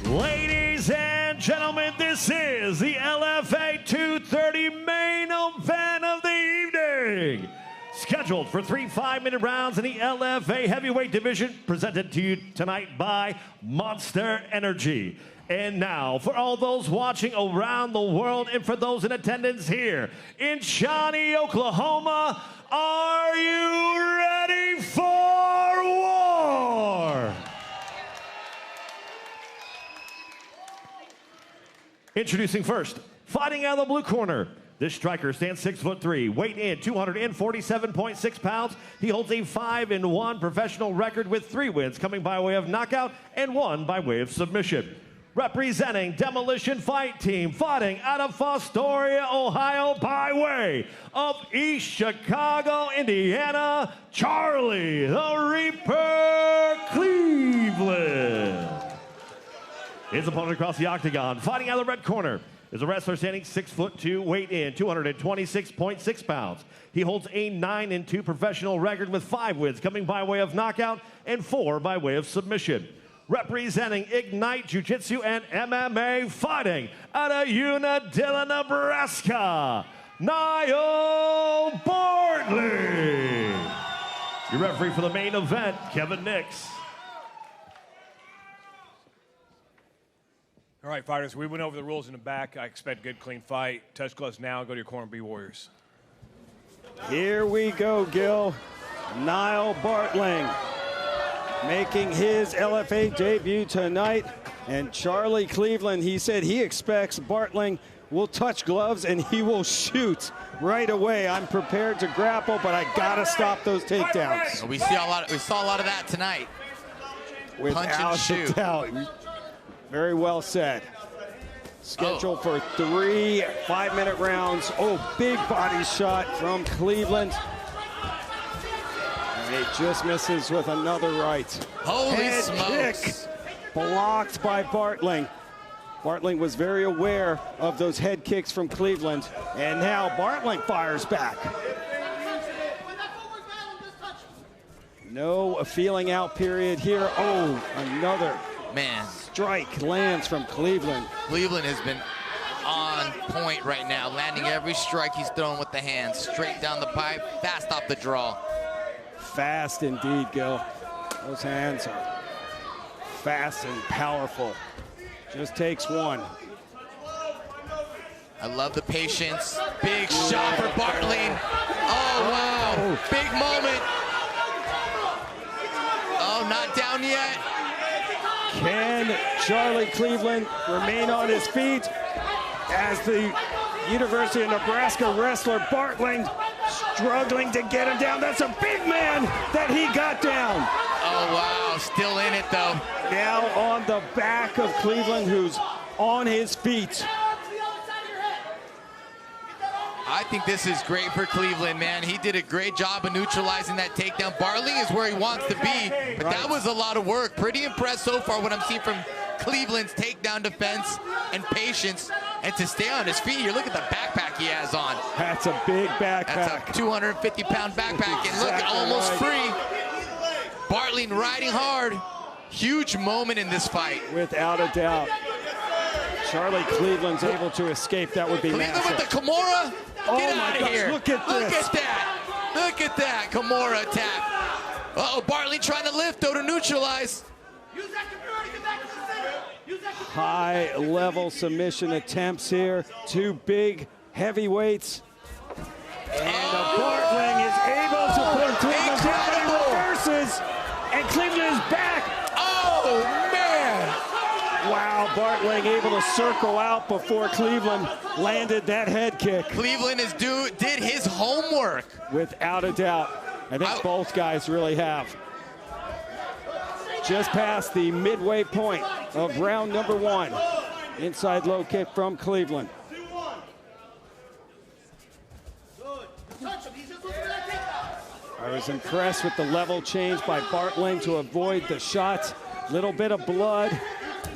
Ladies and gentlemen, this is the LFA 230 main event of the evening. Scheduled for 3 5-minute rounds in the LFA heavyweight division, presented to you tonight by Monster Energy. And now, for all those watching around the world and for those in attendance here in Shawnee, Oklahoma, are you ready for war? Introducing first, fighting out of the blue corner. This striker stands 6'3", weight in 247.6 pounds. He holds a 5-1 professional record with 3 wins coming by way of knockout and 1 by way of submission. Representing Demolition Fight Team, fighting out of Fostoria, Ohio by way of East Chicago, Indiana, Charlie the Reaper Cleveland. His opponent across the octagon, fighting out of the red corner, is a wrestler standing 6'2", weight in 226.6 pounds. He holds a 9-2 professional record with 5 wins coming by way of knockout and 4 by way of submission. Representing Ignite Jiu-Jitsu and MMA, fighting out of Unadilla, Nebraska, Nyle Bartling. Your referee for the main event, Kevin Nix. All right, fighters, we went over the rules in the back. I expect a good, clean fight. Touch gloves now. Go to your corner and be warriors. Here we go, Gil. Nyle Bartling making his LFA debut tonight. And Charlie Cleveland, he said he expects Bartling will touch gloves and he will shoot right away. I'm prepared to grapple, but I gotta stop those takedowns. We saw a lot of that tonight. Without a doubt. Very well said. Scheduled for 3 5-minute rounds. Oh, big body shot from Cleveland. And he just misses with another right. Holy Head smokes. kick blocked by Bartling. Bartling was very aware of those head kicks from Cleveland. And now Bartling fires back. No feeling out period here. Oh, another strike lands from Cleveland. Cleveland has been on point right now, landing every strike he's throwing with the hands. Straight down the pipe, fast off the draw. Fast indeed, Gil. Those hands are fast and powerful. Just takes one. I love the patience. Big shot for Bartling. Oh, wow. Big moment. Oh, not down yet. Can Charlie Cleveland remain on his feet as the University of Nebraska wrestler Bartling struggling to get him down? That's a big man that he got down. Oh, wow. Still in it, though. Now on the back of Cleveland, who's on his feet. I think this is great for Cleveland, man. He did a great job of neutralizing that takedown. Bartling is where he wants to be, but that was a lot of work. Pretty impressed so far what I'm seeing from Cleveland's takedown defense and patience. And to stay on his feet, you look at the backpack he has on. That's a big backpack. That's a 250-pound backpack, and look, almost free. Bartling riding hard. Huge moment in this fight. Without a doubt. Charlie Cleveland's able to escape. That would be Cleveland massive. with the Kimura. Get out of here. Look at this. Look at that. Look at that. Kimura attack. Uh-oh, Bartling trying to lift, though, to neutralize. High-level submission attempts here. 2 big heavyweights. And Bartling is able to put Cleveland down, and he reverses. and Cleveland is back. Oh, man. Wow, Bartling able to circle out before Cleveland landed that head kick. Cleveland did his homework. Without a doubt. I think both guys really have. Just past the midway point of round number 1. Inside low kick from Cleveland. I was impressed with the level change by Bartling to avoid the shots. Little bit of blood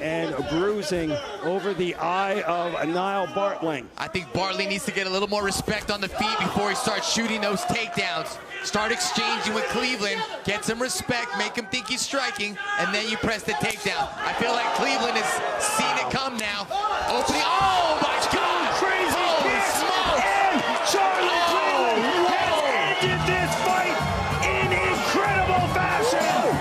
and bruising over the eye of Nyle Bartling. I think Bartling needs to get a little more respect on the feet before he starts shooting those takedowns. Start exchanging with Cleveland, get some respect, make him think he's striking, and then you press the takedown. I feel like Cleveland has seen it come now. Opening, oh my God! Crazy Holy smokes! And Charlie Cleveland has ended this fight in incredible fashion.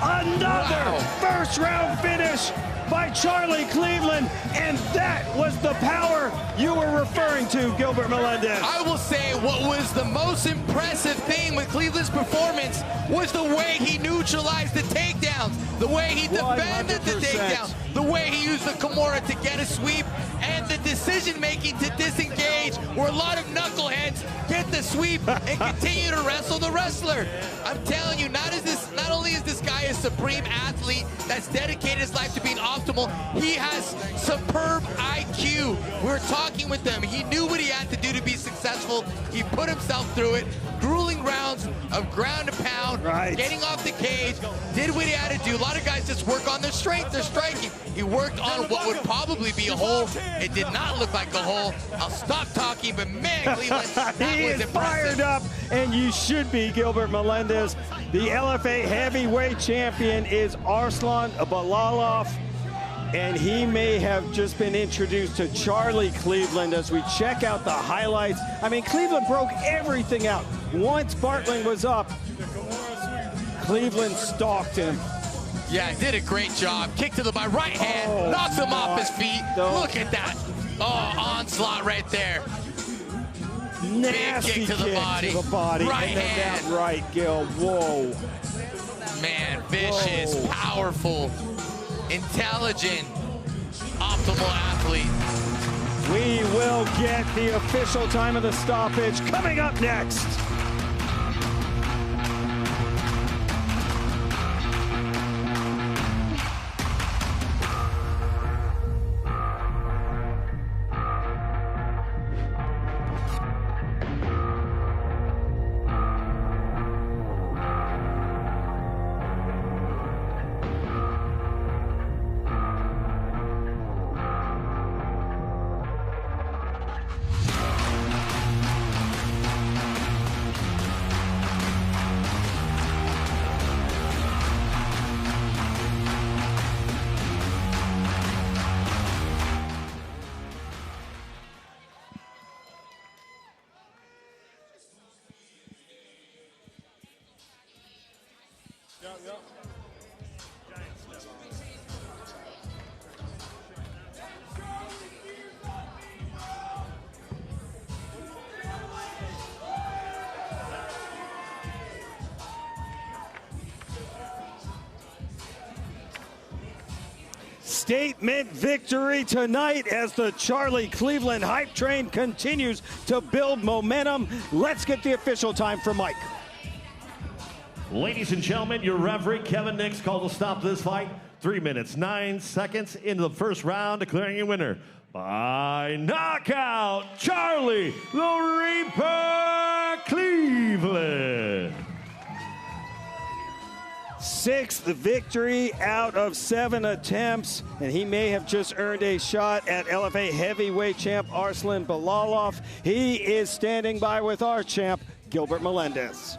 Another first round finish by Charlie Cleveland, and that was the power you were referring to, Gilbert Melendez. I will say what was the most impressive thing with Cleveland's performance was the way he neutralized the takedowns, the way he defended 100%. The takedown, the way he used the Kimura to get a sweep, and the decision-making to disengage, where a lot of knuckleheads get the sweep and continue to wrestle the wrestler. I'm telling you, not only is this guy a supreme athlete that's dedicated his life to being optimal, he has superb IQ. We're talking with him. He knew what he had to do to be successful. He put himself through it. Grueling rounds of ground and pound, getting off the cage, did what he had to do. A lot of guys just work on their strength, their striking. He worked on what would probably be a hole. It did not look like a hole. I'll stop talking, but man, Cleveland, that he was is impressive. Fired up, and you should be, Gilbert Melendez. The LFA heavyweight champion is Arslan Balalov, and he may have just been introduced to Charlie Cleveland as we check out the highlights. I mean, Cleveland broke everything out. Once Bartling was up, Cleveland stalked him. Yeah, did a great job. Kick to the right hand, knocks him off his feet. Look at that. Oh, onslaught right there. Nasty Big kick to the body. Right and hand. That right, Gil. Whoa. Man, vicious, powerful, intelligent, optimal athlete. We will get the official time of the stoppage coming up next. Statement victory tonight as the Charlie Cleveland hype train continues to build momentum. Let's get the official time from Mike. Ladies and gentlemen, your referee, Kevin Nix, called to stop this fight. 3 minutes, 9 seconds into the first round, declaring a winner by knockout, Charlie the Reaper Cleveland. 6th victory out of 7 attempts, and he may have just earned a shot at LFA heavyweight champ Arslan Balalov. He is standing by with our champ, Gilbert Melendez.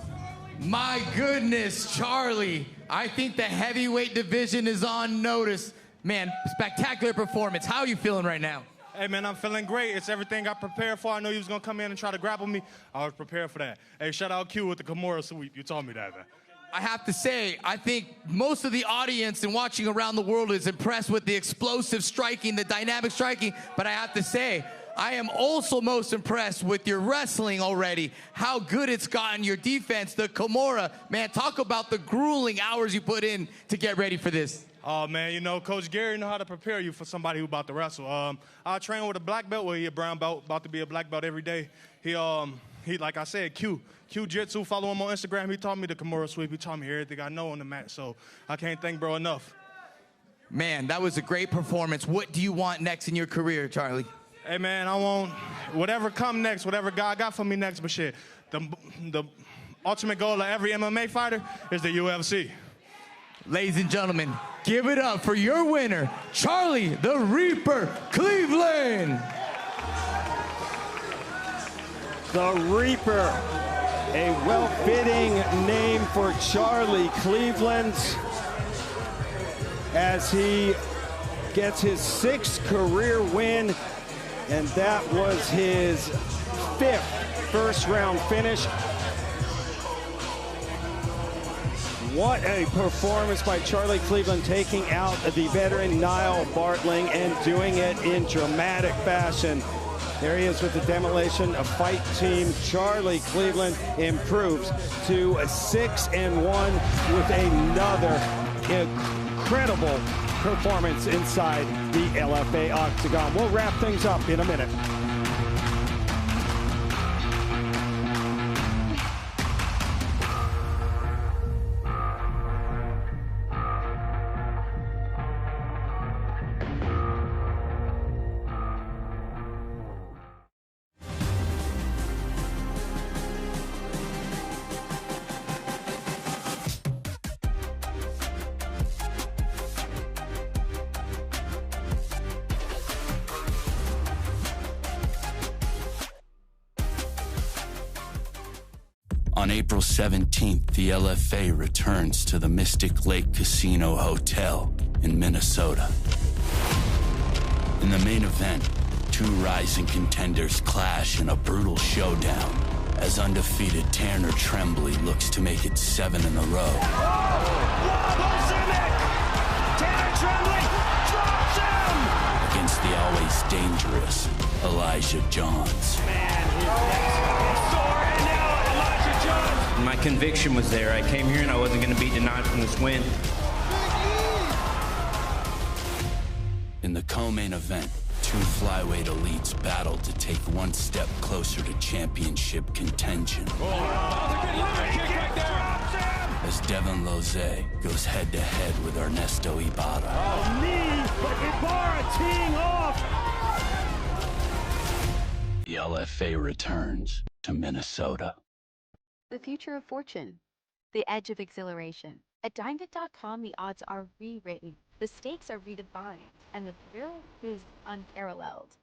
My goodness, Charlie. I think the heavyweight division is on notice. Man, spectacular performance. How are you feeling right now? Hey, man, I'm feeling great. It's everything I prepared for. I know you was going to come in and try to grapple me. I was prepared for that. Hey, shout out Q with the Kimura sweep. You told me that, man. I have to say, I think most of the audience and watching around the world is impressed with the explosive striking, the dynamic striking. But I have to say, I am also most impressed with your wrestling already, how good it's gotten, your defense, the Kimura. Man, talk about the grueling hours you put in to get ready for this. Oh, man, you know, Coach Gary know how to prepare you for somebody who about to wrestle. I train with a black belt, he a brown belt, about to be a black belt every day. He like I said, Q-Jitsu, follow him on Instagram. He taught me the Kimura sweep. He taught me everything I know on the mat, so I can't thank bro enough. Man, that was a great performance. What do you want next in your career, Charlie? Hey, man, I want whatever come next, whatever God got for me next, but shit, the ultimate goal of every MMA fighter is the UFC. Ladies and gentlemen, give it up for your winner, Charlie the Reaper Cleveland. The Reaper, a well-fitting name for Charlie Cleveland as he gets his 6th career win, and that was his 5th first-round finish. What a performance by Charlie Cleveland, taking out the veteran Nyle Bartling and doing it in dramatic fashion. There he is with the demolition of Fight Team. Charlie Cleveland improves to 6-1 with another incredible performance inside the LFA Octagon. We'll wrap things up in a minute. On April 17th, the LFA returns to the Mystic Lake Casino Hotel in Minnesota. In the main event, 2 rising contenders clash in a brutal showdown as undefeated Tanner Tremblay looks to make it 7 in a row. Tanner Tremblay drops him! Against the always dangerous Elijah Johns. My conviction was there. I came here and I wasn't going to be denied from this win. In the co-main event, 2 flyweight elites battle to take 1 step closer to championship contention. As Devin Lozay goes head-to-head with Ernesto Ibarra. Oh, knee, but Ibarra teeing off. The LFA returns to Minnesota. The future of fortune, the edge of exhilaration. At Diamond.com, the odds are rewritten, the stakes are redefined, and the thrill is unparalleled.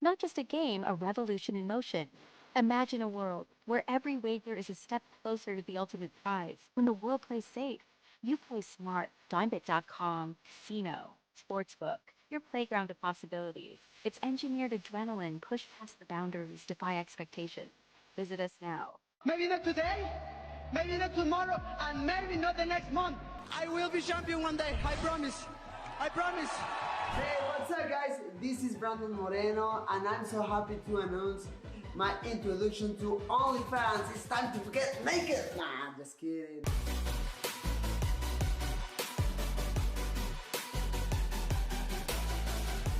Not just a game, a revolution in motion. Imagine a world where every wager is a step closer to the ultimate prize. When the world plays safe, you play smart. Diamond.com Casino Sportsbook, your playground of possibilities. It's engineered adrenaline, push past the boundaries, defy expectation. Visit us now. Maybe not today, maybe not tomorrow, and maybe not the next month. I will be champion one day, I promise. I promise. Hey, what's up guys? This is Brandon Moreno, and I'm so happy to announce my introduction to OnlyFans. It's time to get naked. Nah, I'm just kidding.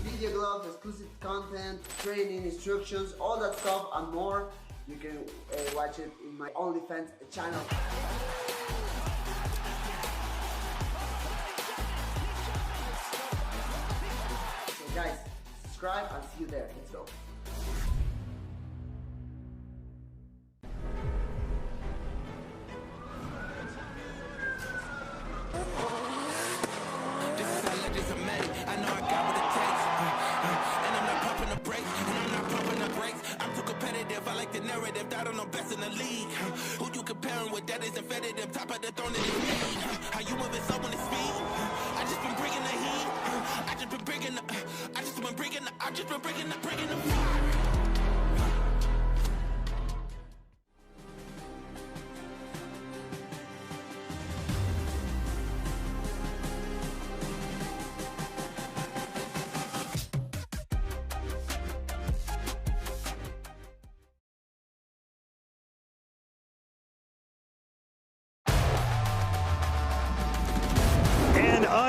Video gloves, exclusive content, training instructions, all that stuff and more. You can watch it in my OnlyFans channel. So guys, subscribe and see you there. Let's go. That is infected, top of the throne in his knee. How you moving so on the speed? I just been bringing the heat. I just been bringing the fire.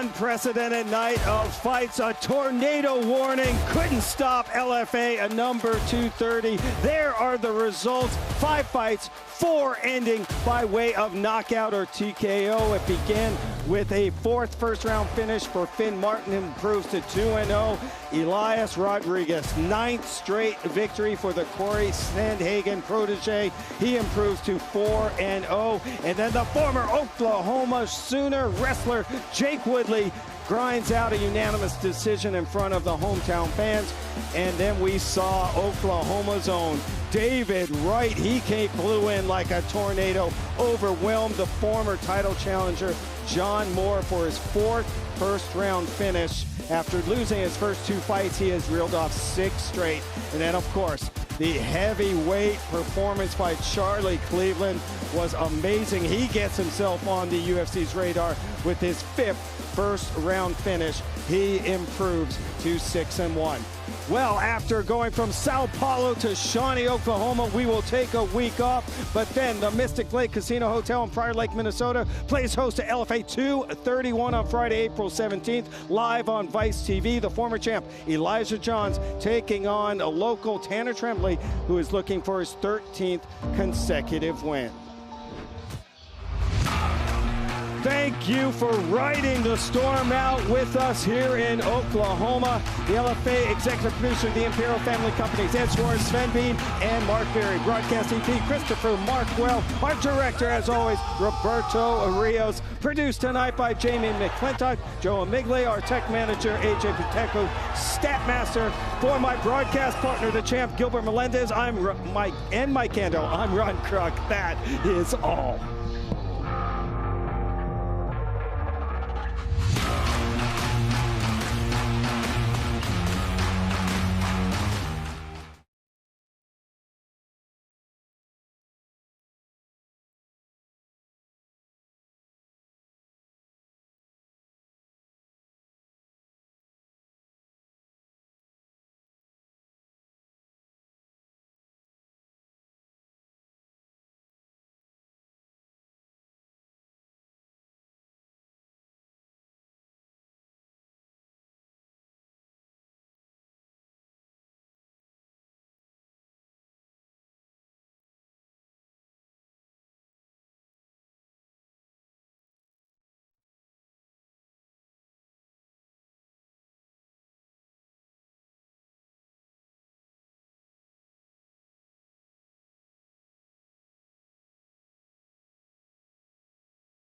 unprecedented night of fights. A tornado warning couldn't stop LFA at number 230. There are the results. 5 fights, 4 ending by way of knockout or TKO. It began with a 4th first-round finish for Finn Martin, who improves to 2-0. Elias Rodriguez, 9th straight victory for the Corey Sandhagen protege. He improves to 4-0. And then the former Oklahoma Sooner wrestler Jake Woodley grinds out a unanimous decision in front of the hometown fans. And then we saw Oklahoma's own David Wright. He flew in like a tornado, overwhelmed the former title challenger John Moore for his 4th first-round finish. After losing his first 2 fights, he has reeled off 6 straight. And then, of course, the heavyweight performance by Charlie Cleveland was amazing. He gets himself on the UFC's radar with his 5th first-round finish. He improves to 6-1. Well, after going from Sao Paulo to Shawnee, Oklahoma, we will take a week off. But then the Mystic Lake Casino Hotel in Prior Lake, Minnesota plays host to LFA 231 on Friday, April 17th, live on Vice TV. The former champ, Elijah Johns, taking on a local Tanner Tremblay, who is looking for his 13th consecutive win. Thank you for riding the storm out with us here in Oklahoma. The LFA executive producer of the Imperial Family Companies, Ed Suarez, Sven Bean, and Mark Berry. Broadcast EP, Christopher Markwell. Our director, as always, Roberto Rios. Produced tonight by Jamie McClintock, Joe Amigle, our tech manager, AJ Pateco, stat master. For my broadcast partner, the champ, Gilbert Melendez, I'm Mike Ando. I'm Ron Kruk. That is all.